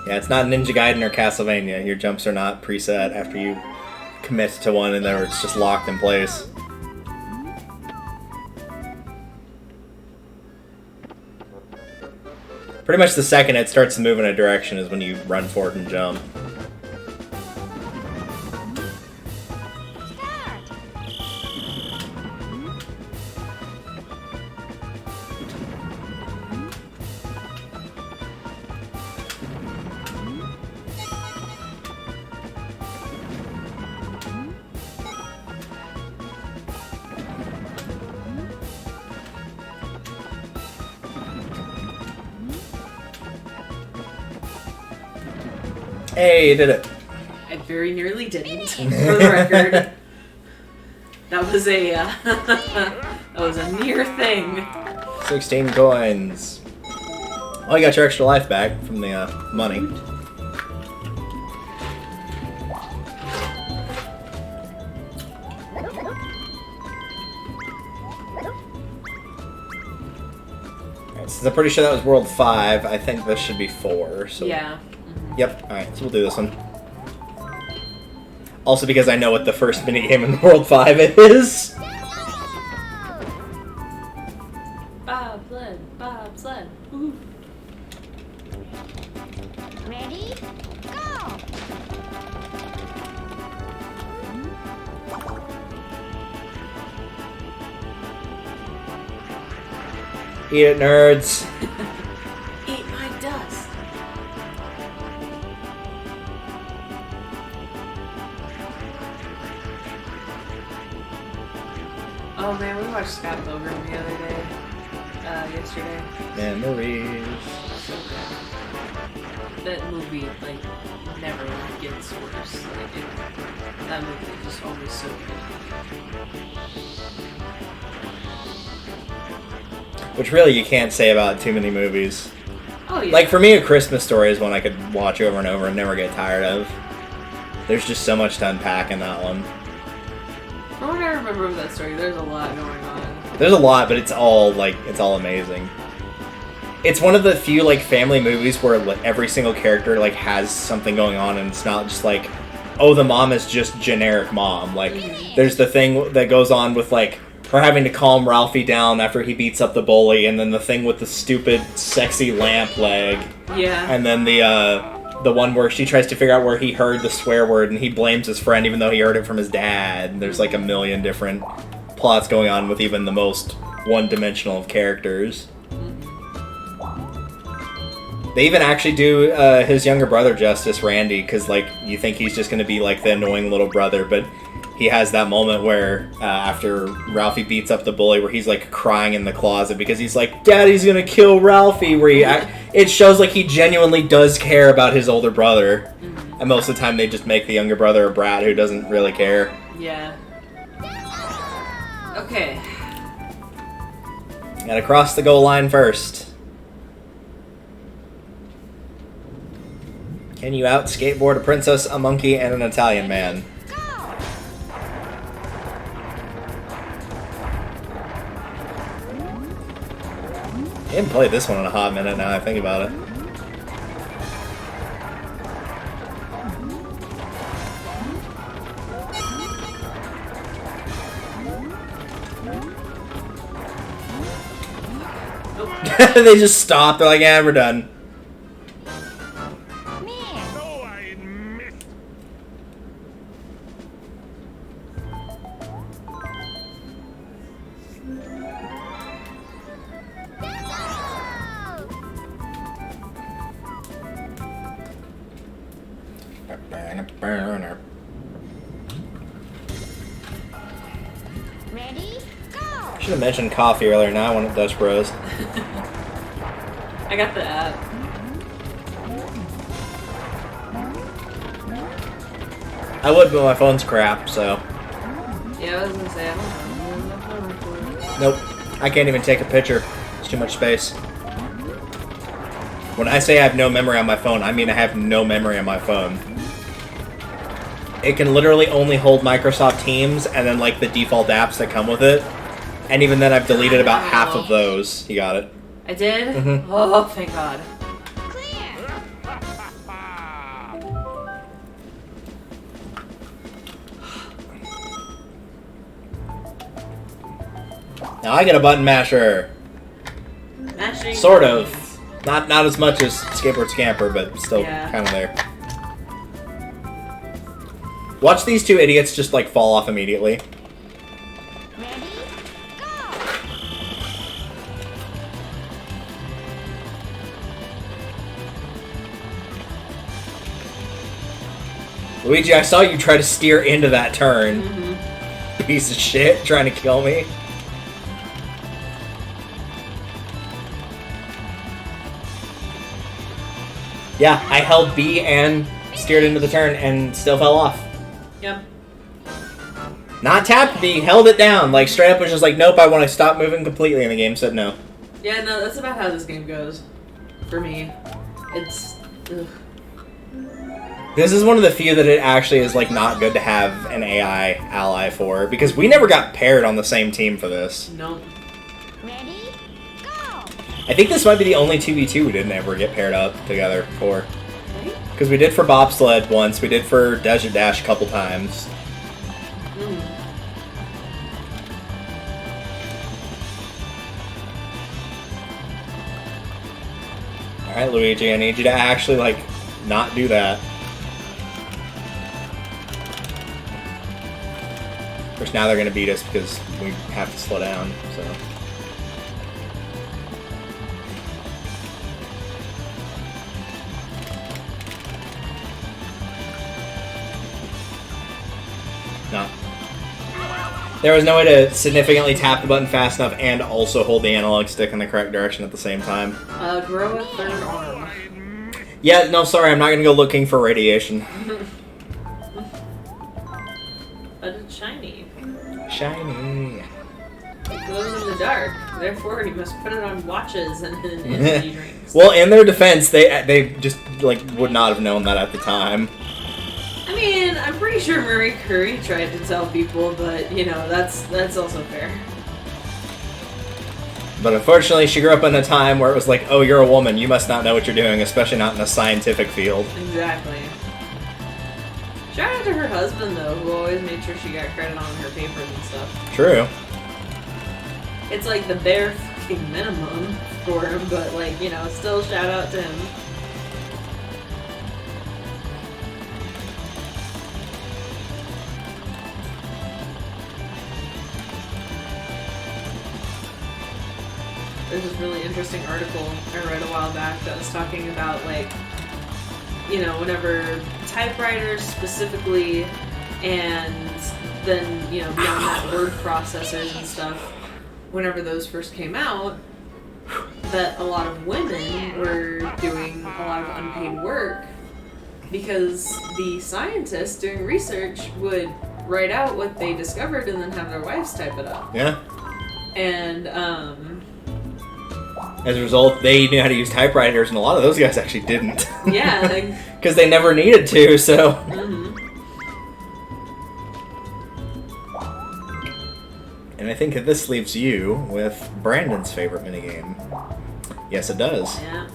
Yeah, it's not Ninja Gaiden or Castlevania. Your jumps are not preset after you commit to one and then it's just locked in place. Pretty much the second it starts to move in a direction is when you run forward and jump. Hey, you did it. I very nearly didn't, for the record. That was a near thing. 16 coins. Oh, you got your extra life back from the money. Alright, since I'm pretty sure that was World 5, I think this should be 4. So. Yeah. Yep, alright, so we'll do this one. Also because I know what the first minigame in World 5 is. Bobsled. Ooh. Ready? Go! Eat it, nerds. Eat my dust. Oh man, we watched Scott Pilgrim the other day. Yesterday. Memories. So good. That movie, like, never gets worse. Like, that movie is just always so good. Which really you can't say about too many movies. Oh yeah. Like for me, A Christmas Story is one I could watch over and over and never get tired of. There's just so much to unpack in that one. From what I remember of that story, there's a lot going on. There's a lot, but it's all amazing. It's one of the few like family movies where like, every single character like has something going on, and it's not just like, oh, the mom is just generic mom. Like, there's the thing that goes on with like her having to calm Ralphie down after he beats up the bully, and then the thing with the stupid, sexy lamp leg. Yeah. And then the one where she tries to figure out where he heard the swear word, and he blames his friend even though he heard it from his dad. And there's like a million different plots going on with even the most one-dimensional of characters. They even actually do his younger brother justice, Randy, because like you think he's just going to be like the annoying little brother, but he has that moment where after Ralphie beats up the bully, where he's like crying in the closet because he's like, "Daddy's gonna kill Ralphie." Where it shows like he genuinely does care about his older brother, and most of the time they just make the younger brother a brat who doesn't really care. Yeah. Okay. Gotta cross the goal line first. Can you out skateboard a princess, a monkey, and an Italian man? I haven't played this one in a hot minute now I think about it. They just stop. They're like, yeah, we're done. Should have mentioned coffee earlier. Now I want Dutch Bros. I got the app. I would, but my phone's crap, so. Yeah, I was gonna say, I don't know. Nope. I can't even take a picture. It's too much space. When I say I have no memory on my phone, I mean I have no memory on my phone. It can literally only hold Microsoft Teams and then like the default apps that come with it. And even then I've deleted about half of those. You got it. I did? Mm-hmm. Oh, thank God. Clear. Now I get a button masher. Mashing. Sort of. Not as much as Skateboard Scamper, but still kind of there. Watch these two idiots just like fall off immediately. Ready? Go. Luigi, I saw you try to steer into that turn. Piece of shit, trying to kill me. Yeah, I held B and steered into the turn and still fell off. Yep. Not tapped B, held it down. Like, straight up was just like, nope, I want to stop moving completely, and the game said no. Yeah, no, that's about how this game goes. For me. It's... Ugh. This is one of the few that it actually is, like, not good to have an AI ally for, because we never got paired on the same team for this. Nope. Ready? Go. I think this might be the only 2v2 we didn't ever get paired up together for. Right? Because we did for Bobsled once, we did for Desert Dash a couple times. Alright, Luigi, I need you to actually, like, not do that. Of course, now they're gonna beat us because we have to slow down, so... No. There was no way to significantly tap the button fast enough and also hold the analog stick in the correct direction at the same time. Grow a third arm. Yeah, no, sorry, I'm not gonna go looking for radiation. But it's shiny. Shiny. It glows in the dark. Therefore, you must put it on watches and in energy drinks. Well, in their defense, they just, like, would not have known that at the time. I mean, I'm pretty sure Marie Curie tried to tell people, but, you know, that's also fair. But unfortunately, she grew up in a time where it was like, oh, you're a woman, you must not know what you're doing, especially not in a scientific field. Exactly. Shout out to her husband, though, who always made sure she got credit on her papers and stuff. True. It's like the bare fucking minimum for him, but, like, you know, still shout out to him. There's this really interesting article I read a while back that was talking about, like, you know, whenever typewriters specifically, and then, you know, beyond that, word processors and stuff, whenever those first came out, that a lot of women were doing a lot of unpaid work because the scientists doing research would write out what they discovered and then have their wives type it up. Yeah. And, as a result, they knew how to use typewriters, and a lot of those guys actually didn't. yeah. Because they never needed to, so... And I think that this leaves you with Brandon's favorite minigame. Yes, it does. Yeah.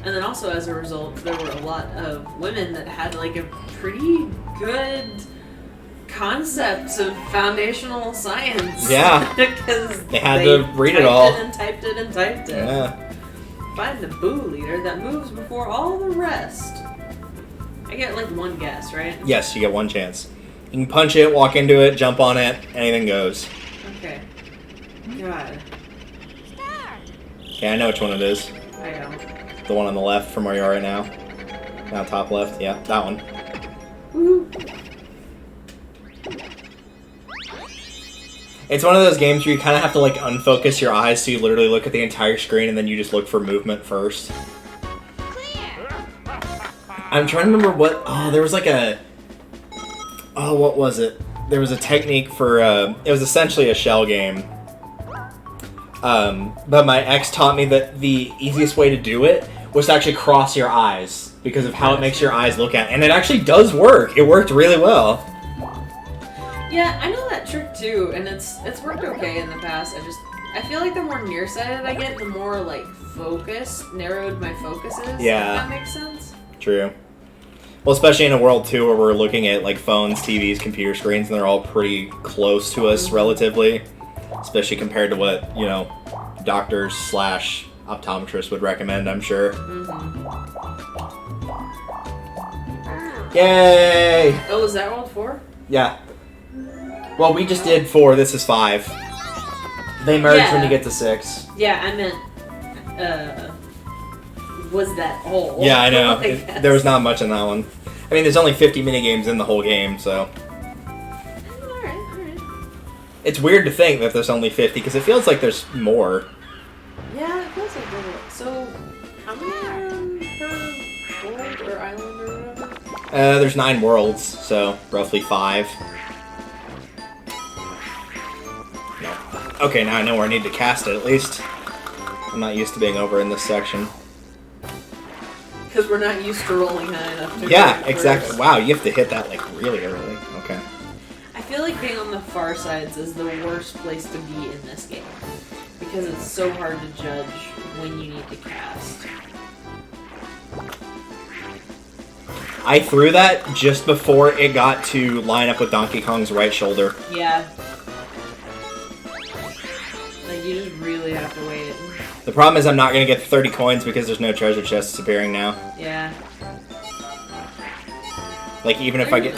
And then also, as a result, there were a lot of women that had, like, a pretty good concept of foundational science. Yeah. Because they had to read it all. Typed it and typed it. Yeah. Find the boo leader that moves before all the rest. I get, like, one guess, right? Yes, you get one chance. You can punch it, walk into it, jump on it, anything goes. Okay. God. Start. Okay, I know which one it is. I know. The one on the left from where you are right now. Now top left, yeah, that one. Woo. It's one of those games where you kind of have to like unfocus your eyes so you literally look at the entire screen and then you just look for movement first. I'm trying to remember what... Oh, there was like a... Oh, what was it? There was a technique for... it was essentially a shell game. But my ex taught me that the easiest way to do it was to actually cross your eyes because of how it makes your eyes look at. And it actually does work. It worked really well. Yeah, I know that trick too, and it's worked okay in the past. I feel like the more nearsighted I get, the more like narrowed my focus is. Yeah. If that makes sense. True. Well, especially in a world too where we're looking at like phones, TVs, computer screens, and they're all pretty close to us relatively, especially compared to what, you know, doctors / optometrists would recommend, I'm sure. Yay! Oh, is that world 4? Yeah. Well, we just did 4. This is 5. They merge when you get to 6. Yeah, I meant, was that all? Yeah, I know. There was not much in that one. I mean, there's only 50 minigames in the whole game, so... Alright. It's weird to think that there's only 50, because it feels like there's more. Yeah, it feels like there. So, how many per world or island or whatever? There's 9 worlds, so roughly 5. No. Okay, now I know where I need to cast it, at least. I'm not used to being over in this section. Because we're not used to rolling high enough to... Yeah, exactly. Wow, you have to hit that, like, really early. Okay. I feel like being on the far sides is the worst place to be in this game. Because it's so hard to judge when you need to cast. I threw that just before it got to line up with Donkey Kong's right shoulder. Yeah. Like, you just really have to wait. The problem is I'm not going to get 30 coins because there's no treasure chests appearing now. Yeah. Like, even if I get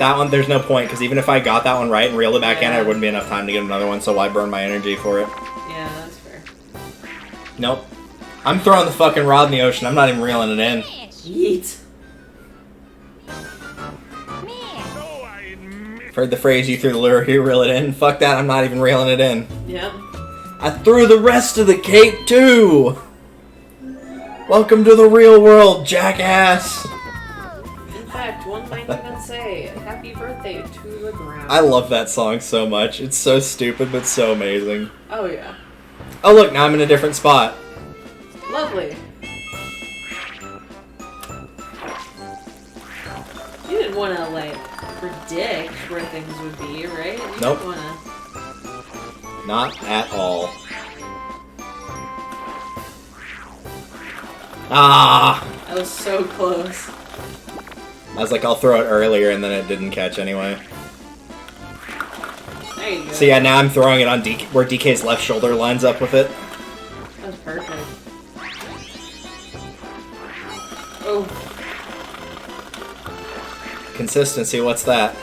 that one, there's no point, because even if I got that one right and reeled it back in, it wouldn't be enough time to get another one, so why burn my energy for it? Yeah, that's fair. Nope. I'm throwing the fucking rod in the ocean, I'm not even reeling it in. Yeet. Heard the phrase, you threw the lure, you reel it in. Fuck that, I'm not even reeling it in. Yep. I threw the rest of the cake, too! Welcome to the real world, jackass! In fact, one might even say, happy birthday to the ground. I love that song so much. It's so stupid, but so amazing. Oh, yeah. Oh, look, now I'm in a different spot. Lovely. You didn't want to, like, predict where things would be, right? You Nope. didn't want to... Not at all. Ah! That was so close. I was like, I'll throw it earlier, and then it didn't catch anyway. There you go. So yeah, now I'm throwing it on where DK's left shoulder lines up with it. That was perfect. Oh. Consistency, what's that?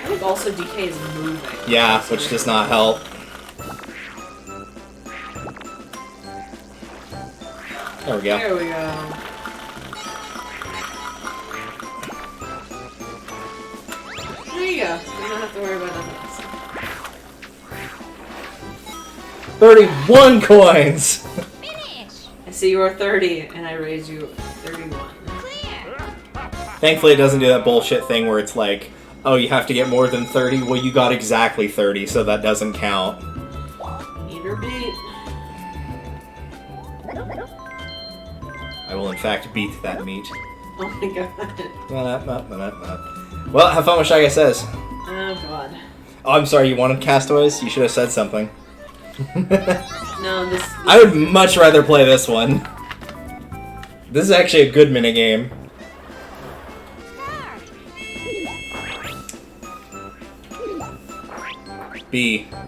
I think also DK is moving. Yeah, which does not help. There we go. There we go. There you go. You don't have to worry about nothing else. 31 coins! Finish. I see you are 30, and I raise you 31. Clear. Thankfully, it doesn't do that bullshit thing where it's like, oh, you have to get more than 30? Well, you got exactly 30, so that doesn't count. Meet or beat. I will, in fact, beat that meat. Oh my god. Well, have fun with Shy Guy Says. Oh god. Oh, I'm sorry, you wanted Castaways? You should have said something. No, this I would much rather play this one. This is actually a good minigame. B. Nah,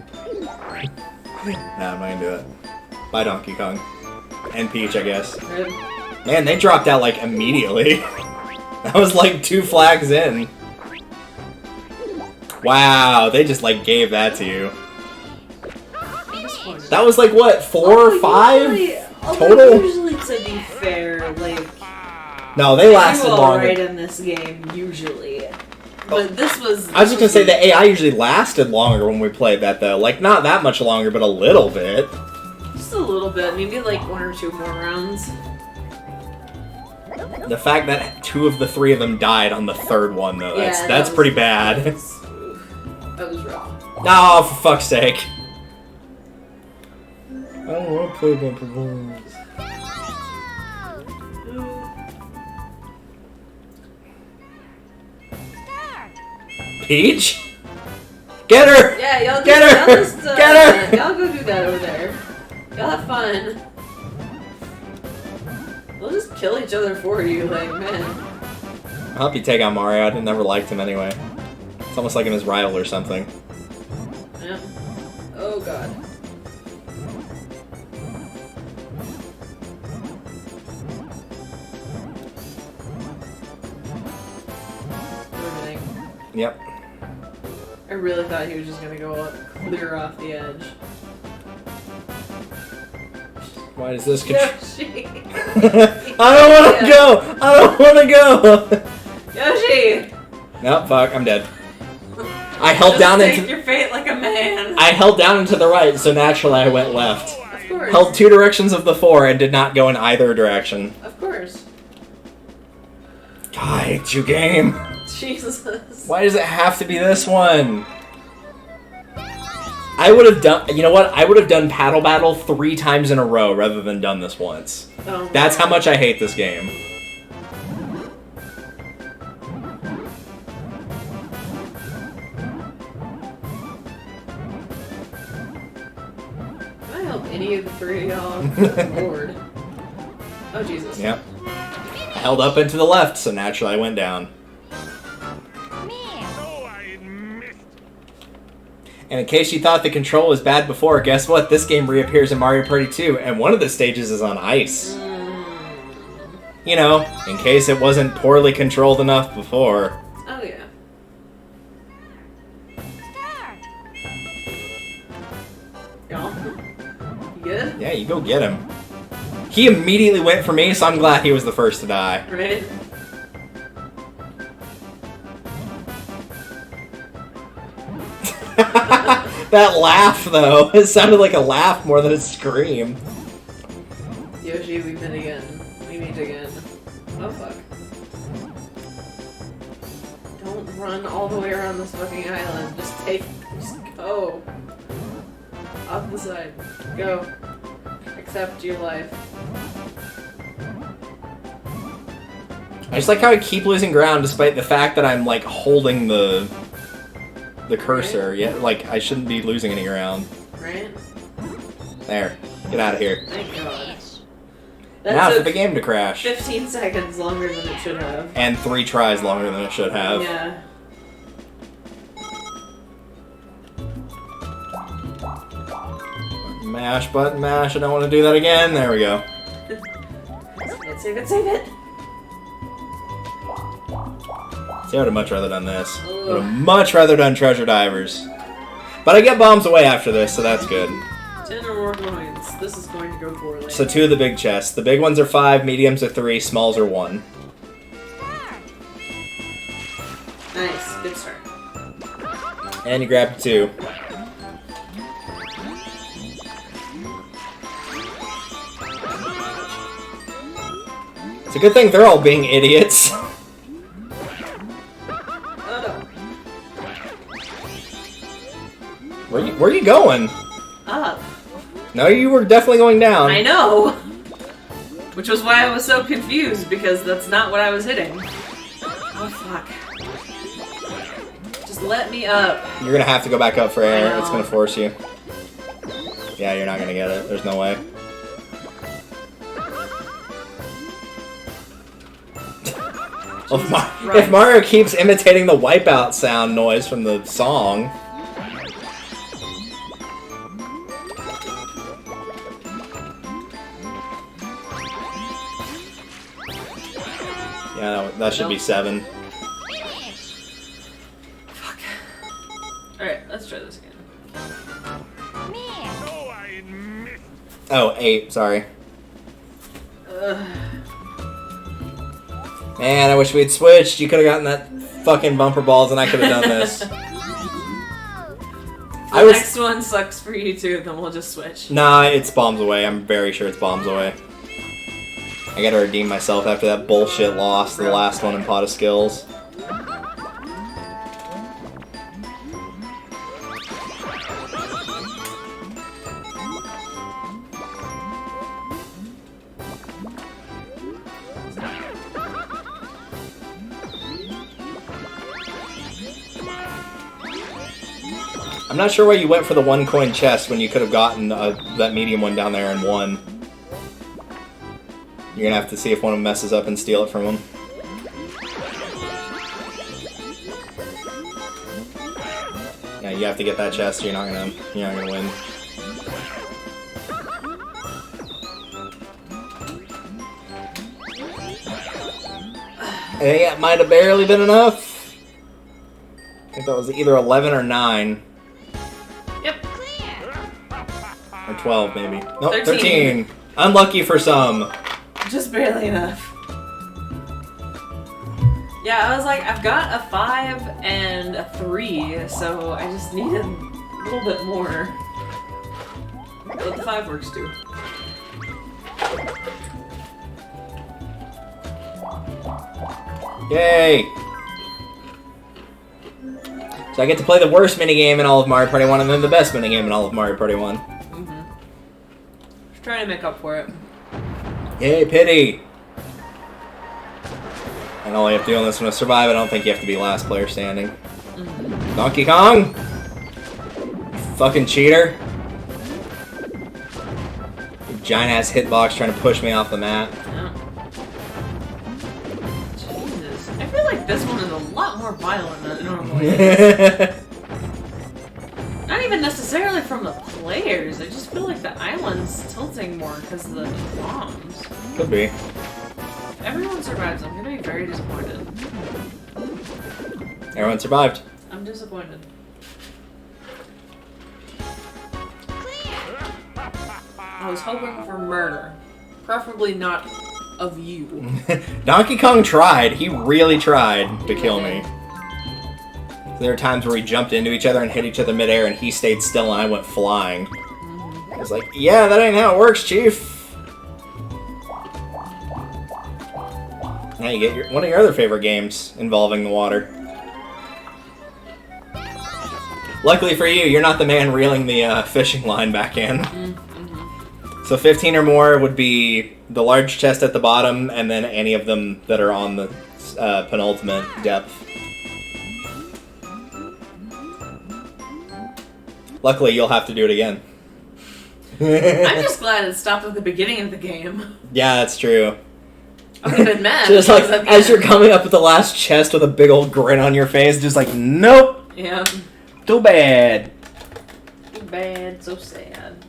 I'm not gonna do it. Bye, Donkey Kong. And Peach, I guess. Rib. Man, they dropped out, like, immediately. That was, like, 2 flags in. Wow, they just, like, gave that to you. That was, like, what, 4 or 5 total? Usually, to be fair, like... No, they lasted you longer. alright in this game, usually. But this was... I was just gonna say the AI usually lasted longer when we played that, though. Like, not that much longer, but a little bit. Just a little bit. Maybe like 1 or 2 more rounds. The fact that 2 of the 3 of them died on the 3rd one, though, that's pretty bad. That was rough. Oh, for fuck's sake. I don't want to play Bumper Balls. Peach? Get her! Yeah, y'all get her! Get her! Y'all go do that over there. Y'all have fun. We'll just kill each other for you, like, man. I'll help you take out Mario. I never liked him anyway. It's almost like I'm his rival or something. Yeah. Oh, God. Everything. Yep. I really thought he was just gonna go up, clear off the edge. Why does this Yoshi! I don't want to go! I don't want to go! Yoshi! Nope, fuck, I'm dead. I held just down take into your fate like a man. I held down into the right, so naturally I went left. Of course. Held 2 directions of the 4 and did not go in either direction. Of course. God, I hate you, game. Jesus. Why does it have to be this one? I would have done... You know what? I would have done Paddle Battle 3 times in a row rather than done this once. Oh, That's how much I hate this game. Can I help any of the 3 of y'all? Good Lord. Oh, Jesus. Yep. I held up and to the left, so naturally I went down. And in case you thought the control was bad before, guess what? This game reappears in Mario Party 2, and one of the stages is on ice. You know, in case it wasn't poorly controlled enough before. Oh, yeah. Y'all? You good? Yeah, you go get him. He immediately went for me, so I'm glad he was the first to die. Right? That laugh, though. It sounded like a laugh more than a scream. Yoshi, we meet again. We meet again. Oh, fuck. Don't run all the way around this fucking island. Just go. Off the side. Go. Accept your life. I just like how I keep losing ground despite the fact that I'm, like, holding the cursor. Yeah, like, I shouldn't be losing any ground. Right? There. Get out of here. Thank God. Now for took the game to crash. 15 seconds longer than it should have. And 3 tries longer than it should have. Yeah. Mash, button mash. I don't want to do that again. There we go. Save it, save it! See, I would have much rather done this. I would have much rather done Treasure Divers. But I get bombs away after this, so that's good. 10 or more coins. This is going to go poorly. So 2 of the big chests. The big ones are 5, mediums are 3, smalls are 1. Nice, good start. And you grab 2. It's a good thing they're all being idiots. Where are you going? Up. No, you were definitely going down. I know! Which was why I was so confused, because that's not what I was hitting. Oh, fuck. Just let me up. You're gonna have to go back up for air. I It's gonna force you. Yeah, you're not gonna get it. There's no way. If Mario keeps imitating the wipeout sound noise from the song... Yeah, that should be 7. Fuck. Alright, let's try this again. Oh, 8, sorry. Man, I wish we had switched. You could have gotten that fucking bumper balls and I could have done this. The next one sucks for you too, then we'll just switch. Nah, it's bombs away. I'm very sure it's bombs away. I gotta redeem myself after that bullshit loss to the last one in Pot of Skills. I'm not sure why you went for the 1 coin chest when you could have gotten that medium one down there and won. You're gonna have to see if one of them messes up and steal it from him. Yeah, you have to get that chest. You're not gonna win. Hey, it might have barely been enough. I think that was either 11 or 9. Yep. Or 12, maybe. Nope, 13. Unlucky for some. Just barely enough. Yeah, I was like, I've got a 5 and a 3, so I just needed a little bit more. But the 5 works too. Yay! So I get to play the worst minigame in all of Mario Party 1 and then the best minigame in all of Mario Party 1. Just trying to make up for it. Yay, pity! And all you have to do on this one is survive. I don't think you have to be last player standing. Donkey Kong! You fucking cheater! You giant-ass hitbox trying to push me off the map. Yeah. Jesus. I feel like this one is a lot more violent than it normally is. Not even necessarily from the players. I just feel like the island's tilting more because of the bombs. Could be. Everyone survives. I'm gonna be very disappointed. Everyone survived. I'm disappointed. I was hoping for murder. Preferably not of you. Donkey Kong tried. He really tried to kill me. There are times where we jumped into each other and hit each other midair and he stayed still and I went flying. I was like, yeah, that ain't how it works, Chief. Now you get one of your other favorite games involving the water. Luckily for you, you're not the man reeling the fishing line back in. So 15 or more would be the large chest at the bottom and then any of them that are on the penultimate depth. Luckily, you'll have to do it again. I'm just glad it stopped at the beginning of the game. Yeah, that's true. I would have been mad. Just like, as you're coming up with the last chest with a big old grin on your face, just like, nope! Yeah. Too bad. Too bad, so sad.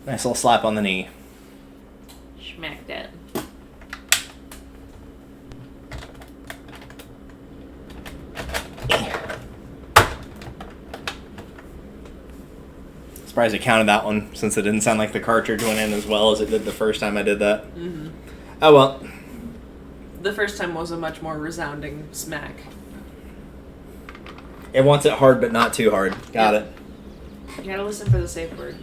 Nice little slap on the knee. Smack that. Surprised it counted that one, since it didn't sound like the cartridge went in as well as it did the first time I did that. Oh well. The first time was a much more resounding smack. It wants it hard, but not too hard. Got it. You gotta listen for the safe word.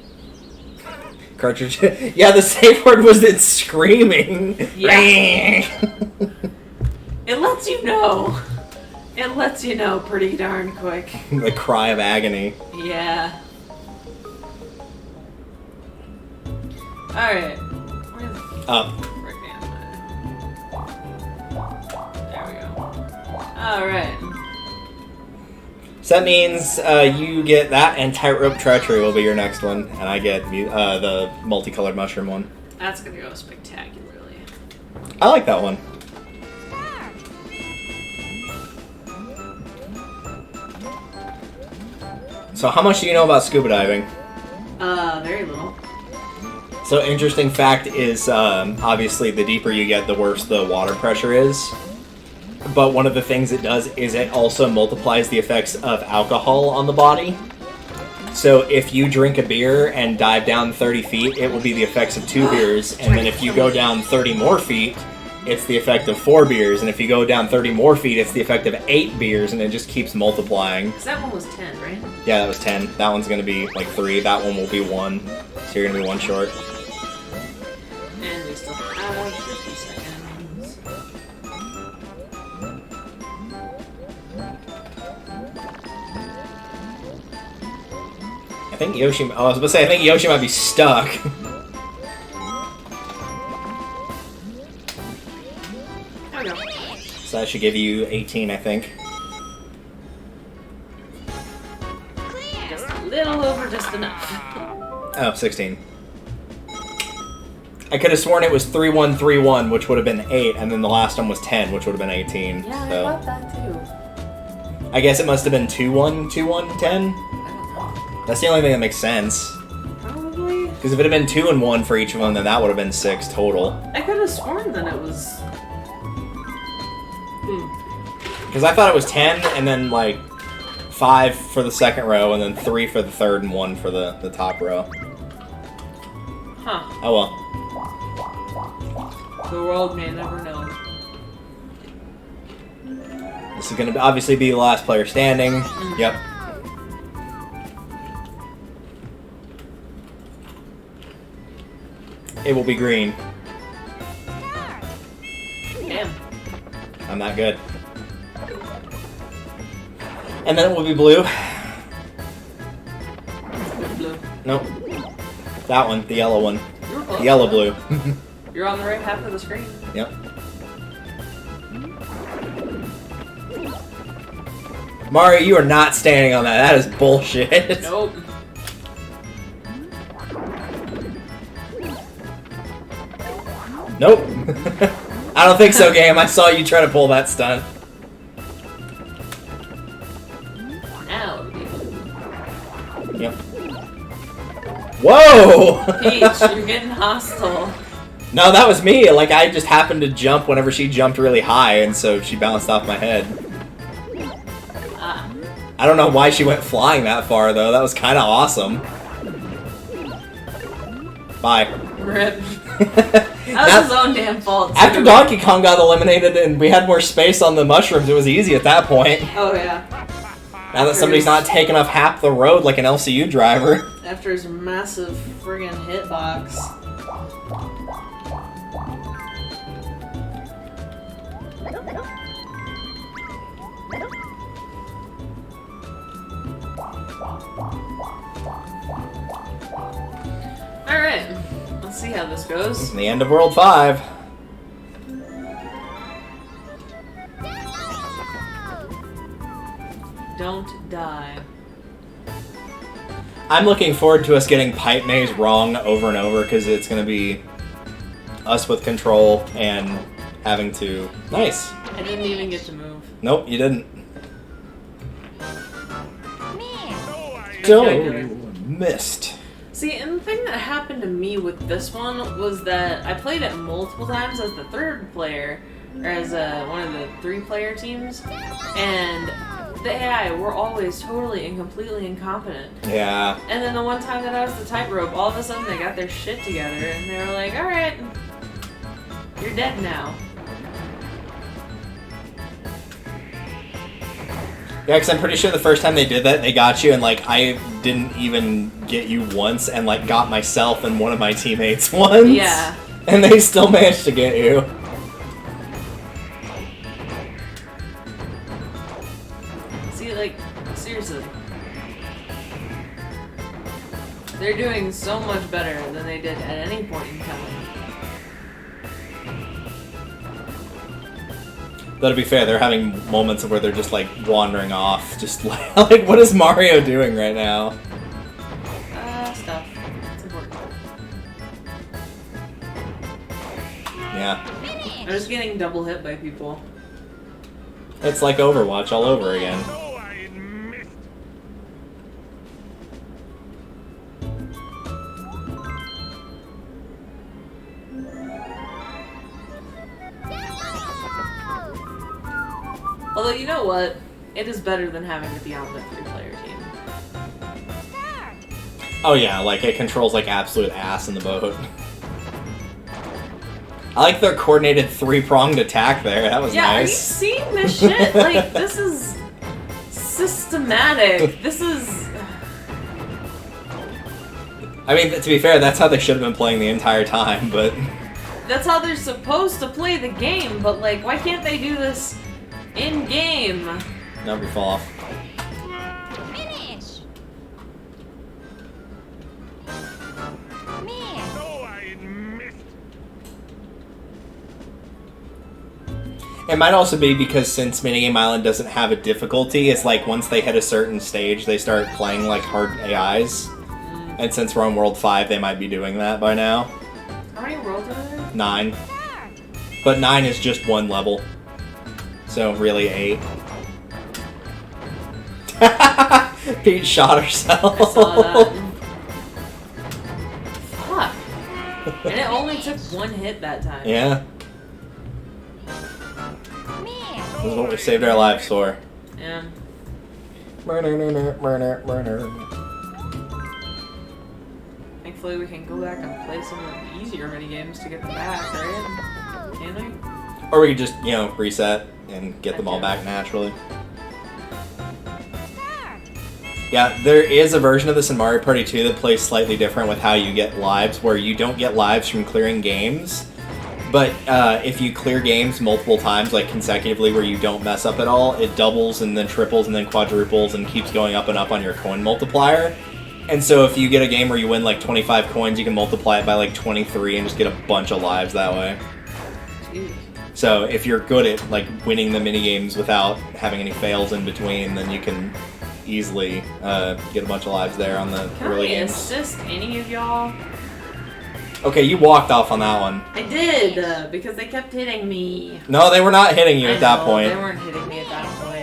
Cartridge. Yeah, the safe word was it screaming. Yeah. It lets you know. It lets you know pretty darn quick. The cry of agony. Yeah. Alright. Up. There we go. Alright. So that means you get that and Tightrope Treachery will be your next one, and I get the multicolored mushroom one. That's gonna go spectacularly. I like that one. So how much do you know about scuba diving? Very little. So interesting fact is, obviously the deeper you get, the worse the water pressure is. But one of the things it does is it also multiplies the effects of alcohol on the body. So if you drink a beer and dive down 30 feet, it will be the effects of 2 beers. And then if you go down 30 more feet, it's the effect of 4 beers. And if you go down 30 more feet, it's the effect of 8 beers. And it just keeps multiplying. Because that one was 10, right? Yeah, that was 10. That one's going to be like 3. That one will be 1. So you're going to be 1 short. And we still have 50 seconds. I think Yoshi... I was about to say, I think Yoshi might be stuck. There we go. So that should give you 18, I think. Just a little over, just enough. Oh, 16. I could have sworn it was 3-1-3-1, which would have been 8, and then the last one was 10, which would have been 18. Yeah, so. I thought that too. I guess it must have been 2-1, 2-1, 10? I don't know. That's the only thing that makes sense. Probably. Because if it had been 2 and 1 for each one, then that would have been 6 total. I could have sworn that it was... Because I thought it was 10, and then, like, 5 for the second row, and then 3 for the third, and 1 for the top row. Huh. Oh well. The world may never know. This is going to obviously be the last player standing. Yep. It will be green. Damn. I'm not good. And then it will be blue. Blue. Nope. That one, the yellow one. You're close. The yellow blue. You're on the right half of the screen. Yep. Mario, you are not standing on that. That is bullshit. Nope. Nope. I don't think so, game. I saw you try to pull that stunt. Now it'll be blue. Yep. Whoa! Peach, you're getting hostile. No, that was me. Like, I just happened to jump whenever she jumped really high, and so she bounced off my head. Ah. I don't know why she went flying that far, though. That was kind of awesome. Bye. Rip. That was his own damn fault, too. After Donkey Kong got eliminated and we had more space on the mushrooms, it was easy at that point. Oh, yeah. Now that somebody's not taking up half the road like an LCU driver. After his massive friggin' hitbox. Alright, let's see how this goes. The end of World 5. Don't die. I'm looking forward to us getting Pipe Maze wrong over and over because it's going to be us with control and having to... Nice. I didn't even get to move. Nope, you didn't. Calculator. Missed. See, and the thing that happened to me with this one was that I played it multiple times as the third player, or as one of the 3-player teams, and the AI were always totally and completely incompetent. Yeah. And then the one time that I was the tightrope, all of a sudden they got their shit together, and they were like, alright, you're dead now. Yeah, because I'm pretty sure the first time they did that, they got you, and, like, I didn't even get you once, and, like, got myself and one of my teammates once. Yeah. And they still managed to get you. See, like, seriously. They're doing so much better than they did at any point in time. Though to be fair, they're having moments where they're just like wandering off, just like what is Mario doing right now? Stuff. It's important. Yeah. I'm just getting double hit by people. It's like Overwatch all over again. Although, you know what? It is better than having to be on the 3-player team. Oh yeah, like it controls like absolute ass in the boat. I like their coordinated 3-pronged attack there. That was Yeah, are you nice. seeing this shit? Like, this is systematic. This is... I mean, to be fair, that's how they should have been playing the entire time, but... That's how they're supposed to play the game, but like, why can't they do this in-game? Number fall off. Finish. Man. It might also be because since Minigame Island doesn't have a difficulty, it's like once they hit a certain stage, they start playing like hard AIs. And since we're on World 5, they might be doing that by now. How many worlds are there? 9. But 9 is just one level. So really 8. Pete shot herself. I saw that. Fuck. And it only took one hit that time. Yeah. Man. This is what we saved our lives for. Yeah. Thankfully we can go back and play some of the easier minigames to get them back, right? Can we? Or we could just, you know, reset and get them all back naturally. Yeah, there is a version of this in Mario Party 2 that plays slightly different with how you get lives, where you don't get lives from clearing games, but if you clear games multiple times, like consecutively, where you don't mess up at all, it doubles and then triples and then quadruples and keeps going up and up on your coin multiplier. And so if you get a game where you win like 25 coins, you can multiply it by like 23 and just get a bunch of lives that way. Jeez. So if you're good at like winning the minigames without having any fails in between, then you can easily get a bunch of lives there on the Can early I games. assist any of y'all? Okay, you walked off on that one. I did, because they kept hitting me. No, they were not hitting you I at that know, point. They weren't hitting me at that point.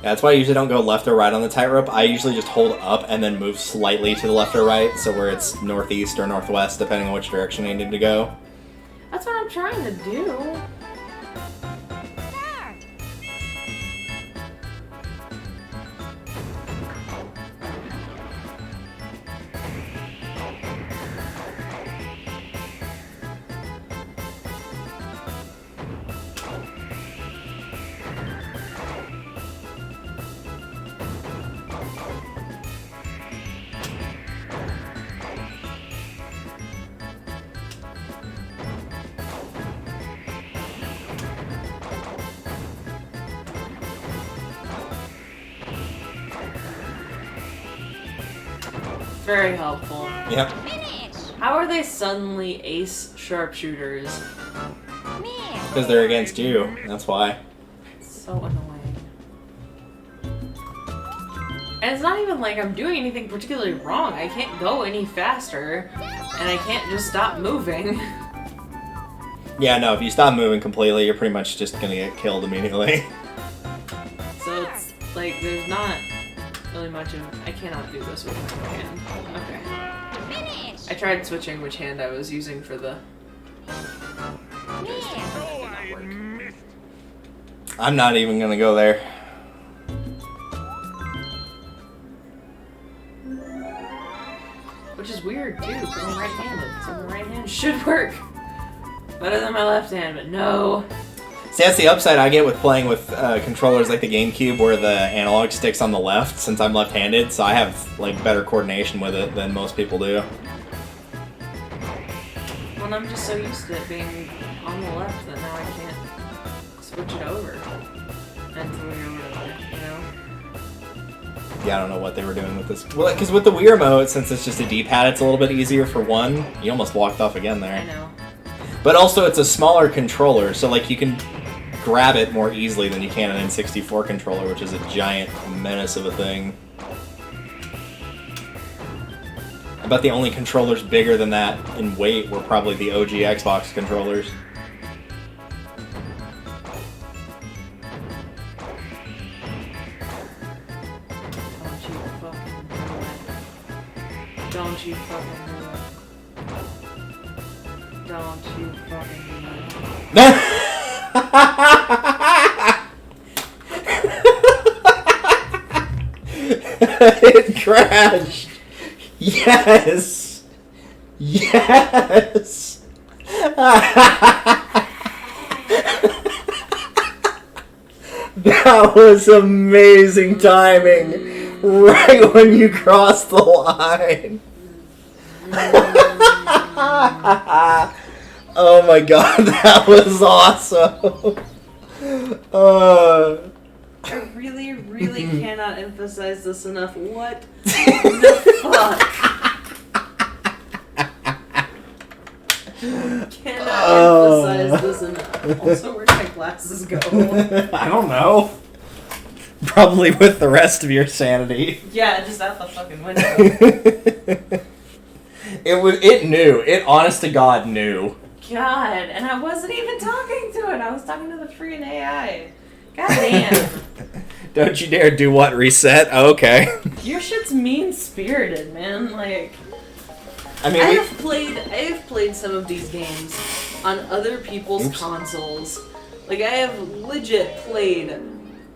Yeah, that's why I usually don't go left or right on the tightrope. I usually just hold up and then move slightly to the left or right, so where it's northeast or northwest, depending on which direction I need to go. That's what I'm trying to do. Very helpful. Yep. Finish. How are they suddenly ace sharpshooters? Man. Because they're against you. That's why. So annoying. And it's not even like I'm doing anything particularly wrong. I can't go any faster, and I can't just stop moving. Yeah, no, if you stop moving completely, you're pretty much just gonna get killed immediately. So it's like there's not really much of... I cannot do this with my hand. Okay. Finish. I tried switching which hand I was using for the joystick, but that did not work. I'm not even gonna go there. Which is weird too, because I'm right-handed, so the right hand should work better than my left hand, but no. See, that's the upside I get with playing with controllers like the GameCube, where the analog stick's on the left, since I'm left-handed, so I have like better coordination with it than most people do. Well, I'm just so used to it being on the left that now I can't switch it over mentally or whatever, you know? Yeah, I don't know what they were doing with this. Well, because with the Wii Remote, since it's just a D-pad, it's a little bit easier for one. You almost walked off again there. I know. But also, it's a smaller controller, so like you can grab it more easily than you can an N64 controller, which is a giant menace of a thing. I bet the only controllers bigger than that in weight were probably the OG Xbox controllers. Don't you fucking do it. Don't you fucking do it. Don't you fucking do it. crashed! Yes! Yes! That was amazing timing! Right when you crossed the line! Oh my god, that was awesome! I really, really cannot emphasize this enough. What the fuck? Cannot emphasize this enough. Also, where'd my glasses go? I don't know. Probably with the rest of your sanity. Yeah, just out the fucking window. It knew. It honest to God knew. God, and I wasn't even talking to it. I was talking to the freaking AI. God damn. Don't you dare do what? Reset? Oh, okay. Your shit's mean-spirited, man. Like, I mean, I have played some of these games on other people's consoles. Like, I have legit played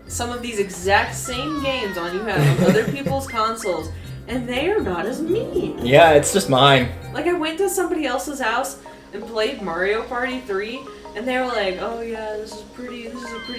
some of these exact same games on other people's consoles, and they are not as mean. Yeah, it's just mine. Like, I went to somebody else's house and played Mario Party 3, and they were like, "Oh yeah, this is a pretty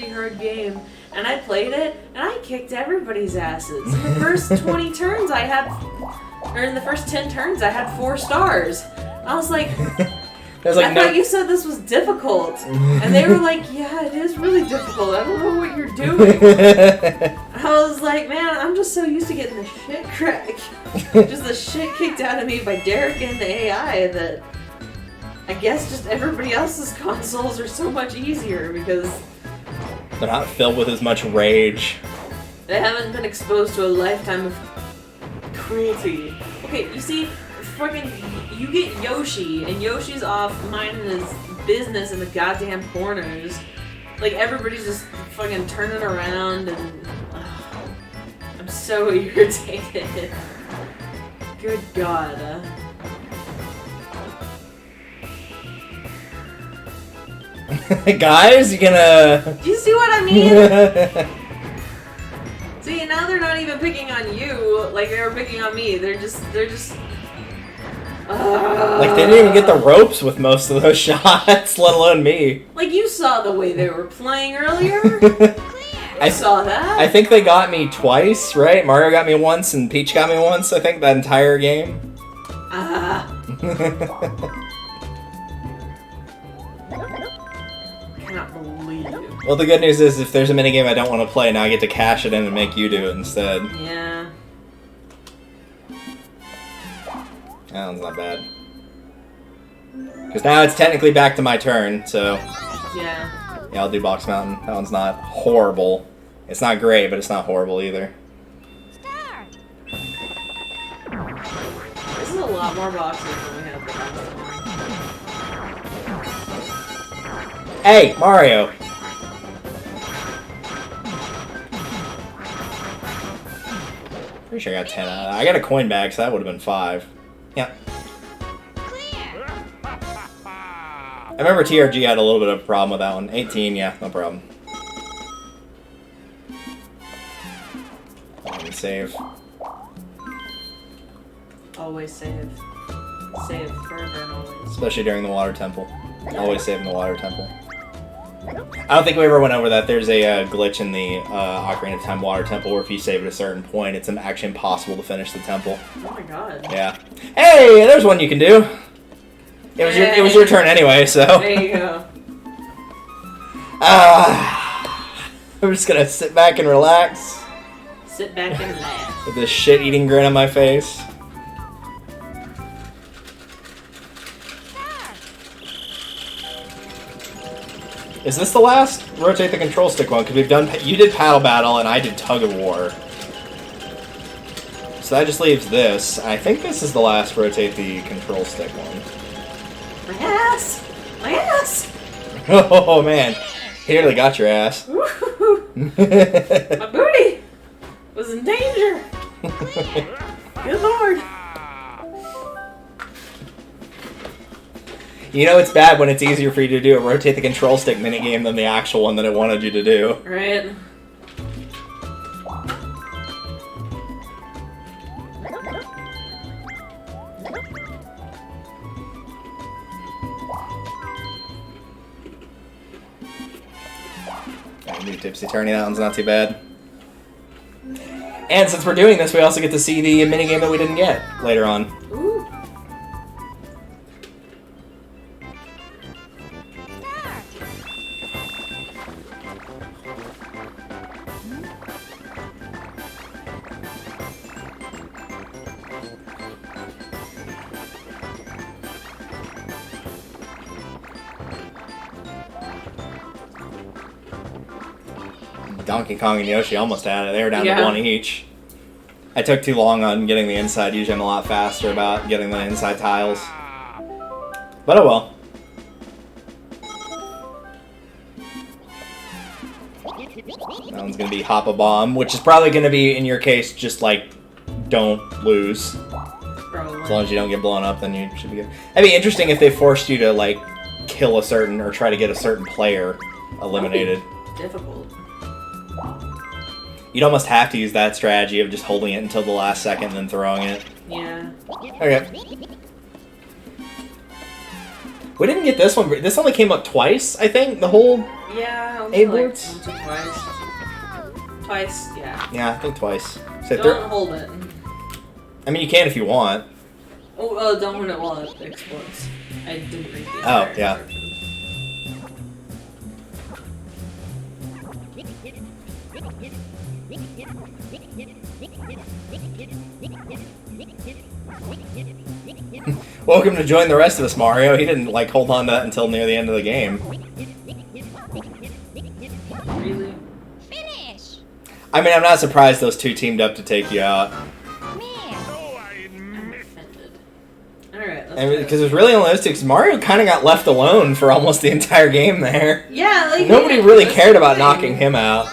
hard game." And I played it, and I kicked everybody's asses. In the first 20 turns, in the first 10 turns, I had 4 stars. I was like, I thought you said this was difficult. And they were like, yeah, it is really difficult. I don't know what you're doing. I was like, man, I'm just so used to getting the shit just the shit kicked out of me by Derek and the AI that I guess just everybody else's consoles are so much easier because they're not filled with as much rage. They haven't been exposed to a lifetime of cruelty. Okay, you see, fucking, you get Yoshi, and Yoshi's off minding his business in the goddamn corners. Like, everybody's just fucking turning around, and I'm so irritated. Good God. Guys, you gonna... Do you see what I mean? See, now they're not even picking on you like they were picking on me. They're just like, they didn't even get the ropes with most of those shots, let alone me. Like, you saw the way they were playing earlier. I saw that. I think they got me twice, right? Mario got me once and Peach got me once, I think, that entire game. I cannot believe it. Well, the good news is if there's a minigame I don't want to play, now I get to cash it in and make you do it instead. Yeah. That one's not bad. Because now it's technically back to my turn, so... Yeah. Yeah, I'll do Box Mountain. That one's not horrible. It's not great, but it's not horrible either. Start. This is a lot more boxes than we had last time. Hey, Mario! Pretty sure I got 10 out of that. I got a coin bag, so that would have been 5. Yeah. Clear. I remember TRG had a little bit of a problem with that one. 18, yeah, no problem. Let me save. Always save. Save forever and always. Especially during the water temple. Always save in the water temple. I don't think we ever went over that. There's a glitch in the Ocarina of Time water temple where if you save at a certain point, it's actually impossible to finish the temple. Oh my god. Yeah. Hey, there's one you can do. It was your turn anyway, so. There you go. I'm just gonna sit back and relax Sit back and laugh. with this shit-eating grin on my face. Is this the last? Rotate the control stick one, because you did Paddle Battle and I did Tug of War. So that just leaves this. I think this is the last rotate the control stick one. My ass! My ass! Oh man, he nearly got your ass. My booty was in danger. Good lord. You know it's bad when it's easier for you to do a rotate the control stick minigame than the actual one that it wanted you to do. Right. New Tipsy Turny, that one's not too bad. And since we're doing this, we also get to see the minigame that we didn't get later on. Ooh. Donkey Kong and Yoshi almost had it. They were down to one each. I took too long on getting the inside. Usually I'm a lot faster about getting the inside tiles. But oh well. That one's going to be Hop a Bomb, which is probably going to be, in your case, just like, don't lose. Probably. As long as you don't get blown up, then you should be good. It'd be interesting if they forced you to, like, kill a certain, or try to get a certain player eliminated. Difficult. You'd almost have to use that strategy of just holding it until the last second and then throwing it. Yeah. Okay. We didn't get this one. This only came up twice, I think, the whole... Yeah, only like boards? once or twice. Twice, yeah. Yeah, I think twice. So Don't hold it. I mean, you can if you want. Oh, don't hold it while it explodes. I didn't read the Oh, yeah. Welcome to join the rest of us, Mario. He didn't, like, hold on to that until near the end of the game. Really? Finish. I mean, I'm not surprised those two teamed up to take you out. Man. I'm offended. Alright, let's Because it was really only those two, because Mario kind of got left alone for almost the entire game there. Yeah, like... Nobody yeah, really that's cared the about thing. knocking him out.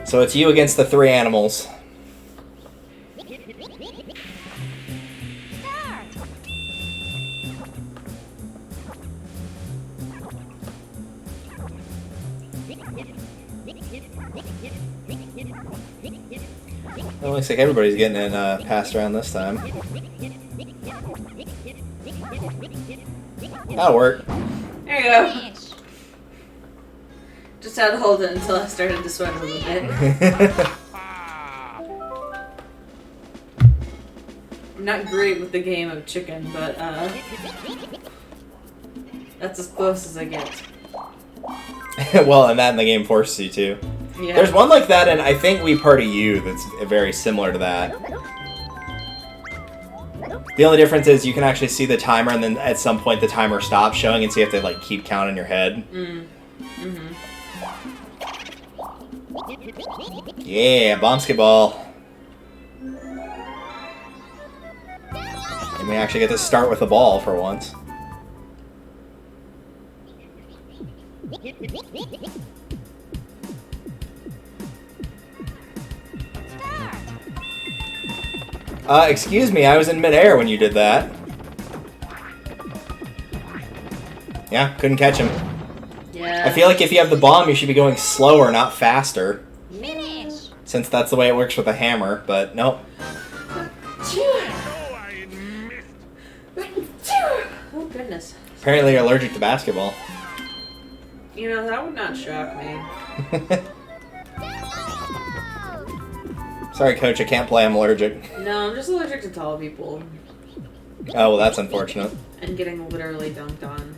So it's you against the three animals. Start. Well, looks like everybody's getting it passed around this time. That'll work. There you go. Finish. Just had to hold it until I started to sweat a little bit. I'm not great with the game of chicken, but that's as close as I get. Well, and that in the game forces you to. Yeah. There's one like that, and I think We Party You that's very similar to that. The only difference is you can actually see the timer, and then at some point the timer stops showing, and so you have to like keep count in your head. Mm-hmm. Yeah, basketball. And we actually get to start with the ball for once. Excuse me, I was in midair when you did that. Yeah, couldn't catch him. Yeah. I feel like if you have the bomb, you should be going slower, not faster. Finish. Since that's the way it works with a hammer, but nope. Oh, goodness. Apparently you're allergic to basketball. You know, that would not shock me. Sorry, Coach, I can't play, I'm allergic. No, I'm just allergic to tall people. Oh, well, that's unfortunate. And getting literally dunked on.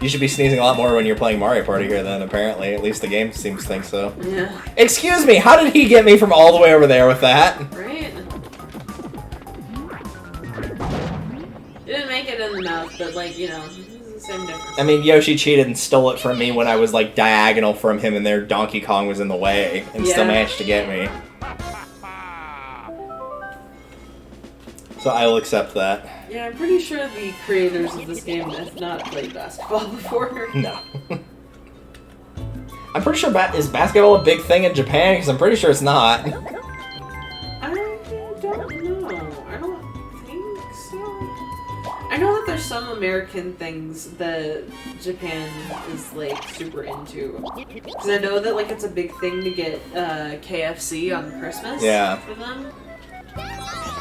You should be sneezing a lot more when you're playing Mario Party here then, apparently. At least the game seems to think so. Yeah. Excuse me, how did he get me from all the way over there with that? Right? Didn't make it in the mouth, but like, you know, it's the same difference. I mean, Yoshi cheated and stole it from me when I was like diagonal from him and there Donkey Kong was in the way and still Yeah. managed to get me. So I will accept that. Yeah, I'm pretty sure the creators of this game have not played basketball before. No. I'm pretty sure is basketball a big thing in Japan? Because I'm pretty sure it's not. I don't know. I don't think so. I know that there's there's some American things that Japan is like super into. Because I know that like it's a big thing to get KFC on Christmas. Yeah. For them.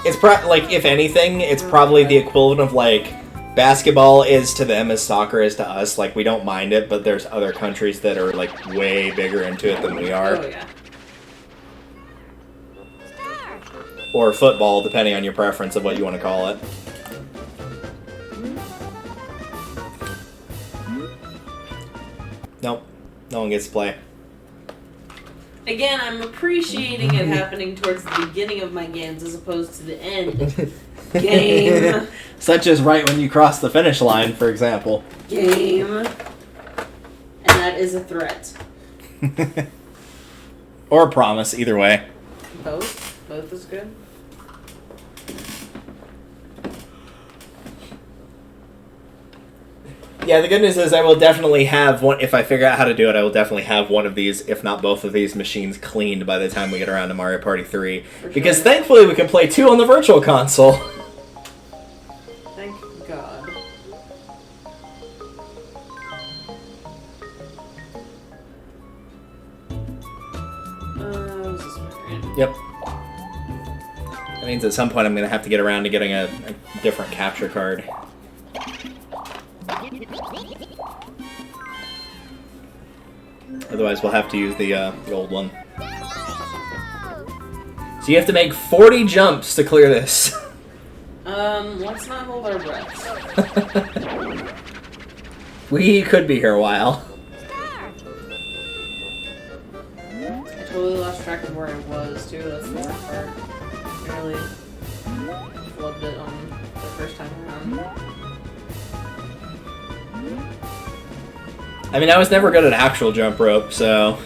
It's like, if anything, it's probably the equivalent of like basketball is to them as soccer is to us. Like, we don't mind it, but there's other countries that are like way bigger into it than we are. Oh yeah. Or football, depending on your preference of what you want to call it. Nope. No one gets to play. Again, I'm appreciating it happening towards the beginning of my games as opposed to the end. Game. Such as right when you cross the finish line, for example. Game. And that is a threat. Or a promise, either way. Both? Both is good? Yeah, the good news is I will definitely have one, if I figure out how to do it, I will definitely have one of these, if not both of these machines cleaned by the time we get around to Mario Party 3. Sure. Because thankfully we can play 2 on the virtual console. Thank God. This is right. Yep. That means at some point I'm going to have to get around to getting a different capture card. Otherwise, we'll have to use the old one. So you have to make 40 jumps to clear this. Let's not hold our breaths. We could be here a while. I totally lost track of where I was, too. That's the worst part. I really flubbed it on the first time around. I mean, I was never good at actual jump rope, so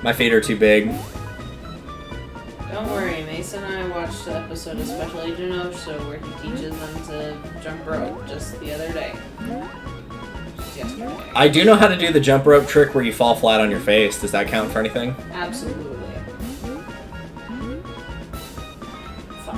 my feet are too big. Don't worry, Mason and I watched the episode of Special Agent Osho where he teaches them to jump rope just the other day. Just yesterday. I do know how to do the jump rope trick where you fall flat on your face. Does that count for anything? Absolutely. Fuck.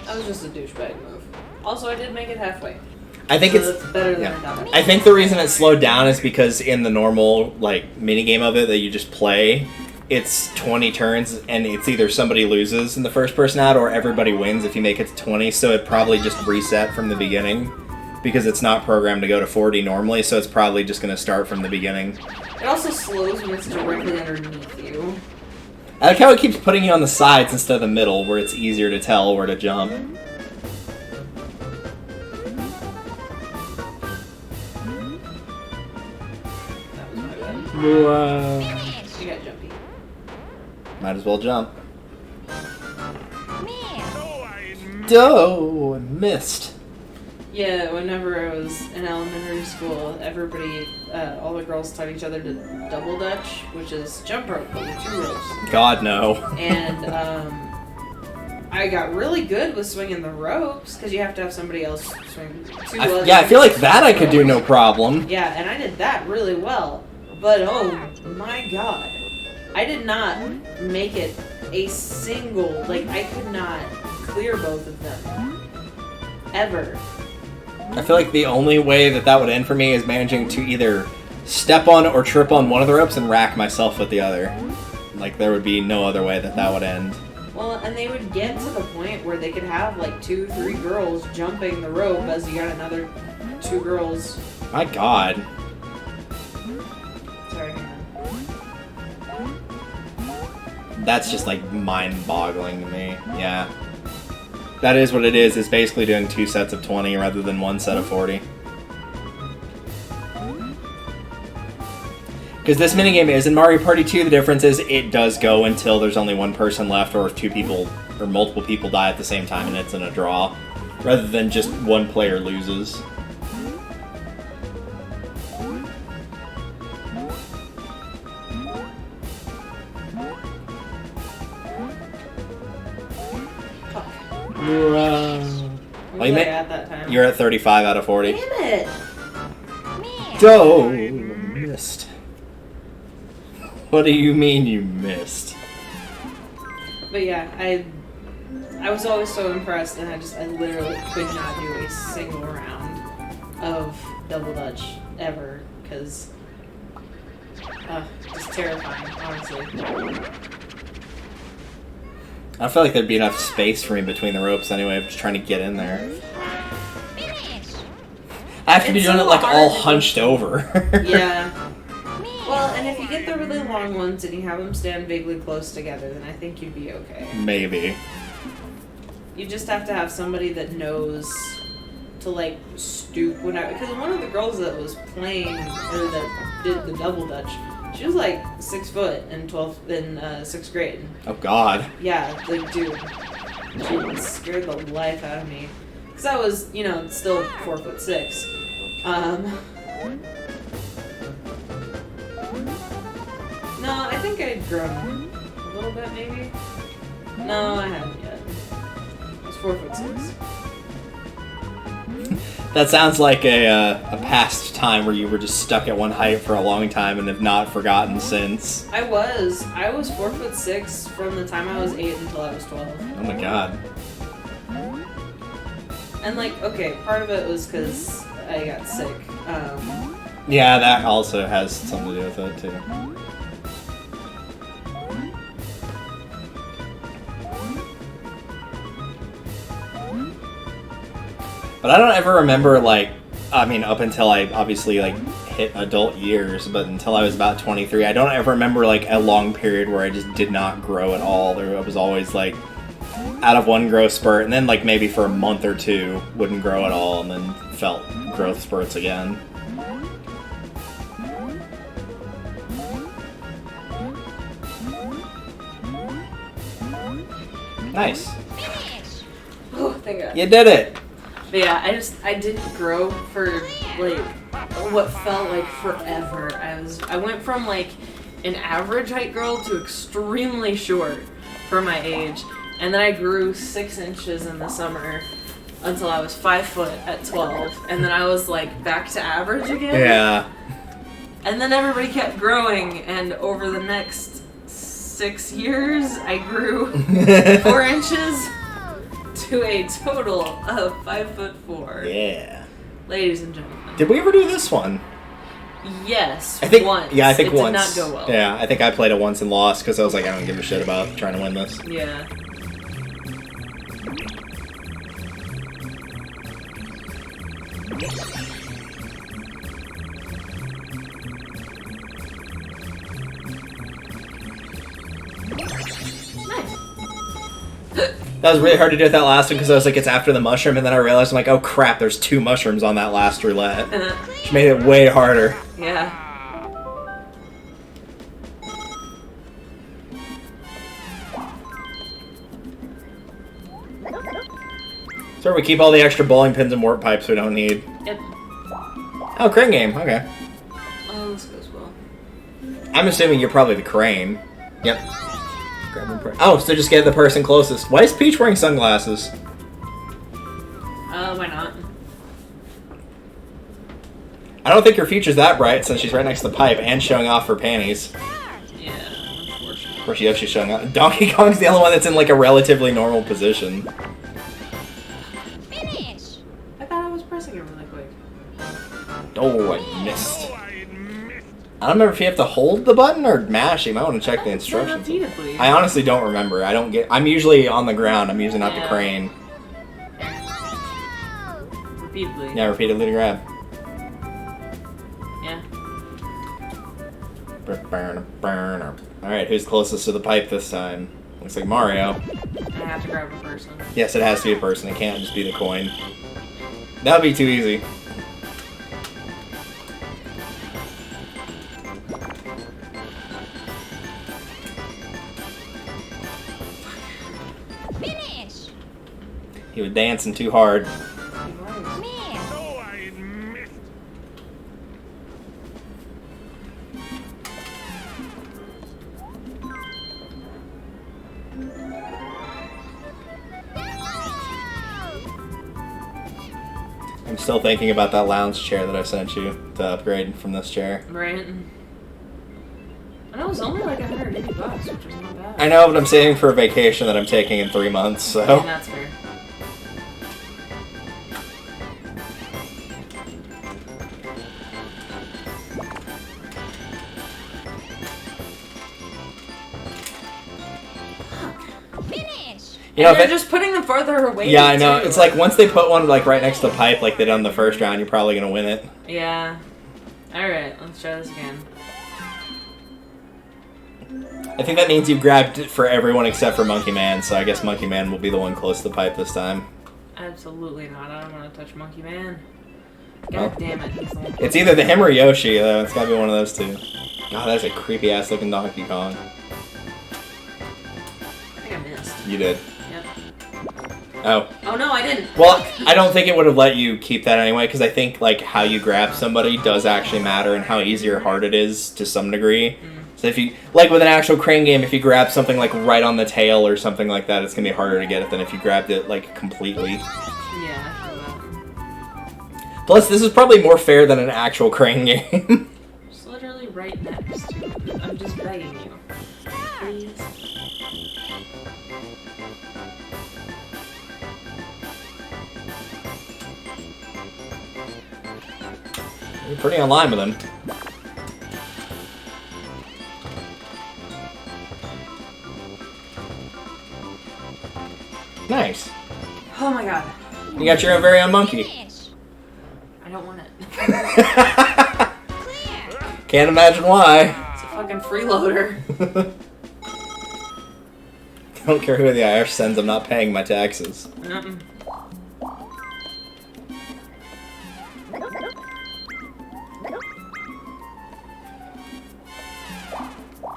That was just a douchebag move. Also, I did make it halfway. I think So it's that's better than yeah. I done it. I think the reason it slowed down is because in the normal like minigame of it that you just play, it's 20 turns and it's either somebody loses in the first person out or everybody wins if you make it to 20, so it probably just reset from the beginning because it's not programmed to go to 40 normally, so it's probably just going to start from the beginning. It also slows when it's directly underneath you. I like how it keeps putting you on the sides instead of the middle where it's easier to tell where to jump. Wow. You got jumpy. Might as well jump. Oh, I missed. Yeah, whenever I was in elementary school, everybody, all the girls taught each other to double dutch, which is jump rope, but with 2 ropes. God, no. And, I got really good with swinging the ropes, because you have to have somebody else swing 2 others. Yeah, I feel like that I could do no problem. Yeah, and I did that really well. But, oh my god. I did not make it a single, like, I could not clear both of them. Ever. I feel like the only way that that would end for me is managing to either step on or trip on one of the ropes and rack myself with the other. Like, there would be no other way that that would end. Well, and they would get to the point where they could have, like, 2, 3 girls jumping the rope as you got another 2 girls. My god. Sorry, hang on. That's just, like, mind-boggling to me. Yeah. That is what it is. It's basically doing 2 sets of 20 rather than 1 set of 40. Because this minigame is in Mario Party 2, the difference is it does go until there's only 1 person left, or if 2 people or multiple people die at the same time and it's in a draw, rather than just 1 player loses. What was I at that time? You're at 35 out of 40. Damn it! Oh, missed. What do you mean you missed? But yeah, I I was always so impressed, and I literally could not do a single round of double dutch ever, because it's terrifying, honestly. I feel like there'd be enough space for me between the ropes anyway, of just trying to get in there. Finish. I have to be It's doing so it like all hard. hunched over. Yeah. Well, and if you get the really long ones and you have them stand vaguely close together, then I think you'd be okay. Maybe. You just have to have somebody that knows to like stoop because one of the girls that was playing or that did the double dutch, she was like 6 foot in 6th grade. Oh God. Yeah, like dude, she scared the life out of me because I was still 4'6". No, I think I'd grown a little bit maybe. No, I hadn't yet. I was 4'6". That sounds like a past time where you were just stuck at one height for a long time and have not forgotten since. I was 4'6" from the time I was 8 until I was 12. Oh my God. And like, okay, part of it was because I got sick. Yeah, that also has something to do with it too. But I don't ever remember, like, I mean, up until I obviously, like, hit adult years, but until I was about 23, I don't ever remember, like, a long period where I just did not grow at all. There was always, like, out of one growth spurt, and then, like, maybe for a month or two, wouldn't grow at all, and then felt growth spurts again. Nice. Finish. Oh, thank God. You did it! But yeah, I didn't grow for like what felt like forever. I went from like an average height girl to extremely short for my age, and then I grew 6 inches in the summer until I was 5 foot at 12, and then I was like back to average again. Yeah. And then everybody kept growing, and over the next 6 years, I grew 4 inches. To a total of 5'4". Yeah. Ladies and gentlemen. Did we ever do this one? Yes, I think once. Yeah, I think it once. Did not go well. Yeah, I think I played it once and lost because I was like, I don't give a shit about trying to win this. Yeah. Nice. That was really hard to do with that last one because I was like, it's after the mushroom, and then I realized I'm like, oh crap, there's 2 mushrooms on that last roulette, which made it way harder. Yeah. So we keep all the extra bowling pins and warp pipes we don't need. Yep. Oh, crane game. Okay. Oh, this goes well. I'm assuming you're probably the crane. Yep. Oh, so just get the person closest. Why is Peach wearing sunglasses? Why not? I don't think her future's that bright since she's right next to the pipe and showing off her panties. Yeah, unfortunately. Where she actually showing off. Donkey Kong's the only one that's in like a relatively normal position. Finish. I thought I was pressing it really quick. Oh, I missed. I don't remember if you have to hold the button or mash. You might want to check the instructions. Repeatedly. I honestly don't remember. I'm usually on the ground. I'm usually not the crane. Repeatedly. Yeah, repeatedly to grab. Yeah. Alright, who's closest to the pipe this time? Looks like Mario. I have to grab a person. Yes, it has to be a person. It can't just be the coin. That would be too easy. Finish. He was dancing too hard. Miss. I'm still thinking about that lounge chair that I sent you to upgrade from this chair. Right. I know was only like $180, which is not bad. I know, but I'm saving for a vacation that I'm taking in 3 months, so. And that's fair. Finish. You know, they're just putting them farther away. yeah, I know. too. It's like once they put one like right next to the pipe, like they did on the first round, you're probably gonna win it. Yeah. All right, let's try this again. I think that means you've grabbed it for everyone except for Monkey Man, so I guess Monkey Man will be the one close to the pipe this time. Absolutely not. I don't want to touch Monkey Man. God Well, damn it. He's the one It's either the him or Yoshi, though. It's gotta be one of those two. God, that's a creepy ass looking Donkey Kong. I think I missed. You did. Yep. Oh. Oh no, I didn't. Well, I don't think it would have let you keep that anyway, because I think like how you grab somebody does actually matter, and how easy or hard it is to some degree. So if you, like with an actual crane game, if you grab something like right on the tail or something like that, it's going to be harder to get it than if you grabbed it like completely. Yeah, I feel that. Plus, this is probably more fair than an actual crane game. Just literally right next to you. I'm just begging you. Please. You're pretty on line with him. Nice. Oh my god. You got your own very own monkey. Finish. I don't want it. Clear. Can't imagine why. It's a fucking freeloader. I don't care who the IRS sends, I'm not paying my taxes. Mm-mm.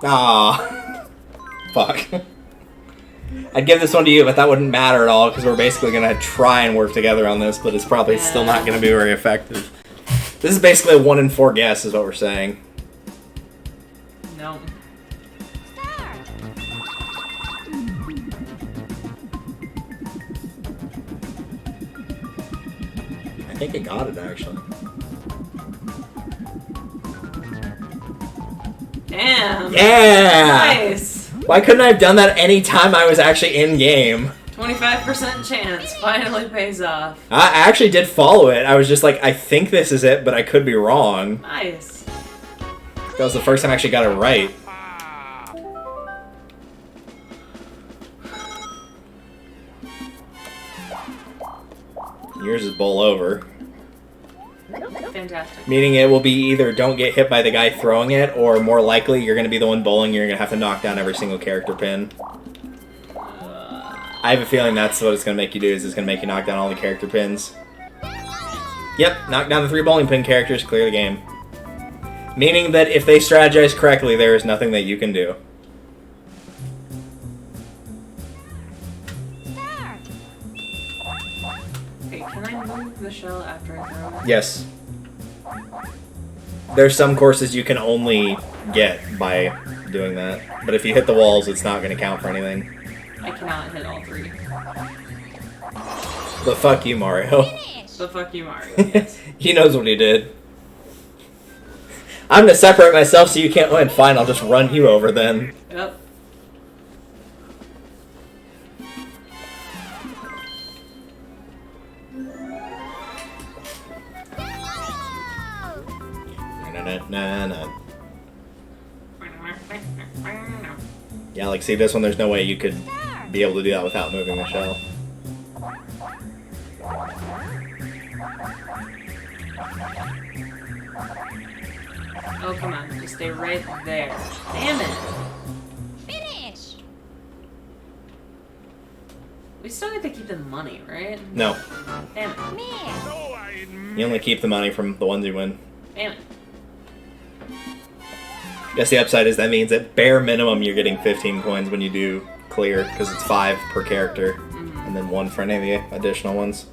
Ah, fuck. I'd give this one to you, but that wouldn't matter at all, because we're basically going to try and work together on this, but it's probably still not going to be very effective. This is basically a 1 in 4 guess, is what we're saying. No. Start. I think I got it, actually. Damn. Yeah! Nice. Why couldn't I have done that any time I was actually in game? 25% chance finally pays off. I actually did follow it. I was just like, I think this is it, but I could be wrong. Nice. That was the first time I actually got it right. Yours is bowl over. Fantastic. Meaning it will be either don't get hit by the guy throwing it, or more likely you're going to be the one bowling, you're going to have to knock down every single character pin. I have a feeling that's what it's going to make you do, is it's going to make you knock down all the character pins. Yep, knock down the 3 bowling pin characters, clear the game. Meaning that if they strategize correctly, there is nothing that you can do. Start. Okay, can I move the shell after I throw it? Yes. There's some courses you can only get by doing that. But if you hit the walls, it's not going to count for anything. I cannot hit all 3. But fuck you, Mario. Finish. But fuck you, Mario. Yes. He knows what he did. I'm going to separate myself so you can't win. Fine, I'll just run you over then. Yep. Na-na-na-na. Yeah, like, see, this one, there's no way you could be able to do that without moving the shell. Oh, come on. Just stay right there. Damn it. Finish. We still get to keep the money, right? No. Damn it. Miss. You only keep the money from the ones you win. Damn it. Guess the upside is that means at bare minimum you're getting 15 coins when you do clear, because it's 5 per character, and then 1 for any of the additional ones.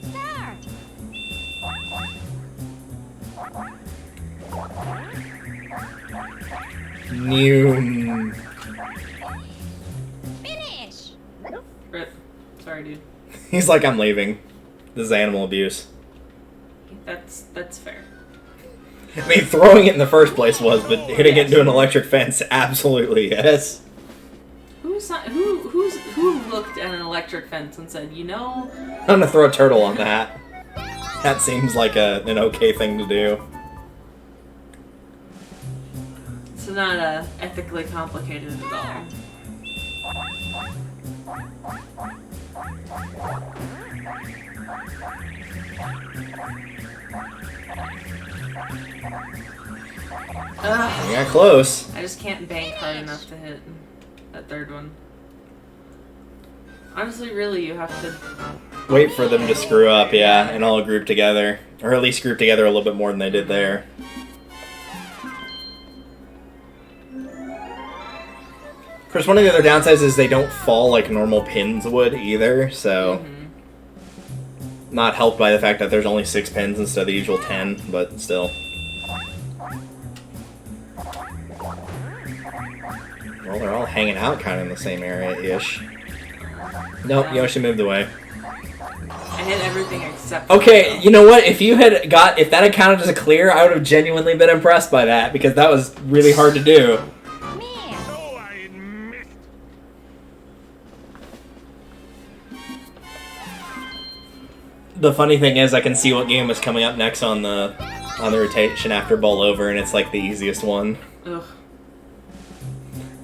Start. New. Finish. Rip. Sorry, dude. He's like, I'm leaving. This is animal abuse. That's fair. I mean, throwing it in the first place was, but hitting it into an electric fence, absolutely, yes. Who looked at an electric fence and said, you know... I'm gonna throw a turtle on that. That seems like an okay thing to do. It's not ethically complicated at all. You got close. I just can't bank hard enough to hit that third one. Honestly, really, you have to... Wait for them to screw up, yeah, and all group together. Or at least group together a little bit more than they did there. Of course, one of the other downsides is they don't fall like normal pins would either, so... Not helped by the fact that there's only 6 pins instead of the usual 10, but still. Well, they're all hanging out kind of in the same area-ish. Nope, Yoshi moved away. I hit everything except... Okay, you know what? If that had counted as a clear, I would have genuinely been impressed by that, because that was really hard to do. The funny thing is, I can see what game is coming up next on the rotation after Bowl Over, and it's like the easiest one. Ugh.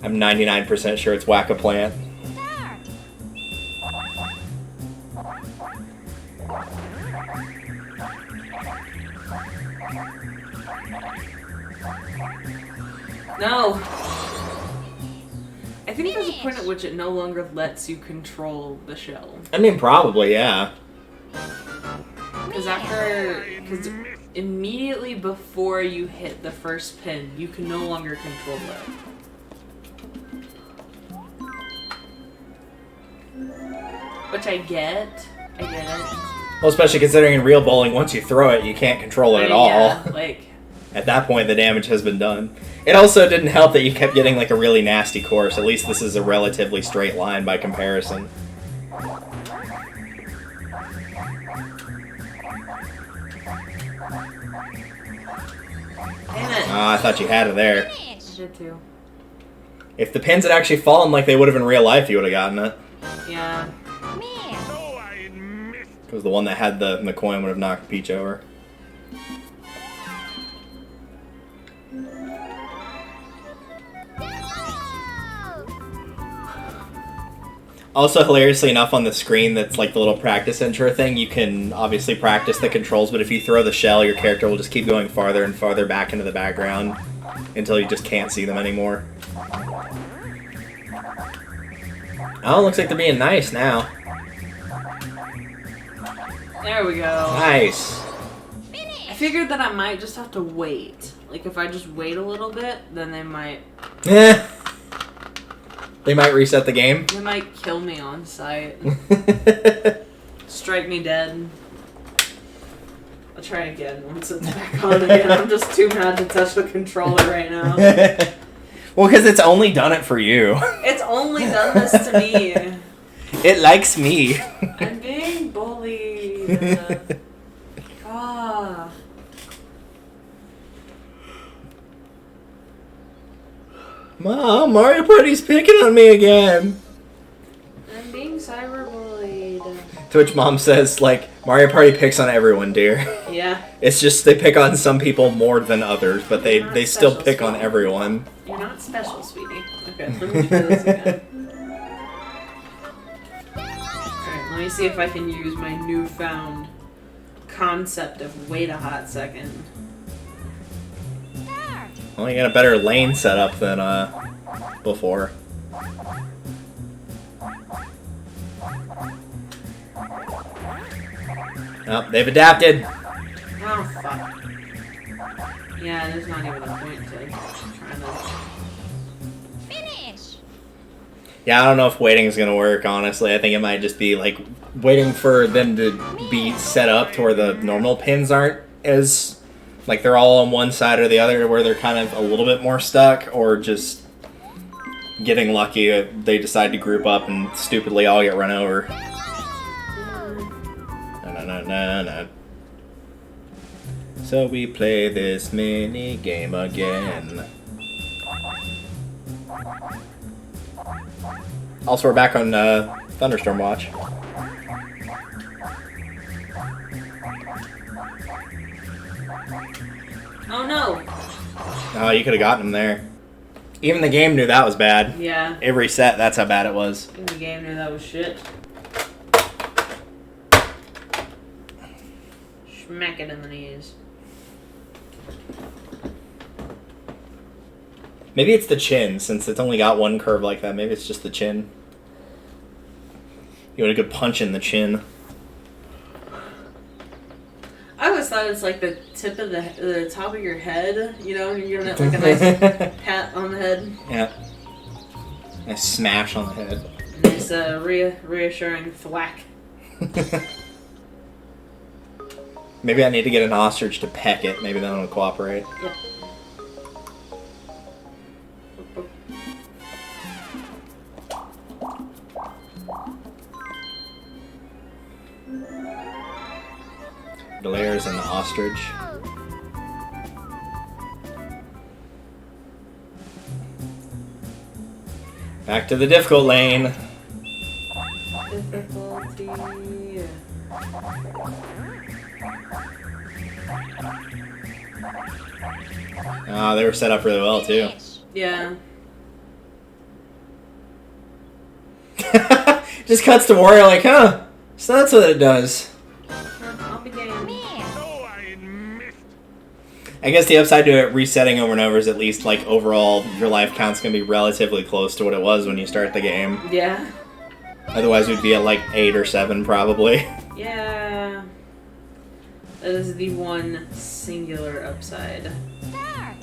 I'm 99% sure it's Whack-A-Plant. No! I think there's a point at which it no longer lets you control the shell. I mean, probably, yeah. Because immediately before you hit the first pin, you can no longer control it. Which I get. I get it. Well, especially considering in real bowling, once you throw it, you can't control it at all. Yeah, like... At that point, the damage has been done. It also didn't help that you kept getting like a really nasty course. At least this is a relatively straight line by comparison. Oh, I thought you had it there. I did too. If the pins had actually fallen like they would have in real life, you would have gotten it. Yeah. Because the one that had the coin would have knocked Peach over. Also, hilariously enough, on the screen that's like the little practice intro thing, you can obviously practice the controls, but if you throw the shell, your character will just keep going farther and farther back into the background until you just can't see them anymore. Oh, looks like they're being nice now. There we go. Nice. I figured that I might just have to wait. Like, if I just wait a little bit, then they might... They might reset the game. They might kill me on sight. Strike me dead. I'll try again once it's back on again. I'm just too mad to touch the controller right now. Well, because it's only done it for you. It's only done this to me. It likes me. I'm being bullied. Ah. Mom, Mario Party's picking on me again. I'm being cyberbullied. To which Mom says, like, Mario Party picks on everyone, dear. Yeah. It's just they pick on some people more than others, but they still pick on everyone. You're not special, sweetie. Okay, let me do this again. Alright, let me see if I can use my newfound concept of wait a hot second. Well, you got a better lane setup than before. Oh, they've adapted. Oh, fuck. Yeah, there's not even a point to trying to... Finish! Yeah, I don't know if waiting is going to work, honestly. I think it might just be, like, waiting for them to be set up to where the normal pins aren't as... Like, they're all on one side or the other, where they're kind of a little bit more stuck, or just getting lucky they decide to group up and stupidly all get run over. No. So we play this mini game again. Also, we're back on Thunderstorm Watch. Oh no! Oh, you could have gotten him there. Even the game knew that was bad. Yeah. It reset, that's how bad it was. Even the game knew that was shit. Smack it in the knees. Maybe it's the chin, since it's only got one curve like that. Maybe it's just the chin. You want a good punch in the chin. I always thought it's like the tip of the top of your head, you know, and you're giving it like a nice pat on the head. Yeah. Nice smash on the head. Nice reassuring thwack. Maybe I need to get an ostrich to peck it. Maybe that'll cooperate. Yep. The layers and the ostrich. Back to the difficult lane. Difficulty. Oh, they were set up really well too. Yeah. Just cuts to Wario like, huh? So that's what it does. I'll be game. Oh, I missed. I guess the upside to it resetting over and over is at least like overall your life count's gonna be relatively close to what it was when you start the game. Yeah. Otherwise we'd be at like 8 or 7 probably. Yeah. That is the one singular upside. Start.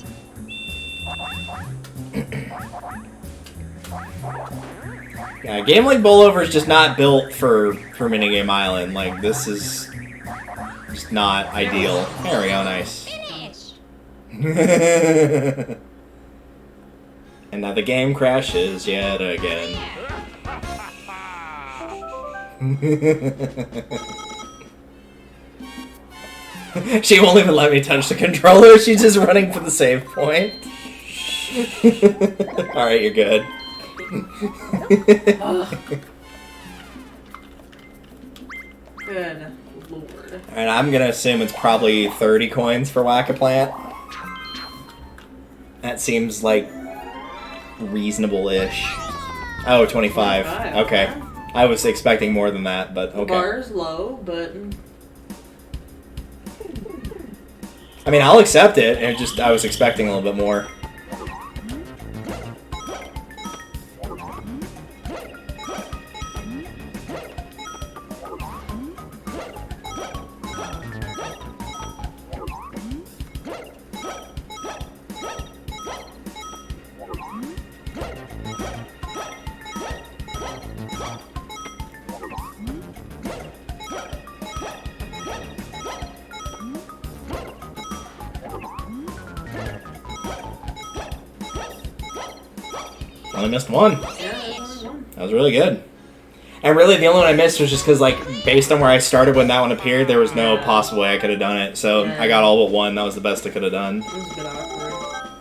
Yeah, a game like Bowlover is just not built for Minigame Island. Like this is just not ideal. There we go, nice. Finish. And now the game crashes yet again. She won't even let me touch the controller. She's just running for the save point. Alright, you're good. Good lord. Alright, I'm gonna assume it's probably 30 coins for Whack-A-Plant. That seems like reasonable-ish. Oh, 25. 25, Okay. I was expecting more than that, but okay. Bar's low, but I mean, I'll accept it. It just I was expecting a little bit more. Only missed one. yeah, that's only one. That was really good. And really, the only one I missed was just because, like, based on where I started when that one appeared, there was no possible way I could have done it. So Yeah. I got all but one. That was the best I could have done. It was a bit awkward.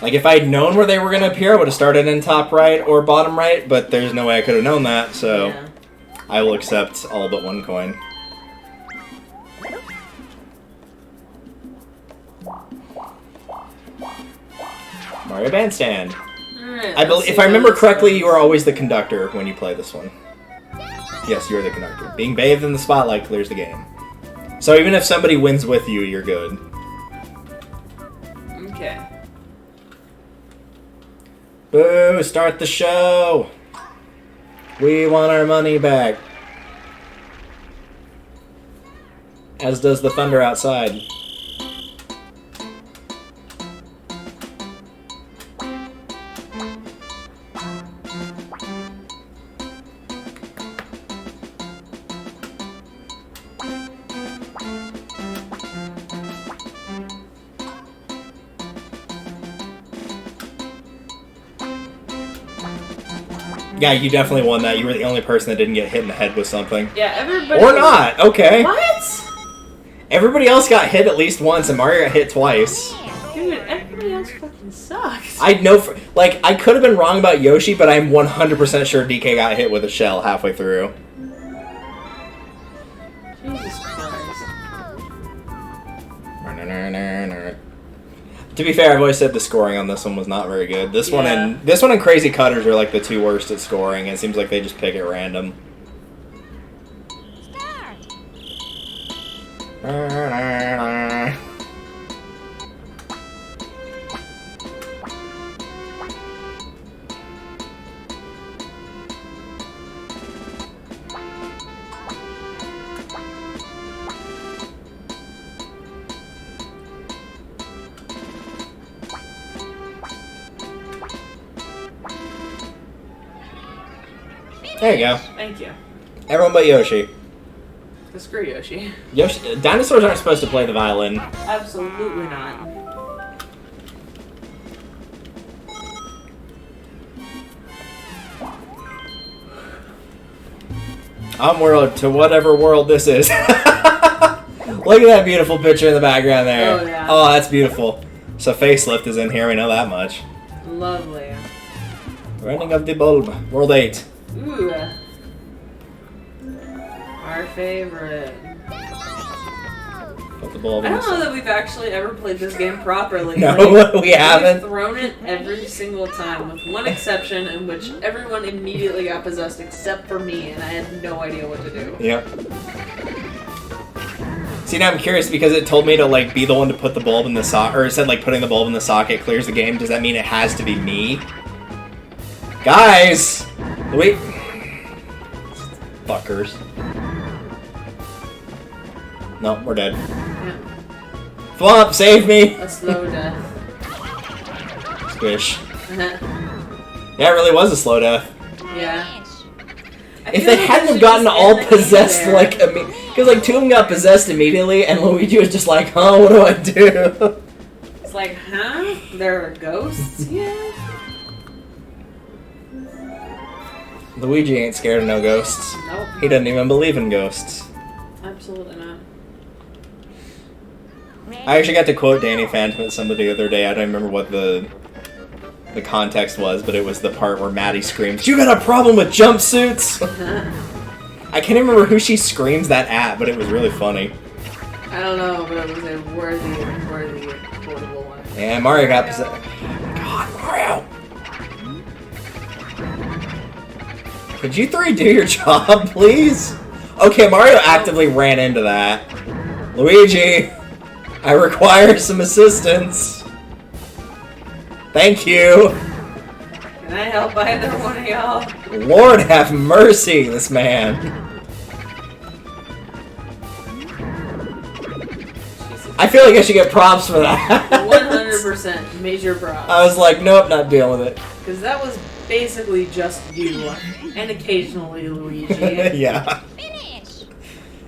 Like, if I had known where they were going to appear, I would have started in top right or bottom right, but there's no way I could have known that, so Yeah. I will accept all but one coin. Mario Bandstand. Alright, I believe, let's if see I how remember this correctly, goes. you are always the conductor when you play this one. Yes, you're the conductor. Being bathed in the spotlight clears the game. So even if somebody wins with you, you're good. Okay. Boo! Start the show! We want our money back. As does the thunder outside. Yeah, you definitely won that. You were the only person that didn't get hit in the head with something. Yeah, everybody. Or not! Okay. What? Everybody else got hit at least once, and Mario got hit twice. Dude, everybody else fucking sucks. I know, I could have been wrong about Yoshi, but I'm 100% sure DK got hit with a shell halfway through. Jesus Christ. To be fair, I've always said the scoring on this one was not very good. This one and Crazy Cutters are like the two worst at scoring. It seems like they just pick at random. There you go. Thank you. Everyone but Yoshi. Screw Yoshi. Dinosaurs aren't supposed to play the violin. Absolutely not. Onward to whatever world this is. Look at that beautiful picture in the background there. Oh, yeah. Oh, that's beautiful. So Facelift is in here, we know that much. Lovely. Running of the bulb. World 8. Ooh. Our favorite. Put the bulb I in don't know that we've actually ever played this game properly. No, Like, we haven't. We've thrown it every single time, with one exception in which everyone immediately got possessed except for me, and I had no idea what to do. Yep. See, now I'm curious because it told me to, like, be the one to put the bulb in the socket, or it said, like, putting the bulb in the socket clears the game. Does that mean it has to be me? Guys! Wait. Fuckers. No, we're dead. Yeah. Flump, save me! A slow death. Squish. Yeah, it really was a slow death. Yeah. If they hadn't have gotten all possessed, like, because, like, two of them got possessed immediately, and Luigi was just like, huh, what do I do? It's like, huh? There are ghosts here? Luigi ain't scared of no ghosts. Nope. He doesn't even believe in ghosts. Absolutely not. I actually got to quote Danny Phantom at somebody the other day. I don't remember what the context was, but it was the part where Maddie screams, "You got a problem with jumpsuits?" I can't even remember who she screams that at, but it was really funny. I don't know, but it was a worthy quotable one. Yeah, Mario got possessed. God, Mario! Could you three do your job, please? Okay, Mario actively ran into that. Luigi, I require some assistance. Thank you. Can I help either one of y'all? Lord have mercy, this man. I feel like I should get props for that. 100% major props. I was like, nope, not dealing with it. Because that was basically just you, and occasionally Luigi. Yeah.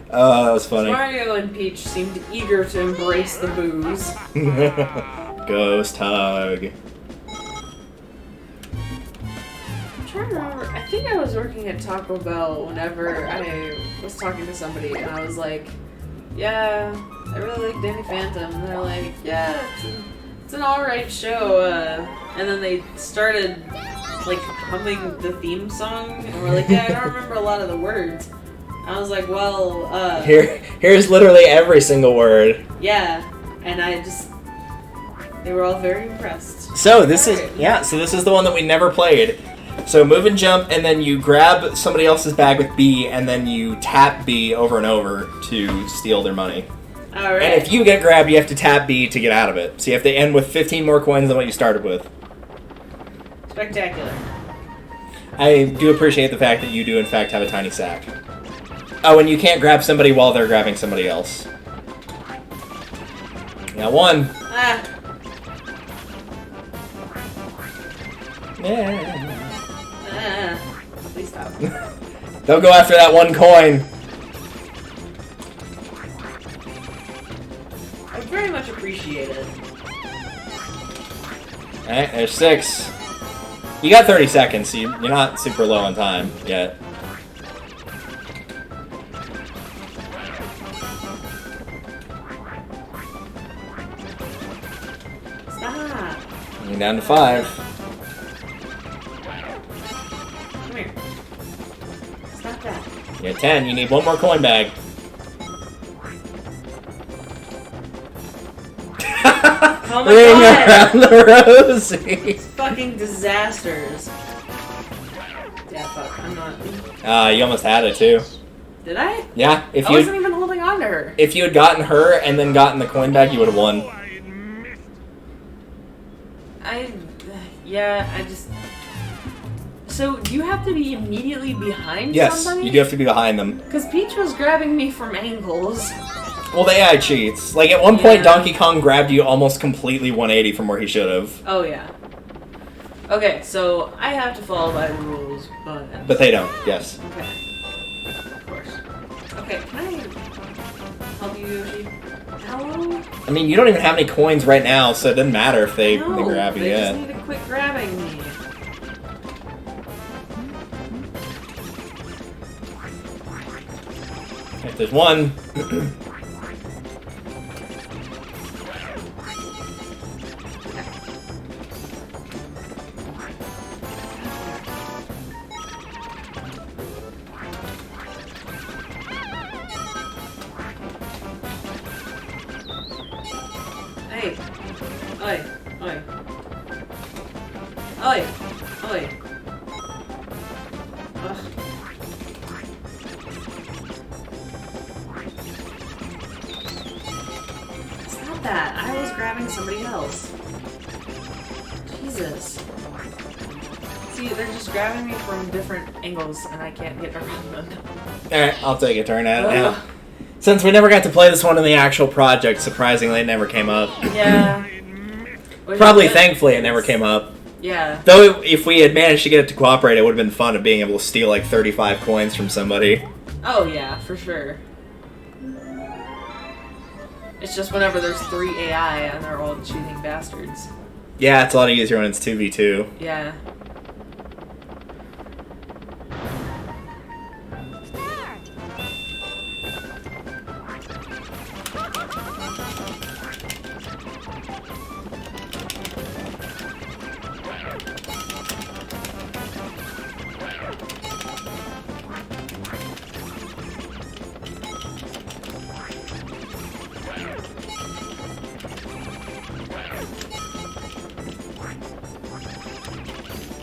Oh, that was funny. Mario and Peach seemed eager to embrace the booze. Ghost hug. I'm trying to remember. I think I was working at Taco Bell whenever I was talking to somebody, and I was like, yeah, I really like Danny Phantom. And they're like, yeah, it's an alright show. And then they started, like, humming the theme song, and we're like, yeah, I don't remember a lot of the words. I was like, well, here's literally every single word. yeah, and they were all very impressed. So this is the one that we never played. So move and jump, and then you grab somebody else's bag with B, and then you tap B over and over to steal their money. Alright. And if you get grabbed, you have to tap B to get out of it. So you have to end with 15 more coins than what you started with. Spectacular. I do appreciate the fact that you do in fact have a tiny sack. Oh, and you can't grab somebody while they're grabbing somebody else. Got one. Ah. Yeah. Please stop. Don't go after that one coin. I very much appreciate it. Alright, there's 6. You got 30 seconds, so you're not super low on time yet. Stop. You're down to 5. Come here. Stop that. You're at 10. You need one more coin bag. Oh my Ring god! around the rosy. It's fucking disasters. Yeah, fuck. I'm not. You almost had it too. Did I? Yeah, I wasn't even holding on to her. if you had gotten her and then gotten the coin bag, you would have won. Yeah, I just. So, do you have to be immediately behind Yes, somebody? you do have to be behind them. Because Peach was grabbing me from angles. Well, the AI cheats. Like, at one point, Yeah. Donkey Kong grabbed you almost completely 180 from where he should have. Oh, yeah. Okay, so I have to follow by rules, but... But they don't, yes. Okay. Of course. Okay, can I help you, Yoshi? Hello? I mean, you don't even have any coins right now, so it doesn't matter if they grab you they yet. just need to quit grabbing me. If there's one... Hey. Oi. Oi. Oi. Oi. Ugh. Stop that. I was grabbing somebody else. Jesus. See, they're just grabbing me from different angles and I can't get around them. Alright, I'll take a turn at it now. Ugh. Since we never got to play this one in the actual project, surprisingly, it never came up. Yeah. Probably, thankfully, it never came up. Yeah. Though, if we had managed to get it to cooperate, it would have been fun of being able to steal like 35 coins from somebody. Oh, yeah, for sure. It's just whenever there's 3 AI and they're all cheating bastards. Yeah, it's a lot easier when it's 2v2. Yeah.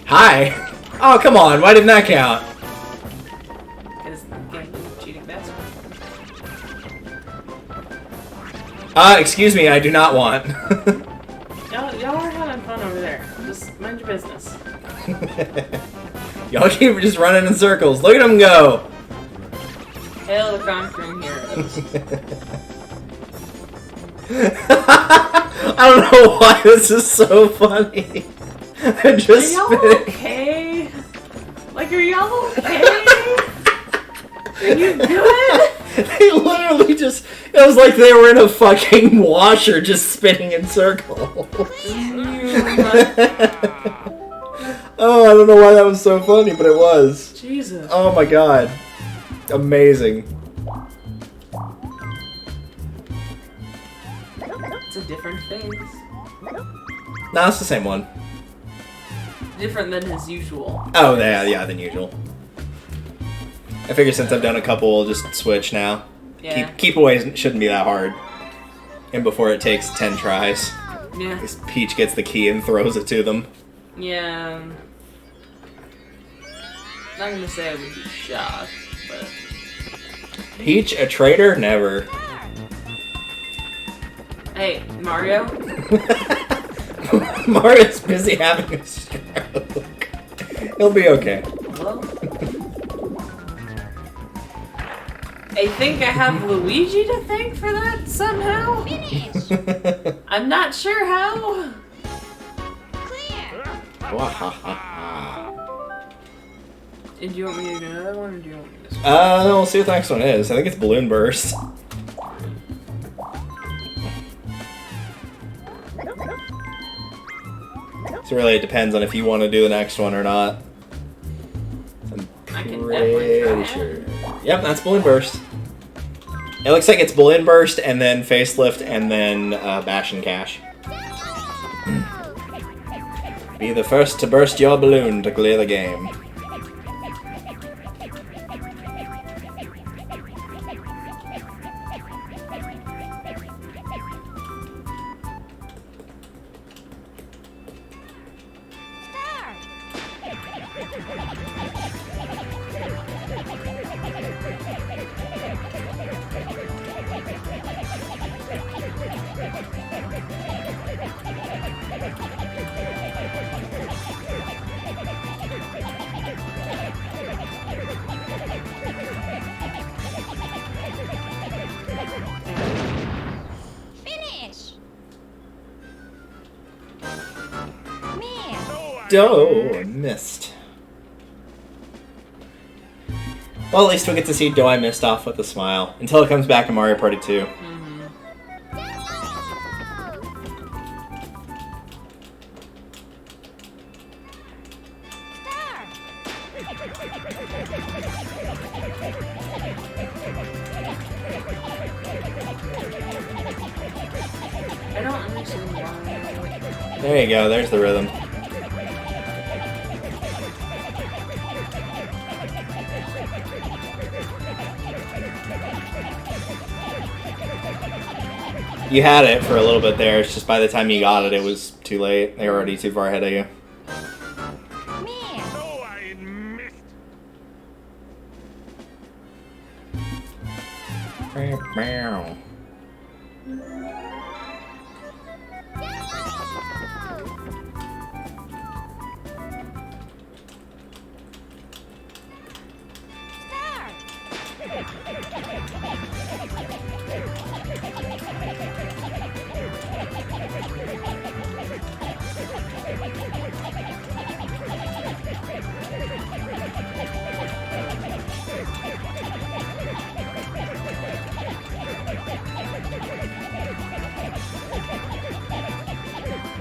Hi! Oh, come on, why didn't that count? Because the game is cheating bastard. Excuse me, I do not want. Y'all are having fun over there. Just mind your business. Y'all keep just running in circles. Look at them go! Hail the conquering heroes. I don't know why this is so funny. They're Are just y'all spinning. okay? Like, are y'all okay? Are you good? They literally just... It was like they were in a fucking washer just spinning in circles. Oh, I don't know why that was so funny, but it was. Jesus. Oh my god. Amazing. It's a different face. No, it's the same one. Different than his usual. Oh, yeah, than usual. I figure since I've done a couple, we'll just switch now. Yeah. Keep away shouldn't be that hard. And before it takes 10 tries. Yeah. This Peach gets the key and throws it to them. Yeah. Not gonna say I would be shocked, but... Peach, a traitor? Never. Hey, Mario? Mario's busy having a stroke. He'll be okay. Hello? I think I have Luigi to thank for that somehow. I'm not sure how. And do you want me to do another one, or do you want me to... No, we'll see what the next one is. I think it's Balloon Burst. So really, it depends on if you want to do the next one or not. I can Pretty definitely try sure. it. Yep, that's Balloon Burst. It looks like it's Balloon Burst, and then Facelift, and then Bash and Cash. Be the first to burst your balloon to clear the game. Oh, missed. Well, at least we get to see Do I missed off with a smile. Until it comes back in Mario Party 2. I don't understand why. There you go, there's the rhythm. You had it for a little bit there, it's just by the time you got it, it was too late. They were already too far ahead of you. Oh, I missed. Meow.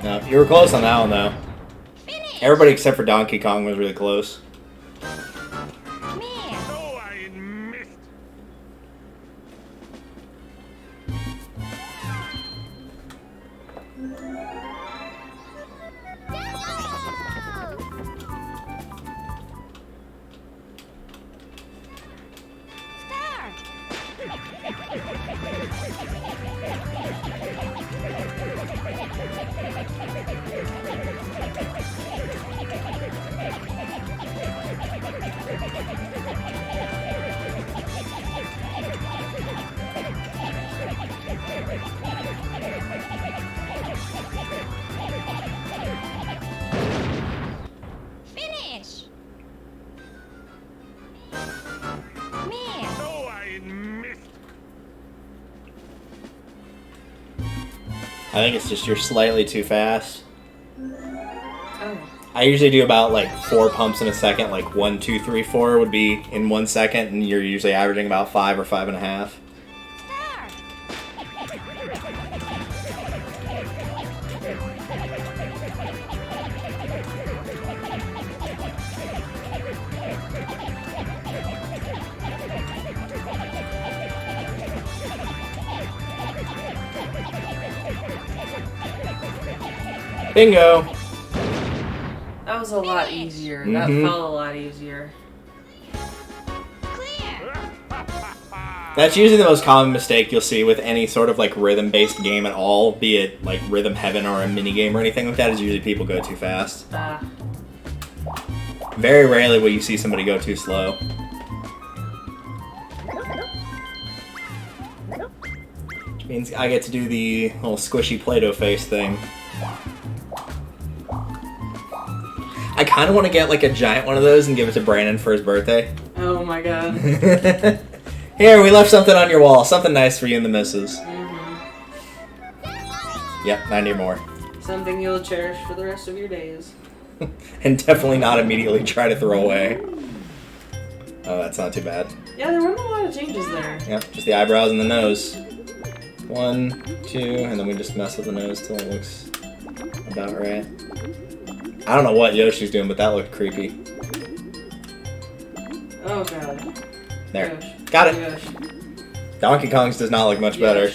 No, you were close on that one though. Everybody except for Donkey Kong was really close. Oh, I missed. Oh, I missed. I think it's just you're slightly too fast. Oh. I usually do about like 4 pumps in a second, like 1, 2, 3, 4 would be in 1 second, and you're usually averaging about 5 or 5.5. Bingo! That was a lot easier. That felt a lot easier. That's usually the most common mistake you'll see with any sort of like rhythm-based game at all, be it like Rhythm Heaven or a minigame or anything like that, is usually people go too fast. Very rarely will you see somebody go too slow. Which means I get to do the little squishy Play-Doh face thing. I kind of want to get like a giant one of those and give it to Brandon for his birthday. Oh my god. Here, we left something on your wall. Something nice for you and the missus. Yep, 90 or more. Something you'll cherish for the rest of your days. And definitely not immediately try to throw away. Oh, that's not too bad. Yeah, there weren't a lot of changes there. Yep, just the eyebrows and the nose. 1, 2, and then we just mess with the nose till it looks about right. I don't know what Yoshi's doing, but that looked creepy. Oh god. There. Yosh. Got it. Yosh. Donkey Kong's does not look much better.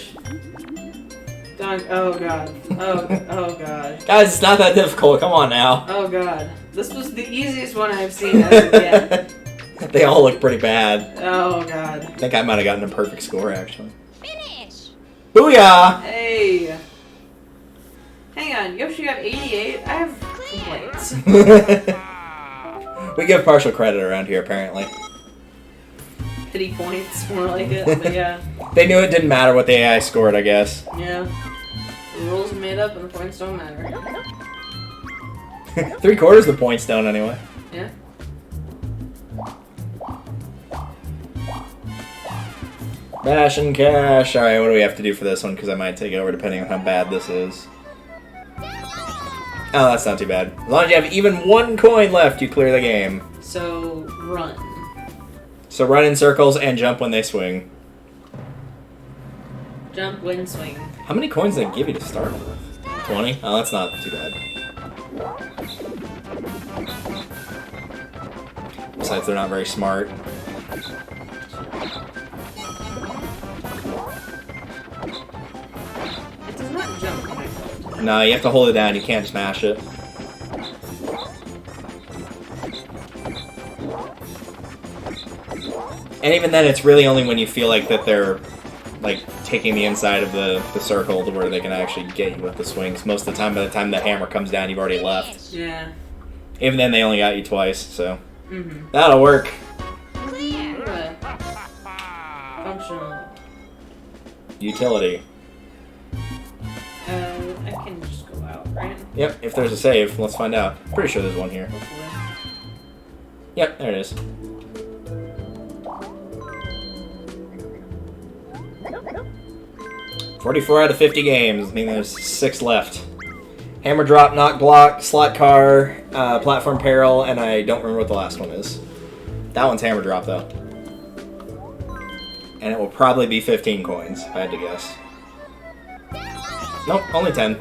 Oh god. Oh god. Guys, it's not that difficult. Come on now. Oh god. This was the easiest one I've seen as of yet. They all look pretty bad. Oh god. I think I might have gotten a perfect score, actually. Finish. Booyah! Hey. Hang on, Yoshi got 88? I have complaints. We give partial credit around here, apparently. Pity points, more like it, but yeah. They knew it didn't matter what the AI scored, I guess. Yeah. The rules are made up and the points don't matter. 3/4 the points don't, anyway. Yeah. Bash and cash. Alright, what do we have to do for this one? Because I might take over depending on how bad this is. Oh, that's not too bad. As long as you have even 1 coin left, you clear the game. So, run. So run in circles and jump when they swing. Jump, win, swing. How many coins did they give you to start with? 20? Oh, that's not too bad. Besides, they're not very smart. It does not jump when I hold. No, you have to hold it down. You can't smash it. And even then, it's really only when you feel like that they're like taking the inside of the circle to where they can actually get you with the swings. Most of the time, by the time the hammer comes down, you've already left. Yeah. Even then, they only got you twice, so Mm-hmm. that'll work. Clear. Functional. Utility. I can just go out, right? Yep, if there's a save, let's find out. Pretty sure there's one here. Hopefully. Yep, there it is. "44 out of 50 games. I mean, there's 6 left. Hammer drop, knock block, slot car, platform peril, and I don't remember what the last one is. That one's hammer drop, though. And it will probably be 15 coins, if I had to guess. Nope, only 10.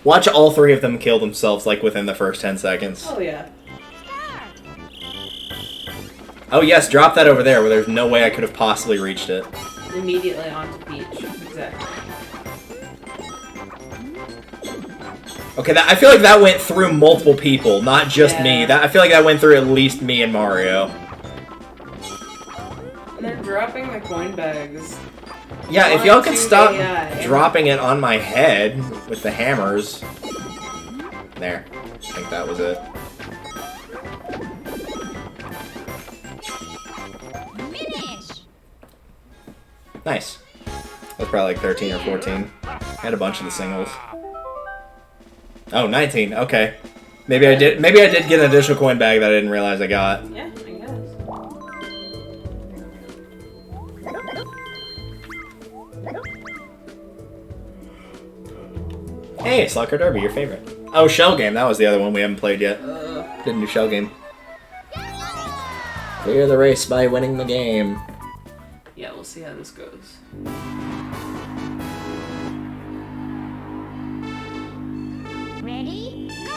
Watch all 3 of them kill themselves, like, within the first 10 seconds. Oh, yeah. Oh, yes, drop that over there, where there's no way I could have possibly reached it. Immediately onto Peach. Exactly. Okay, I feel like that went through multiple people, not just me. Yeah. I feel like that went through at least me and Mario. And they're dropping the coin bags. Yeah, if y'all could Onto stop AI. dropping it on my head with the hammers. There. I think that was it. Finish. Nice. That was probably like 13 or 14. I had a bunch of the singles. Oh, 19. Okay. Maybe I did get an additional coin bag that I didn't realize I got. Yeah, I guess. Hey, Slot Derby, your favorite. Oh, Shell Game. That was the other one we haven't played yet. Didn't do Shell Game. Clear the race by winning the game. Yeah, we'll see how this goes. Ready? Go.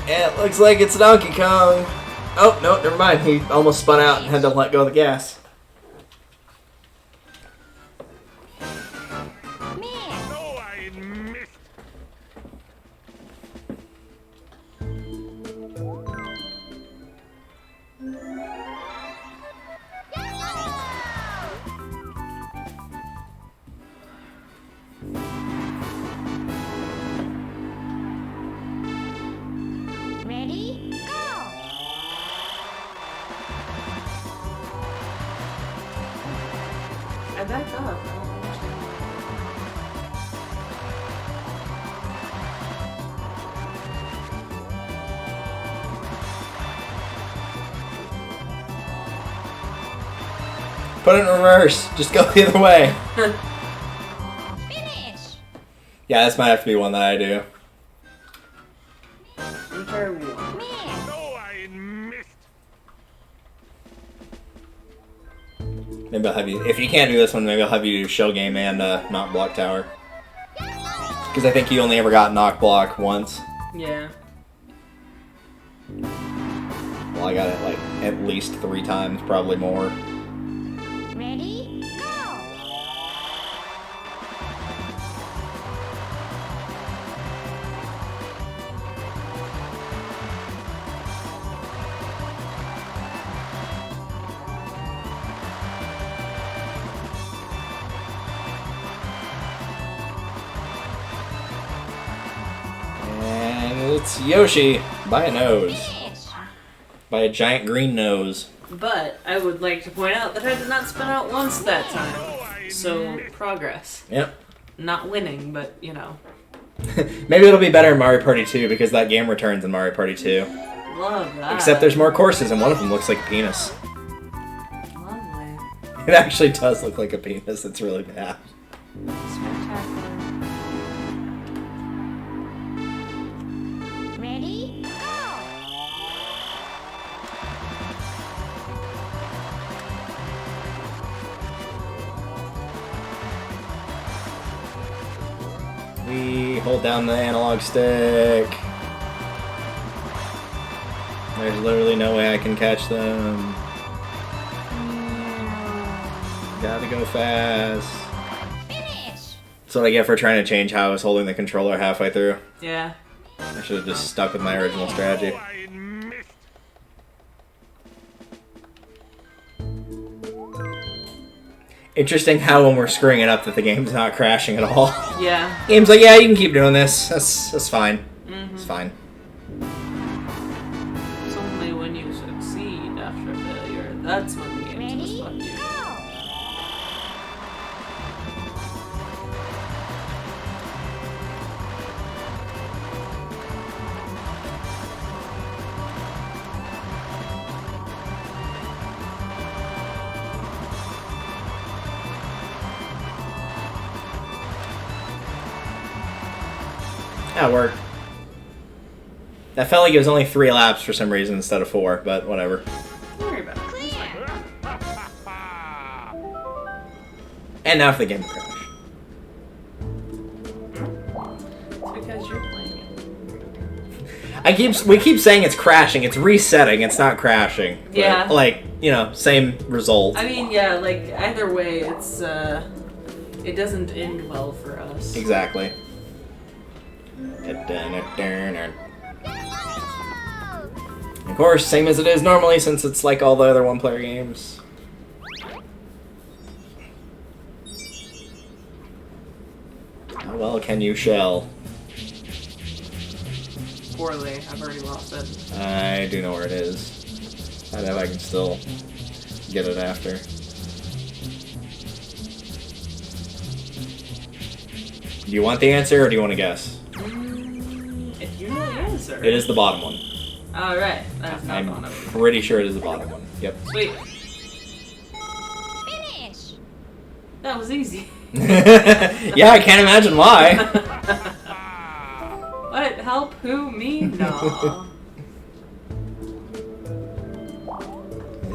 Yeah, it looks like it's Donkey Kong. Oh, no, never mind. He almost spun out and had to let go of the gas. Man. Oh, I missed. Ready? Go. I backed up. Put it in reverse. Just go the other way. Finish. Yeah, this might have to be one that I do. Enter 1. Man. Oh, I missed. Maybe I'll have you... If you can't do this one, maybe I'll have you do Shell Game and Knock Block Tower. Because I think you only ever got Knock Block once. Yeah. Well, I got it like at least 3 times, probably more. Ready, go! And it's Yoshi by a nose. Finish! By a giant green nose. But I would like to point out that I did not spin out once that time. So, progress. Yep. Not winning, but, you know. Maybe it'll be better in Mario Party 2 because that game returns in Mario Party 2. Love that. Except there's more courses and one of them looks like a penis. Lovely. It actually does look like a penis. It's really bad. Spectacular. Ready, go! We hold down the analog stick. There's literally no way I can catch them. Gotta go fast. Finish! That's what I get for trying to change how I was holding the controller halfway through. Yeah. I should have just stuck with my original strategy. I missed. Interesting how when we're screwing it up that the game's not crashing at all. Yeah. Game's like, yeah, you can keep doing this. That's fine. It's fine. It's only when you succeed after failure. That's when the game says fuck Ready, you. go! That worked. That felt like it was only 3 laps for some reason instead of 4, but whatever. Don't worry about it. Clear! And now for the game to crash. It's because you're playing it. We keep saying it's crashing. It's resetting. It's not crashing. But, Yeah. like, you know, same result. I mean, yeah, like, either way, it's, it doesn't end well for us. Exactly. Of course, same as it is normally since it's like all the other one-player games. How well can you shell? Poorly. I've already lost it. I do know where it is. I know I can still get it after. Do you want the answer or do you want to guess? If you know the answer. It is the bottom one. Alright. That's not the one I'm I'm pretty sure it is the bottom one. Yep. Sweet. Finish! That was easy. Yeah, I can't imagine why. What? Help? Who? Me? No.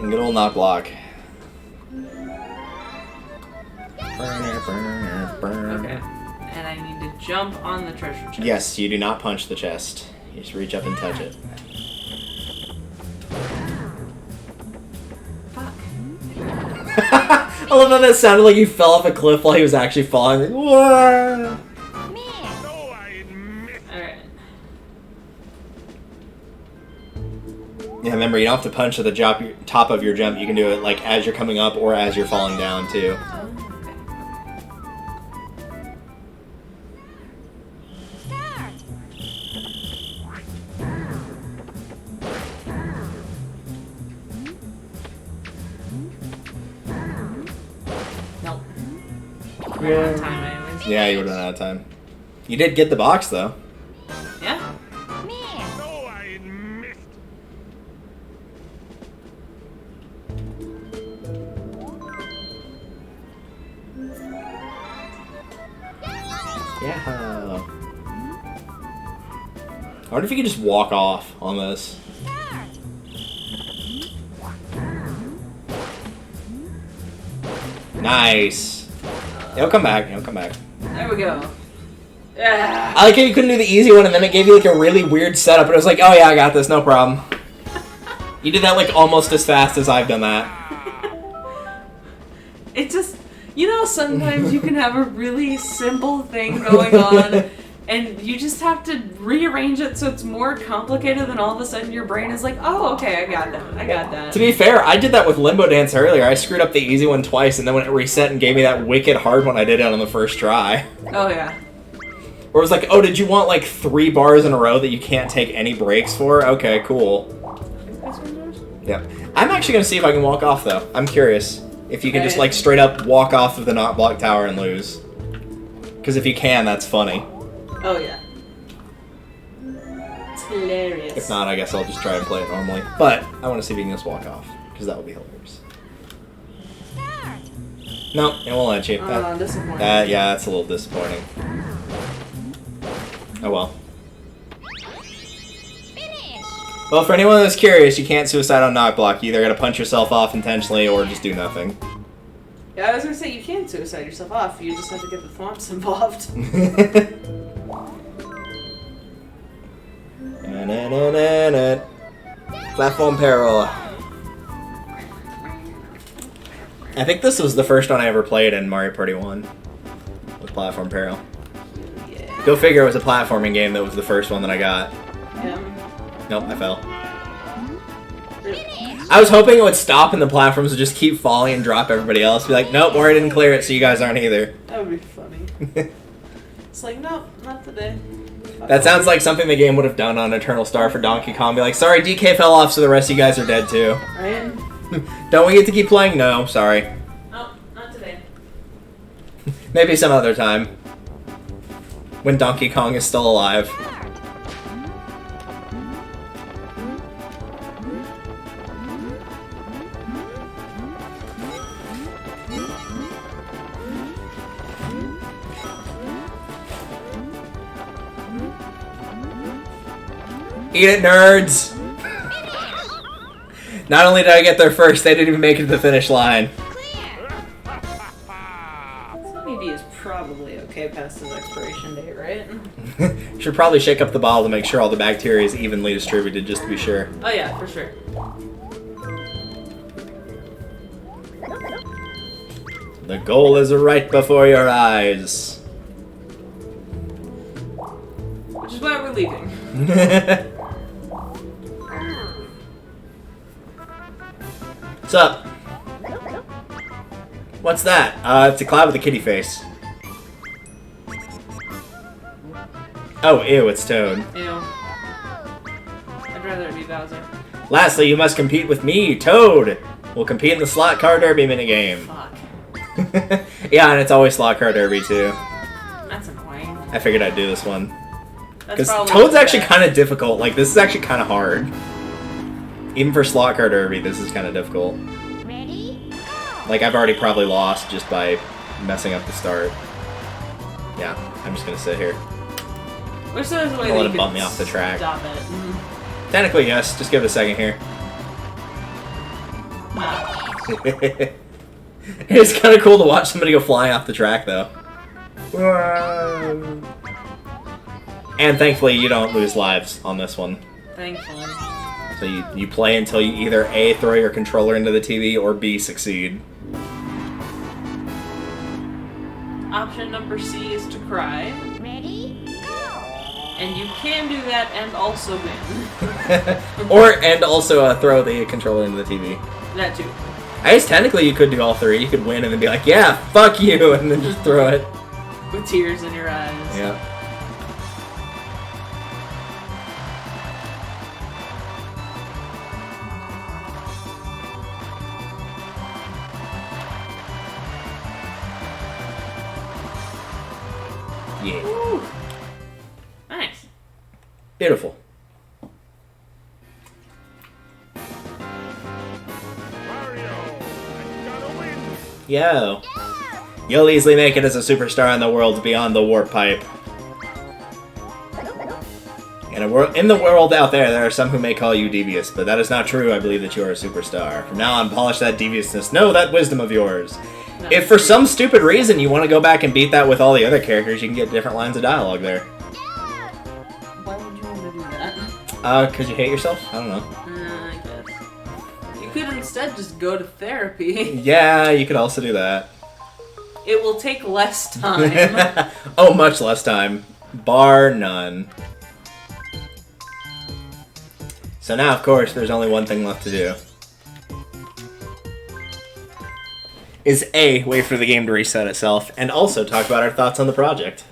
Good old knock block. Okay. And I need to jump on the treasure chest. Yes, you do not punch the chest. You just reach up and touch it. Fuck. I love how that sounded like you fell off a cliff while he was actually falling. Whoa. Miss! No, I missed. Alright. Yeah, remember, you don't have to punch at the top of your jump. You can do it like as you're coming up or as you're falling down too. Oh, okay. Start! Nope. Yeah. Time anyways. Yeah, you would run out of time. You did get the box though. Yeah? Miss! No, I missed. Yeah. I wonder if you could just walk off on this. Start! Nice. He'll come back. He'll come back. There we go. Yeah. I like how you couldn't do the easy one, and then it gave you like a really weird setup. And it was like, oh yeah, I got this, no problem. You did that like almost as fast as I've done that. It just, you know, sometimes you can have a really simple thing going on, and you just have to rearrange it so it's more complicated, and all of a sudden your brain is like, oh, okay, I got that. I got that. To be fair, I did that with Limbo Dance earlier. I screwed up the easy one twice, and then when it reset and gave me that wicked hard one, I did it on the first try. Oh, yeah. Where it was like, oh, did you want like 3 bars in a row that you can't take any breaks for? Okay, cool. Yep. I'm actually going to see if I can walk off, though. I'm curious. If you can just, like, straight up walk off of the not block tower and lose. Because if you can, that's funny. Oh, yeah. It's hilarious. If not, I guess I'll just try and play it normally. But I want to see if you can just walk off. Because that would be hilarious. No, it won't let you. Disappointing. Yeah, that's a little disappointing. Oh well. Well, for anyone that's curious, you can't suicide on knock block. You either gotta punch yourself off intentionally or just do nothing. Yeah, I was gonna say you can suicide yourself off. You just have to get the thwomps involved. Platform peril. I think this was the first one I ever played in Mario Party 1. With Platform Peril. Yeah. Go figure it was a platforming game that was the first one that I got. Yeah. Nope, I fell. I was hoping it would stop and the platforms would just keep falling and drop everybody else. Be like, nope, Mario didn't clear it, so you guys aren't either. That would be funny. It's like, nope, not today. That sounds like something the game would have done on Eternal Star for Donkey Kong. Be like, sorry, DK fell off, so the rest of you guys are dead too. Right? Don't we get to keep playing? No, sorry. Nope, not today. Maybe some other time. When Donkey Kong is still alive. Eat it, nerds! Not only did I get there first, they didn't even make it to the finish line. Sunny is probably okay past his expiration date, right? Should probably shake up the bottle to make sure all the bacteria is evenly distributed, just to be sure. Oh yeah, for sure. The goal is right before your eyes. Which is why we're leaving. What's up? What's that? It's a cloud with a kitty face. Oh, ew, it's Toad. Ew. I'd rather it be Bowser. Lastly, you must compete with me, Toad! We'll compete in the Slot Car Derby minigame. Fuck. Yeah, and it's always Slot Car Derby, too. That's annoying. I figured I'd do this one. Because That's Toad's actually kind of difficult. Like, this is actually kind of hard. Even for Slot Car Derby, this is kind of difficult. Ready? Go! Like, I've already probably lost just by messing up the start. Yeah, I'm just gonna sit here. Wish there was a way I'll that let you him could bump me off the track. Stop it. Mm. Technically, yes. Just give it a second here. It's kind of cool to watch somebody go flying off the track, though. And thankfully, you don't lose lives on this one. Thankfully. So you play until you either A, throw your controller into the TV, or B, succeed. Option number C is to cry. Ready? Go! And you can do that and also win. And also throw the controller into the TV. That too. I guess technically you could do all three. You could win and then be like, yeah, fuck you, and then just throw it. With tears in your eyes. Yeah. Yeah. Woo. Nice. Beautiful. Mario, I gotta win. Yo. You'll easily make it as a superstar in the worlds beyond the warp pipe. In the world out there, there are some who may call you devious, but that is not true. I believe that you are a superstar. From now on, polish that deviousness. Know that wisdom of yours. If for some stupid reason you want to go back and beat that with all the other characters, you can get different lines of dialogue there. Why would you want to do that? Because you hate yourself? I don't know. I guess. You could instead just go to therapy. Yeah, you could also do that. It will take less time. Oh, much less time. Bar none. So now, of course, there's only one thing left to do. Is A, wait for the game to reset itself, and also talk about our thoughts on the project.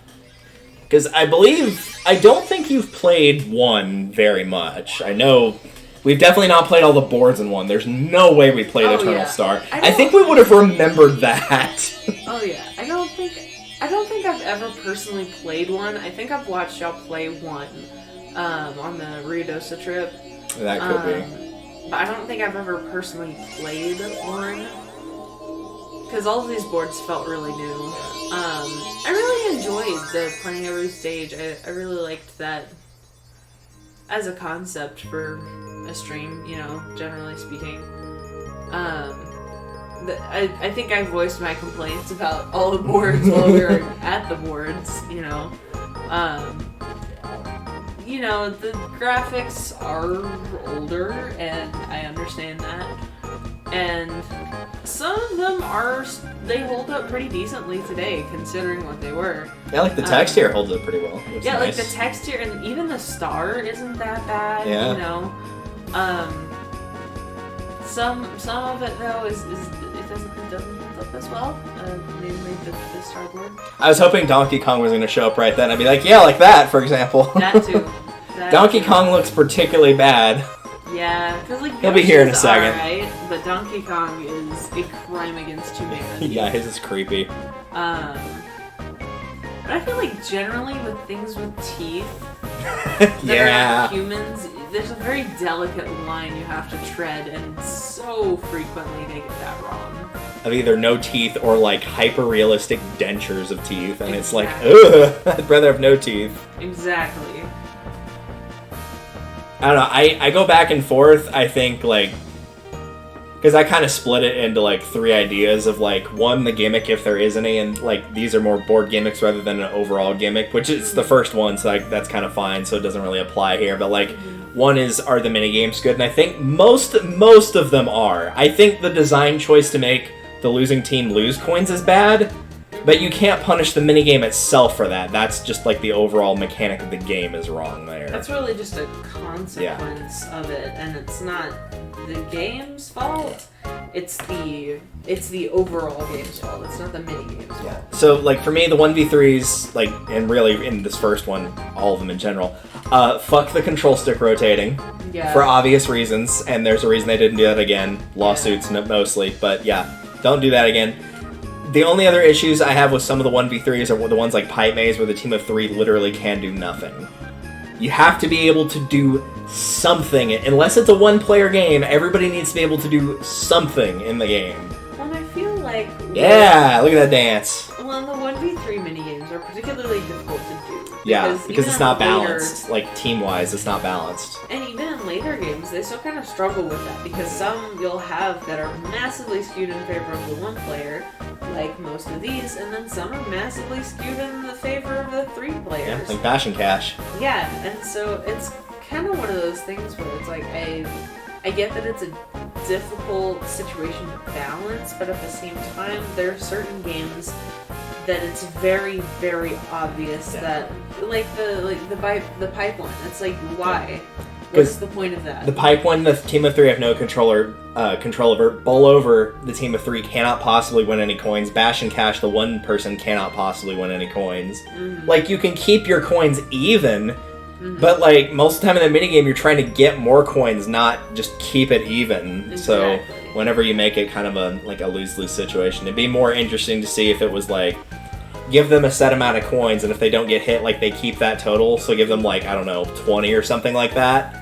Because I don't think you've played 1 very much. I know we've definitely not played all the boards in 1. There's no way we played Eternal Star. I think we would have remembered that. Oh yeah, I don't think I've ever personally played 1. I think I've watched y'all play 1 on the Ruidosa trip. That could be. But I don't think I've ever personally played 1. Because all of these boards felt really new. I really enjoyed the playing every stage. I really liked that as a concept for a stream, you know, generally speaking. I think I voiced my complaints about all the boards while we were at the boards, you know. You know, the graphics are older, and I understand that. And some of them they hold up pretty decently today, considering what they were. Yeah, like the text here holds up pretty well. Yeah, nice. like the text here, and even the star isn't that bad, yeah. You know. Some of it though it doesn't look as well. Mainly the starboard. I was hoping Donkey Kong was going to show up right then. I'd be like, yeah, like that, for example. That too. Donkey Kong looks particularly bad. Yeah, because like he'll be here in a second. Right, but Donkey Kong is a crime against humanity. Yeah, his is creepy. But I feel like generally with things with teeth that are humans, there's a very delicate line you have to tread, and so frequently they get that wrong. Of either no teeth or like hyper-realistic dentures of teeth, and it's like, ugh, I'd rather have no teeth. Exactly. I don't know, I go back and forth, I think, like, because I kind of split it into, like, 3 ideas of, like, 1, the gimmick, if there is any, and, like, these are more board gimmicks rather than an overall gimmick, which is the first one, so, like, that's kind of fine, so it doesn't really apply here, but, like, 1 is, are the minigames good, and I think most of them are. I think the design choice to make the losing team lose coins is bad, but you can't punish the minigame itself for that. That's just, like, the overall mechanic of the game is wrong there. That's really just a consequence of it, and it's not the game's fault. It's the overall game's fault. It's not the minigame's fault. So, like, for me, the 1v3s, like, and really in this first one, all of them in general, fuck the control stick rotating. Yeah. For obvious reasons, and there's a reason they didn't do that again. Lawsuits mostly, but yeah, don't do that again. The only other issues I have with some of the 1v3s are the ones like Pipe Maze, where the team of 3 literally can do nothing. You have to be able to do something. Unless it's a one-player game, everybody needs to be able to do something in the game. Well, I feel like... Yeah, look at that dance. Well, the 1v3 minigames are particularly difficult to do. Yeah, because it's not balanced. Like, team-wise, it's not balanced. And even in later games, they still kind of struggle with that, because some you'll have that are massively skewed in favor of the one player, like most of these, and then some are massively skewed in the favor of the 3 players. Yeah, like Bash and Cash. Yeah, and so it's kind of one of those things where it's like, I get that it's a difficult situation to balance, but at the same time, there are certain games that it's very, very obvious that, like the pipe one. It's like, why? What's the point of that? The pipe one, the team of 3 have no control over. Bowl over, the team of 3 cannot possibly win any coins. Bash and Cash, the one person cannot possibly win any coins. Mm-hmm. Like, you can keep your coins even, mm-hmm. but like most of the time in the minigame, you're trying to get more coins, not just keep it even. Exactly. So whenever you make it kind of a lose-lose situation, it'd be more interesting to see if it was like, give them a set amount of coins, and if they don't get hit, like, they keep that total, so give them, like, I don't know, 20 or something like that.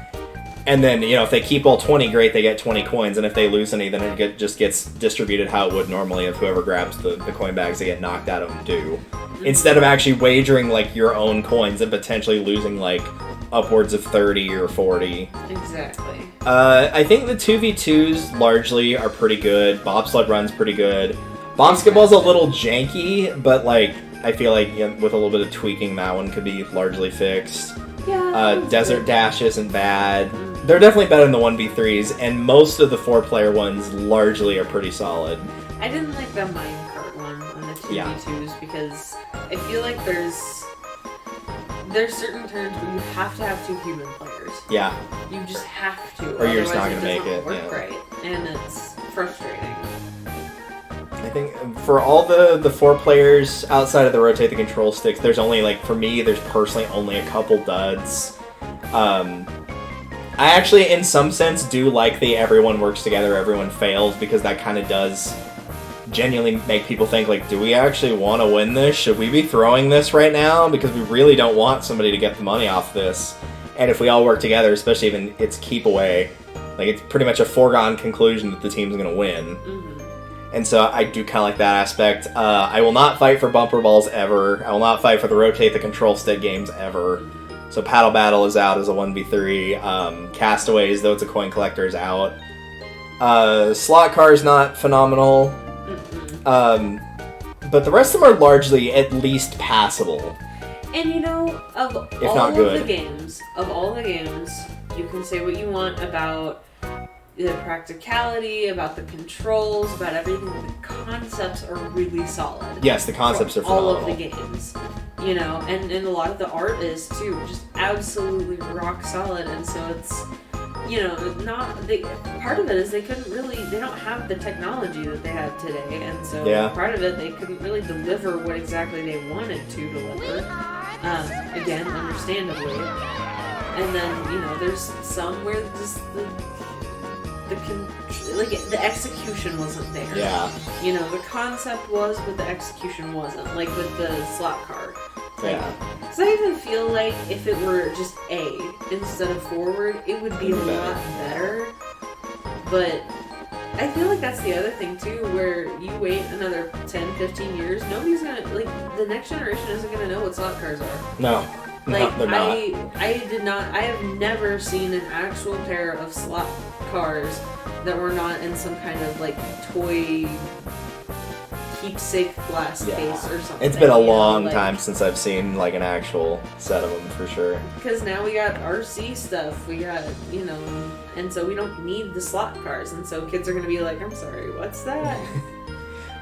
And then, you know, if they keep all 20, great, they get 20 coins, and if they lose any, then it just gets distributed how it would normally if whoever grabs the coin bags they get knocked out of them do. Mm-hmm. Instead of actually wagering, like, your own coins and potentially losing, like, upwards of 30 or 40. Exactly. I think the 2v2s largely are pretty good. Bobsled Run's pretty good. Bombsketball's a little janky, but like I feel like with a little bit of tweaking, that one could be largely fixed. Yeah. Desert Dash isn't bad. They're definitely better than the 1v3s, and most of the 4-player ones largely are pretty solid. I didn't like the minecart one on the 2v2s because I feel like there's certain turns where you have to have 2 human players. Yeah. You just have to. Or you're just not going to make it. Work right, and it's frustrating. I think for all the 4 players outside of the rotate the control sticks, there's only like for me, there's personally only a couple duds. I actually, in some sense, do like the everyone works together, everyone fails, because that kind of does genuinely make people think, like, do we actually want to win this? Should we be throwing this right now? Because we really don't want somebody to get the money off this. And if we all work together, especially even it's keep away, like, it's pretty much a foregone conclusion that the team's going to win. Mm-hmm. And so I do kind of like that aspect. I will not fight for bumper balls ever. I will not fight for the rotate the control stick games ever. So Paddle Battle is out as a 1v3. Castaways, though it's a coin collector, is out. Slot Car is not phenomenal. But the rest of them are largely at least passable. And you know, of all the games, you can say what you want about the practicality, about the controls, about everything. The concepts are really solid. Yes, the concepts are phenomenal. All of the games. You know, and a lot of the art is too, just absolutely rock solid. And so it's, you know, part of it is they don't have the technology that they have today. And so part of it, they couldn't really deliver what exactly they wanted to deliver. Again, understandably. And then, you know, there's some where just the execution wasn't there. Yeah. You know, the concept was, but the execution wasn't. Like with the slot card. Yeah. So I even feel like if it were just A instead of forward, it would be a lot better. But I feel like that's the other thing too, where you wait another 10, 15 years, nobody's gonna, like, the next generation isn't gonna know what slot cars are. No. Like, they're not. I have never seen an actual pair of slot cars that were not in some kind of, like, toy keepsake glass case or something. It's been a long time since I've seen, like, an actual set of them, for sure. Because now we got RC stuff, we got, you know, and so we don't need the slot cars, and so kids are going to be like, I'm sorry, what's that?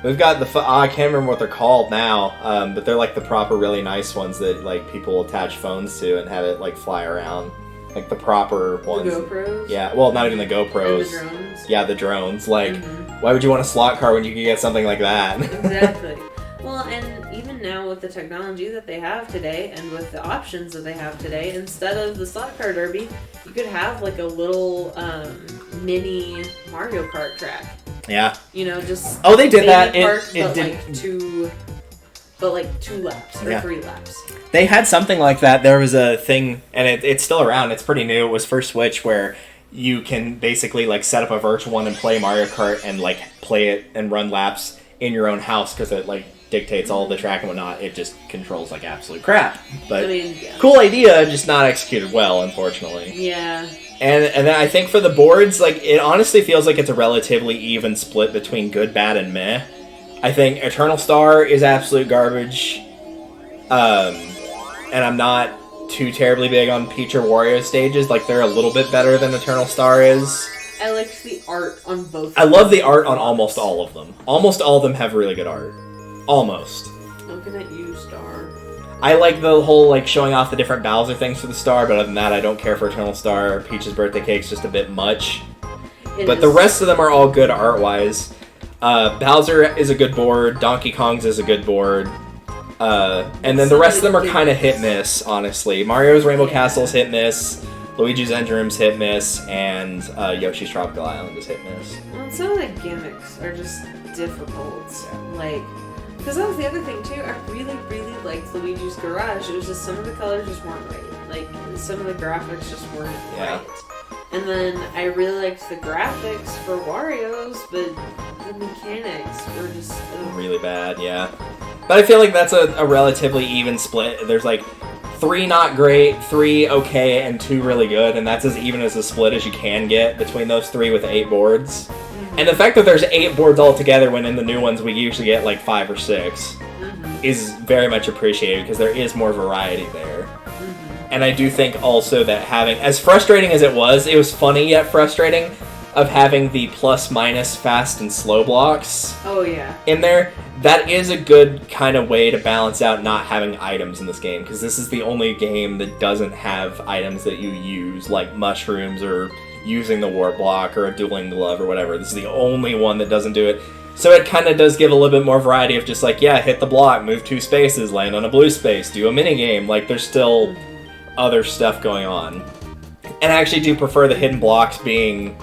We've got I can't remember what they're called now, but they're like the proper really nice ones that like people attach phones to and have it like fly around. Like the proper ones. The GoPros? Yeah, well, not even the GoPros. And the drones? Yeah, the drones. Like, why would you want a slot car when you could get something like that? Exactly. Well, and even now with the technology that they have today and with the options that they have today, instead of the slot car derby, you could have like a little mini Mario Kart track. Yeah. You know, just they did that. It did like two laps or 3 laps. They had something like that. There was a thing, and it's still around. It's pretty new. It was for Switch, where you can basically like set up a virtual one and play Mario Kart and like play it and run laps in your own house because it like dictates all the track and whatnot. It just controls like absolute crap. But cool idea, just not executed well, unfortunately. Yeah. And then I think for the boards, like, it honestly feels like it's a relatively even split between good, bad, and meh. I think Eternal Star is absolute garbage. And I'm not too terribly big on Peach or Wario stages. Like, they're a little bit better than Eternal Star is. I liked the art on both. I love the art on almost all of them. Almost all of them have really good art. Almost. Looking at you, Star. I like the whole, like, showing off the different Bowser things for the Star, but other than that, I don't care for Eternal Star. Peach's Birthday Cake's just a bit much. But the rest of them are all good art-wise. Bowser is a good board. Donkey Kong's is a good board. And then the rest of them are kind of hit-miss, honestly. Mario's Rainbow Castle's hit-miss. Luigi's Engine Room's hit-miss. And Yoshi's Tropical Island is hit-miss. Well, some of the gimmicks are just difficult. Like... Because that was the other thing, too. I really, really liked Luigi's Garage. It was just some of the colors just weren't right. Like, some of the graphics just weren't right. And then I really liked the graphics for Wario's, but the mechanics were just... really bad, yeah. But I feel like that's a relatively even split. There's, like, 3 not great, 3 okay, and 2 really good, and that's as even as a split as you can get between those 3 with 8 boards. And the fact that there's 8 boards altogether when in the new ones we usually get like 5 or 6 is very much appreciated because there is more variety there. And I do think also that having, as frustrating as it was funny yet frustrating of having the plus minus fast and slow blocks in there. That is a good kind of way to balance out not having items in this game, because this is the only game that doesn't have items that you use, like mushrooms or using the warp block or a dueling glove or whatever. This is the only one that doesn't do it. So it kind of does give a little bit more variety of just like, yeah, hit the block, move 2 spaces, land on a blue space, do a minigame. Like, there's still other stuff going on. And I actually do prefer the hidden blocks being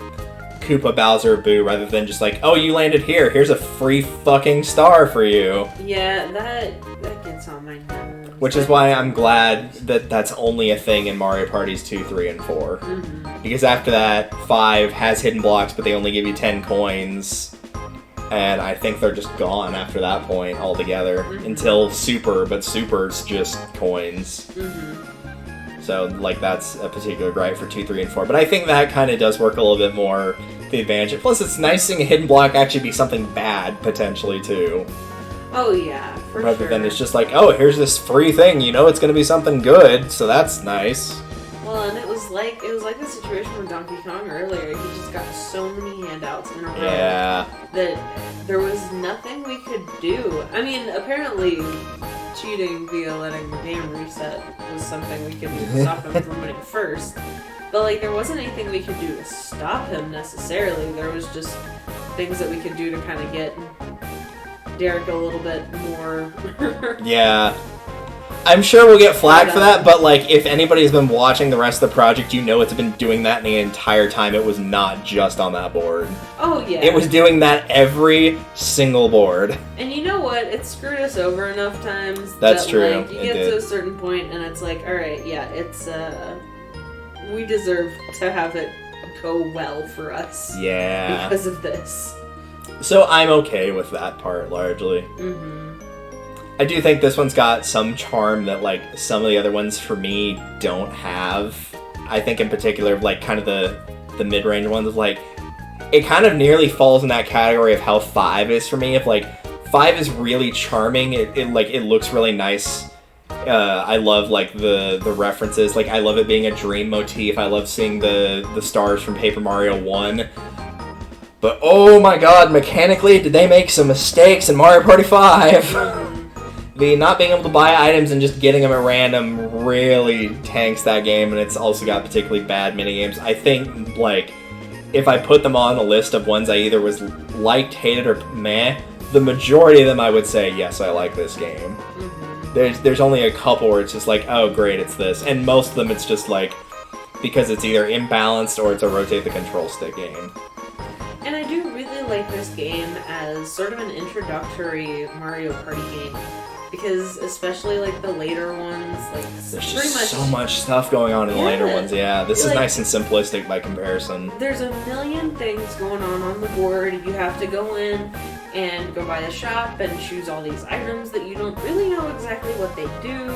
Koopa, Bowser, Boo, rather than just like, oh, you landed here, here's a free fucking star for you. Yeah, that gets on my nerves. Which is why I'm glad that that's only a thing in Mario Parties 2, 3, and 4. Because after that, 5 has hidden blocks, but they only give you 10 coins. And I think they're just gone after that point altogether. Until Super, but Super's just coins. So, like, that's a particular gripe for 2, 3, and 4. But I think that kind of does work a little bit more to the advantage. Plus, it's nice seeing a hidden block actually be something bad, potentially, too. Oh, yeah, for sure. Rather than it's just like, oh, here's this free thing, you know it's going to be something good, so that's nice. Well, and it was like the situation with Donkey Kong earlier. He just got so many handouts in a row that there was nothing we could do. I mean, apparently cheating via letting the game reset was something we could do to stop him from winning first. But, like, there wasn't anything we could do to stop him, necessarily. There was just things that we could do to kind of get Derek a little bit more... Yeah. I'm sure we'll get flagged for that, but, like, if anybody's been watching the rest of the project, you know it's been doing that the entire time. It was not just on that board. Oh, yeah. It was doing that every single board. And you know what? It screwed us over enough times. That's that, true. Like, you get to a certain point, and it's like, alright, yeah, it's, we deserve to have it go well for us. Yeah. Because of this. So I'm okay with that part, largely. I do think this one's got some charm that, like, some of the other ones, for me, don't have. I think in particular, like, kind of the mid-range ones, like, it kind of nearly falls in that category of how 5 is for me. If, like, 5 is really charming, it looks really nice. I love, like, the references. Like, I love it being a dream motif. I love seeing the stars from Paper Mario 1. But, oh my god, mechanically, did they make some mistakes in Mario Party 5? The not being able to buy items and just getting them at random really tanks that game, and it's also got particularly bad minigames. I think, like, if I put them on a list of ones I either was liked, hated, or meh, the majority of them I would say, yes, I like this game. There's only a couple where it's just like, oh, great, it's this. And most of them it's just like, because it's either imbalanced or it's a rotate the control stick game. And I do really like this game as sort of an introductory Mario Party game. Because especially, like, the later ones, like, there's just so much stuff going on in the later ones, yeah. This is nice and simplistic by comparison. There's a million things going on the board. You have to go in and go by the shop and choose all these items that you don't really know exactly what they do.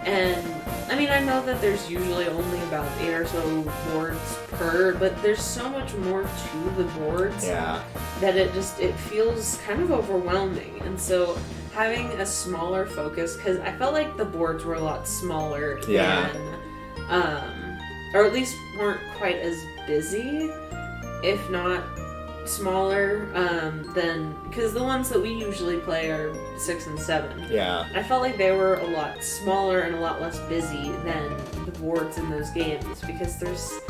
And, I mean, I know that there's usually only about 8 or so boards per, but there's so much more to the boards that it feels kind of overwhelming. And so having a smaller focus, because I felt like the boards were a lot smaller than, or at least weren't quite as busy, if not smaller, than, because the ones that we usually play are 6 and 7. Yeah. I felt like they were a lot smaller and a lot less busy than the boards in those games, because there's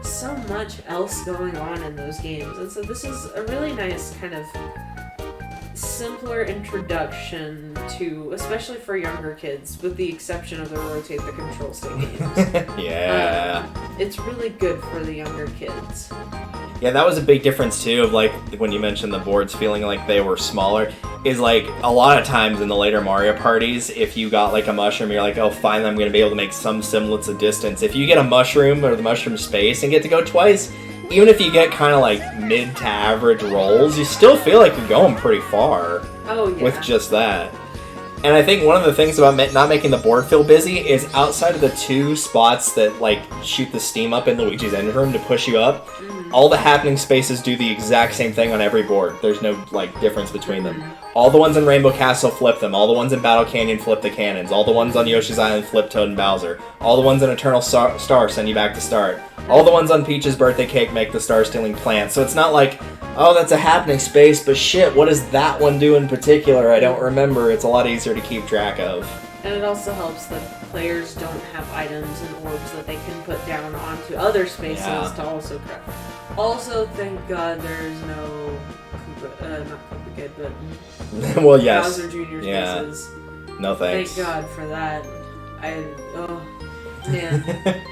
so much else going on in those games. And so this is a really nice kind of simpler introduction to, especially for younger kids, with the exception of the rotate the control stick games. Yeah. It's really good for the younger kids. Yeah, that was a big difference too, of like, when you mentioned the boards feeling like they were smaller, is like, a lot of times in the later Mario parties, if you got like a mushroom, you're like, oh, finally I'm going to be able to make some semblance of distance. If you get a mushroom or the mushroom space and get to go twice, even if you get kind of like mid to average rolls, you still feel like you're going pretty far with just that. And I think one of the things about not making the board feel busy is outside of the 2 spots that like shoot the steam up in Luigi's engine room to push you up, all the happening spaces do the exact same thing on every board. There's no like difference between them. All the ones in Rainbow Castle flip them. All the ones in Battle Canyon flip the cannons. All the ones on Yoshi's Island flip Toad and Bowser. All the ones in Eternal Star send you back to start. All the ones on Peach's birthday cake make the star-stealing plant. So it's not like, oh, that's a happening space, but shit, what does that one do in particular? I don't remember. It's a lot easier to keep track of. And it also helps that players don't have items and orbs that they can put down onto other spaces to also craft. Also, thank God there's no not Koopa Kid, but well, yes. Bowser Jr. spaces. No thanks. Thank God for that. Man.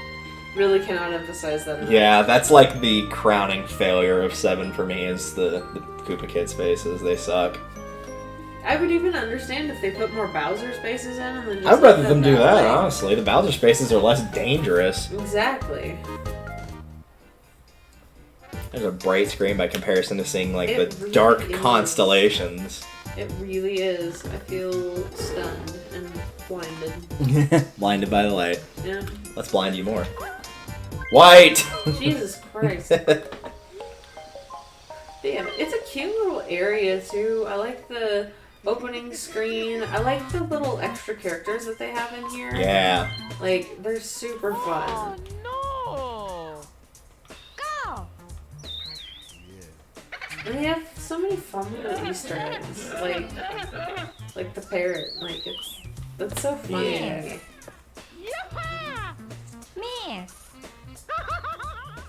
Really cannot emphasize that enough. Yeah, that's like the crowning failure of 7 for me is the Koopa Kid spaces. They suck. I would even understand if they put more Bowser spaces in and then just I'd rather them do that, way. honestly. The Bowser spaces are less dangerous. Exactly. There's a bright screen by comparison to seeing like It the really dark is. constellations. It really is. I feel stunned and blinded. Blinded by the light. Yeah. Let's blind you more. White! Jesus Christ. Damn, it's a cute little area too. I like the opening screen. I like the little extra characters that they have in here. Yeah. Like, they're super fun. Oh, no! Go! And they have so many fun little Easter eggs. Like the parrot. Like, that's so funny. Yeah. Yeehaw! Miss!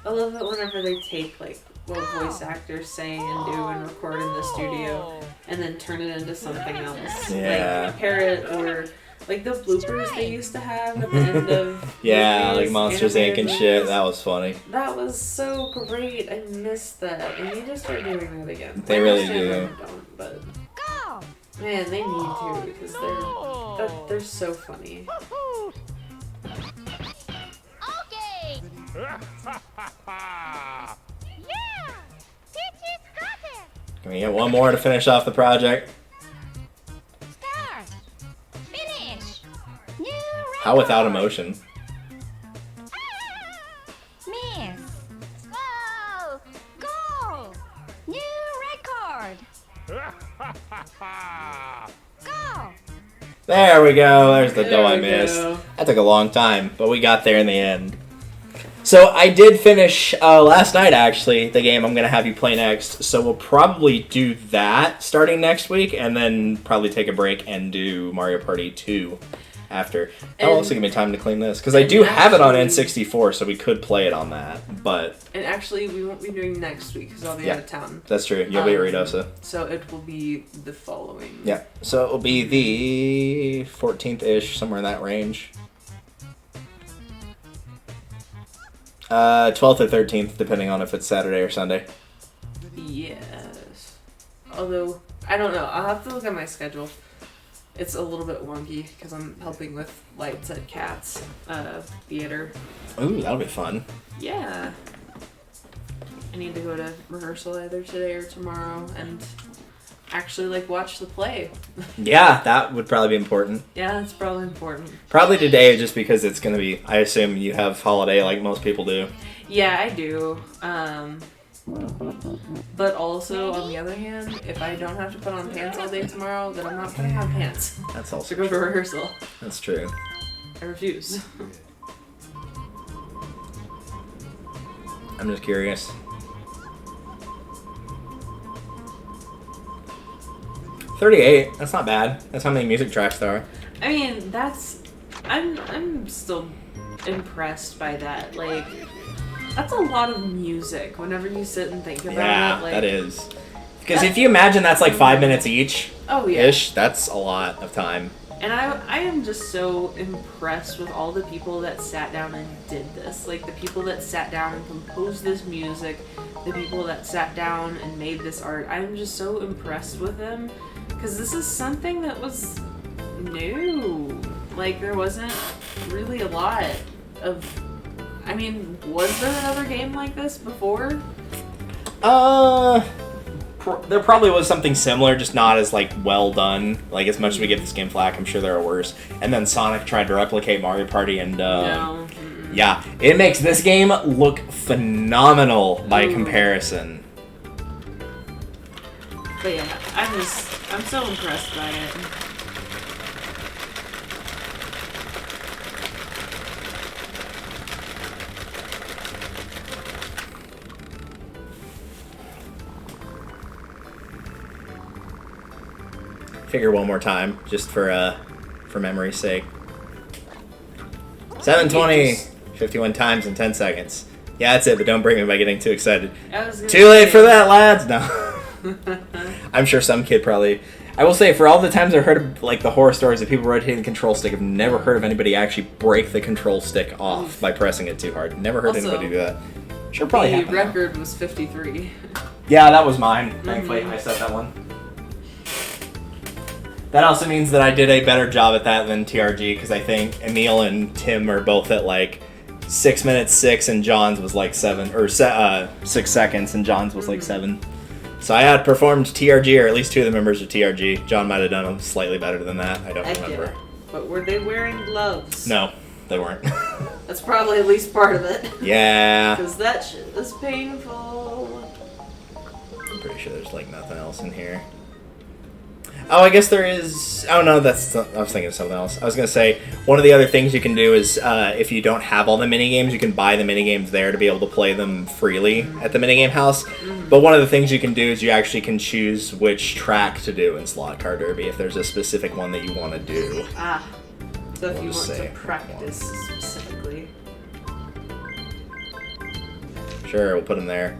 I love it whenever they take, like, what voice actors say and do and record in the studio and then turn it into something else. Yeah. Like Parrot or like the bloopers they used to have at the end of Yeah, movies, like Monsters Inc. animated and movies. shit. That was funny. That was so great. I missed that. And they just start doing that again. They I really understand do. why they don't, but Go! man, they need to because they're so funny. Okay! Yeah! Peachy's got it! Can we get one more to finish off the project? Start! Finish! New record! How without emotion? Miss! Go! Go! New record! Go! There we go. There's the dough I There we missed. go. That took a long time, but we got there in the end. So I did finish last night, actually, the game I'm going to have you play next. So we'll probably do that starting next week, and then probably take a break and do Mario Party 2 after. That'll And- also give me time to clean this, because I do have it on N64, so we could play it on that. But And actually, we won't be doing next week because I'll be out of town. that's true. You'll be at Redosa. So it will be the following. Yeah. So it will be the 14th-ish, somewhere in that range. 12th or 13th, depending on if it's Saturday or Sunday. Yes. Although, I don't know. I'll have to look at my schedule. It's a little bit wonky because I'm helping with Lights at Cats theater. Ooh, that'll be fun. Yeah. I need to go to rehearsal either today or tomorrow and actually, like, watch the play. Yeah, that would probably be important. Yeah, that's probably important. Probably today, just because it's going to be, I assume you have holiday like most people do. Yeah, I do. But also, on the other hand, if I don't have to put on pants all day tomorrow, then I'm not putting on pants That's to also go to true. rehearsal. That's true. I refuse. I'm just curious. 38. That's not bad. That's how many music tracks there are. I mean, I'm still impressed by that. Like, that's a lot of music whenever you sit and think about Yeah, it. Like, that is. Because if you imagine that's like 5 minutes each, Oh, yeah. ish, that's a lot of time. And I am just so impressed with all the people that sat down and did this. Like, the people that sat down and composed this music, the people that sat down and made this art. I'm just so impressed with them. Because this is something that was new. Like, there wasn't really a lot of... I mean, was there another game like this before? There probably was something similar, just not as like well done. Like as much as we give this game flack, I'm sure there are worse. And then Sonic tried to replicate Mario Party, and No. Yeah, it makes this game look phenomenal by comparison. But yeah, I'm so impressed by it. Figure one more time, just for memory's sake. 720, 51 times in 10 seconds. Yeah, that's it, but don't bring me by getting too excited. Too late for that, lads! No. I'm sure some kid probably... I will say, for all the times I've heard of like the horror stories of people rotating the control stick, I've never heard of anybody actually break the control stick off by pressing it too hard. Never heard anybody do that. Sure, probably happened. The record was 53. Yeah, that was mine. Thankfully, I set that one. That also means that I did a better job at that than TRG, because I think Emil and Tim are both at like 6 minutes 6, and John's was like 7, or 6 seconds, and John's was like 7. So I outperformed TRG, or at least 2 of the members of TRG. John might have done them slightly better than that. I don't remember. But were they wearing gloves? No, they weren't. That's probably at least part of it. Yeah. Because that shit is painful. I'm pretty sure there's like nothing else in here. Oh, I guess there is... Oh, no, I was thinking of something else. I was going to say, one of the other things you can do is, if you don't have all the minigames, you can buy the minigames there to be able to play them freely at the minigame house. But one of the things you can do is you actually can choose which track to do in Slot Car Derby if there's a specific one that you want to do. Ah. So if you want to practice specifically. Sure, we'll put them there.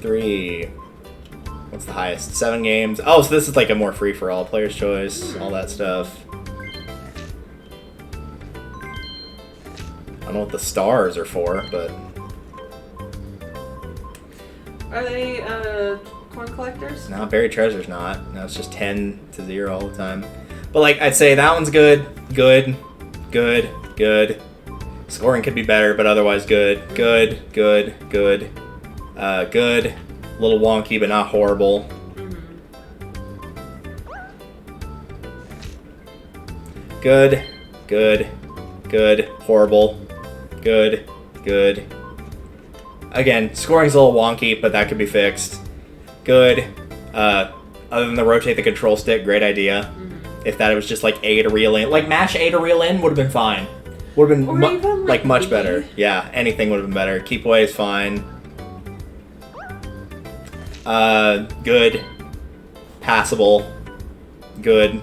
3... What's the highest? 7 games. Oh, so this is like a more free-for-all, player's choice, all that stuff. I don't know what the stars are for, but... Are they, coin collectors? No, buried treasure's not. No, it's just 10 to 0 all the time. But, like, I'd say that one's good, good. Scoring could be better, but otherwise good. Good. A little wonky, but not horrible. Good. Horrible. Good. Again, scoring's a little wonky, but that could be fixed. Good. Other than the rotate the control stick, great idea. If that was just like A to reel in. Like mash A to reel in would have been fine. Would have been like much better. Yeah, anything would have been better. Keep away is fine. Good, passable, good,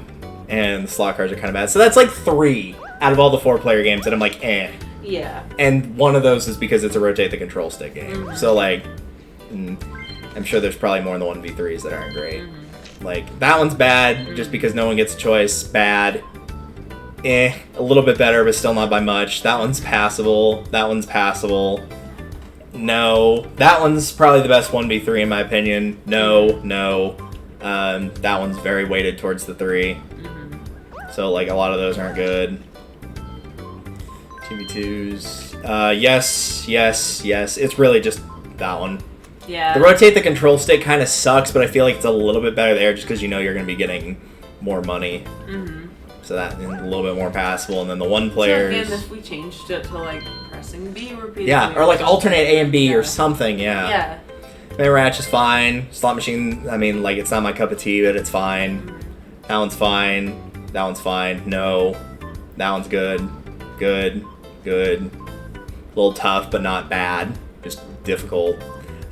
and the slot cars are kind of bad. So that's like 3 out of all the 4-player games that I'm like, eh. Yeah. And one of those is because it's a rotate the control stick game. So like, I'm sure there's probably more than the 1v3s that aren't great. Like, that one's bad just because no one gets a choice. Bad. A little bit better, but still not by much. That one's passable. That one's passable. No. That one's probably the best 1v3 in my opinion. No. That one's very weighted towards the 3. So, like, a lot of those aren't good. 2v2s. Yes. It's really just that one. Yeah. The rotate the control stick kind of sucks, but I feel like it's a little bit better there just because you know you're going to be getting more money. So that is a little bit more passable. And then the 1 players... So again, if we changed it to, like, pressing B repeatedly... Yeah, or, like, alternate A and B or something, yeah. Main Ratch is fine. Slot Machine, I mean, like, it's not my cup of tea, but it's fine. That one's fine. That one's fine. No. That one's good. Good. A little tough, but not bad. Just difficult.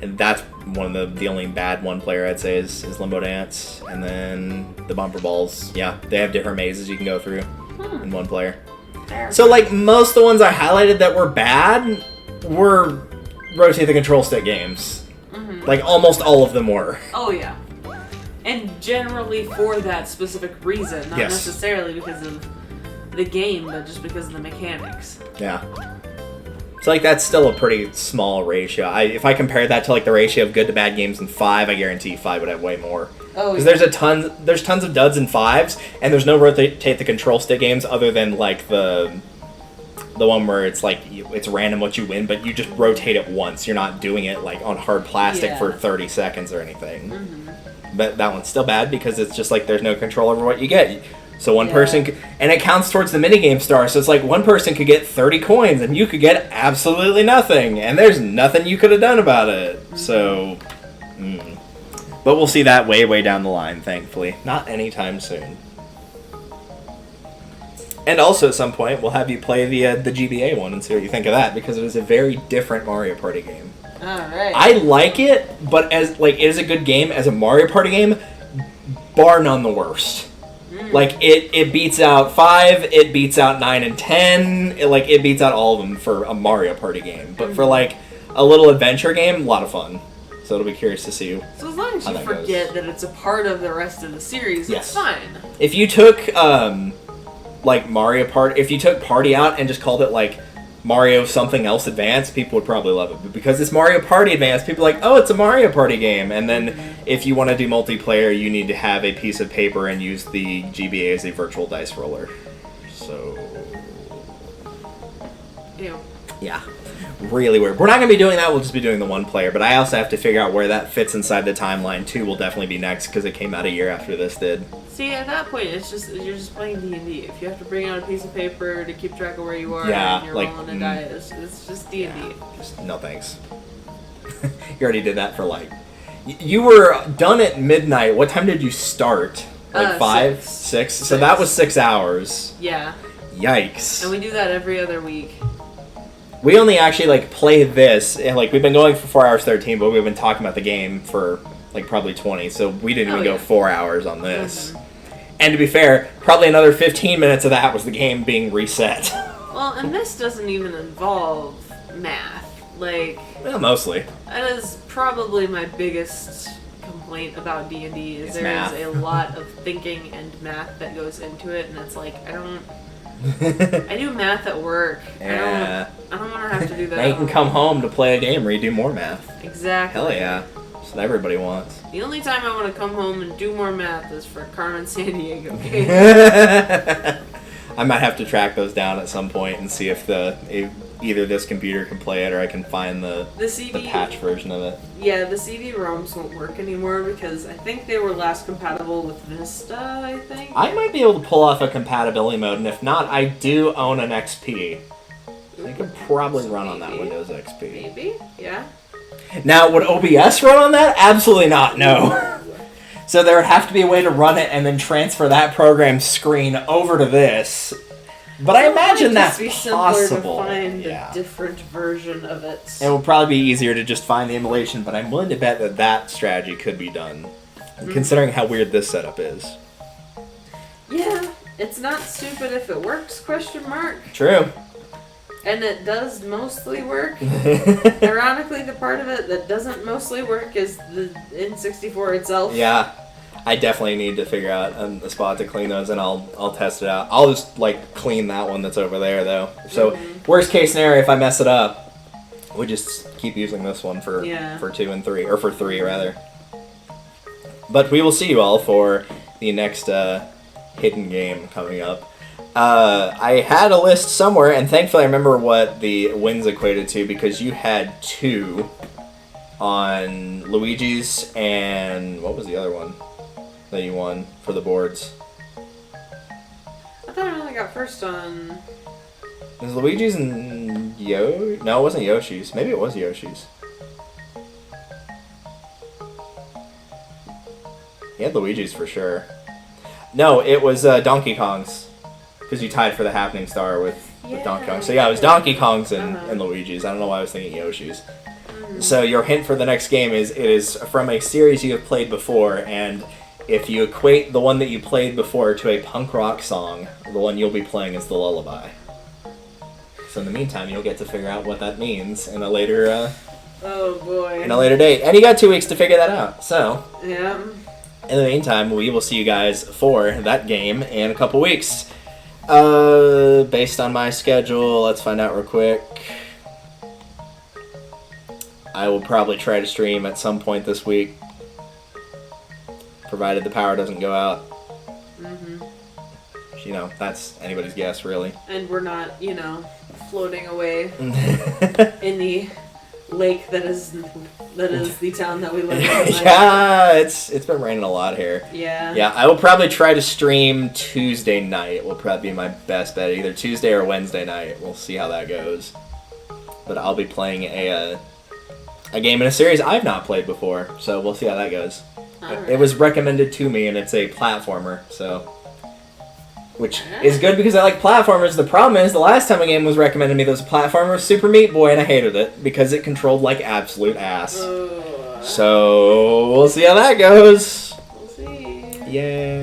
And that's one of the only bad 1-player I'd say is Limbo Dance. And then the Bumper Balls. Yeah, they have different mazes you can go through in 1 player. So, like, most of the ones I highlighted that were bad were rotate the control stick games. Like, almost all of them were. Oh, yeah. And generally for that specific reason. Not necessarily because of the game, but just because of the mechanics. Yeah. So, like, that's still a pretty small ratio. If I compare that to, like, the ratio of good to bad games in 5, I guarantee 5 would have way more. Oh, because there's tons of duds in 5s, and there's no rotate the control stick games other than, like, the one where it's, like, it's random what you win, but you just rotate it once. You're not doing it, like, on hard plastic for 30 seconds or anything. But that one's still bad because it's just, like, there's no control over what you get. So one person, and it counts towards the minigame star. So it's like one person could get 30 coins, and you could get absolutely nothing, and there's nothing you could have done about it. So, but we'll see that way down the line. Thankfully, not anytime soon. And also at some point, we'll have you play the GBA one and see what you think of that, because it is a very different Mario Party game. All right. I like it, but as it is a good game as a Mario Party game, bar none the worst. Like, it beats out 5, it beats out 9 and 10, it beats out all of them for a Mario Party game. But for, a little adventure game, a lot of fun. So it'll be curious to see. So as long as you forget that it's a part of the rest of the series, it's fine. If you took, Mario Party, if you took Party out and just called it, Mario something else Advanced, people would probably love it. But because it's Mario Party Advanced, people are like, oh, it's a Mario Party game. And then if you want to do multiplayer, you need to have a piece of paper and use the GBA as a virtual dice roller. So... Ew. Yeah. Really weird. We're not going to be doing that, we'll just be doing the one player. But I also have to figure out where that fits inside the timeline. 2 will definitely be next, because it came out a year after this did. See, at that point, you're just playing D&D. If you have to bring out a piece of paper to keep track of where you are and you're rolling a die, it's just D&D. Yeah, no thanks. You already did that for you were done at midnight. What time did you start? 5? 6? So that was 6 hours. Yeah. Yikes. And we do that every other week. We only actually play this, and we've been going for 4 hours 13, but we've been talking about the game for probably 20, so we didn't even go 4 hours on this. And to be fair, probably another 15 minutes of that was the game being reset. Well, and this doesn't even involve math. Well, mostly. That is probably my biggest complaint about D&D is there is a lot of thinking and math that goes into it, and it's I do math at work. Yeah. I don't want to have to do that. Now you can come home to play a game where you do more math. Exactly. Hell yeah. That's what everybody wants. The only time I want to come home and do more math is for Carmen Sandiego games. I might have to track those down at some point and see if either this computer can play it or I can find the patch version of it. Yeah, the CD-ROMs won't work anymore because I think they were last compatible with Vista, I think. I might be able to pull off a compatibility mode, and if not, I do own an XP. So I could probably run on that Windows XP. Maybe, yeah. Now, would OBS run on that? Absolutely not, no. So there would have to be a way to run it and then transfer that program's screen over to this. But I imagine that's possible. To find a different version of it. It would probably be easier to just find the emulation, but I'm willing to bet that strategy could be done, considering how weird this setup is. Yeah, it's not stupid if it works, question mark. True. And it does mostly work. Ironically, the part of it that doesn't mostly work is the N64 itself. Yeah. I definitely need to figure out a spot to clean those, and I'll test it out. I'll just clean that one that's over there though. So worst case scenario, if I mess it up, we just keep using this one for 2 and 3, or for 3 rather. But we will see you all for the next hidden game coming up. I had a list somewhere, and thankfully I remember what the wins equated to, because you had 2 on Luigi's, and what was the other one that you won for the boards? I thought I only got first on... It was Luigi's and No, it wasn't Yoshi's. Maybe it was Yoshi's. He had Luigi's for sure. No, it was Donkey Kong's. Because you tied for the Happening Star with Donkey Kong. So yeah, it was Donkey Kong's and Luigi's. I don't know why I was thinking Yoshi's. So your hint for the next game is it is from a series you have played before, and if you equate the one that you played before to a punk rock song, the one you'll be playing is the lullaby. So in the meantime, you'll get to figure out what that means in a later oh boy. In a later date. And you got 2 weeks to figure that out. So yeah. In the meantime, we will see you guys for that game in a couple weeks. Based on my schedule, let's find out real quick. I will probably try to stream at some point this week, provided the power doesn't go out. That's anybody's guess, really. And we're not, floating away in the lake that is the town that we live in. Yeah, it's been raining a lot here. Yeah. Yeah, I will probably try to stream Tuesday night. Will probably be my best bet, either Tuesday or Wednesday night. We'll see how that goes. But I'll be playing a game in a series I've not played before, so we'll see how that goes. Right. It was recommended to me, and it's a platformer, so... Which is good because I like platformers. The problem is, the last time a game was recommended to me that was a platformer was Super Meat Boy, and I hated it because it controlled like absolute ass. So, we'll see how that goes. We'll see. Yeah.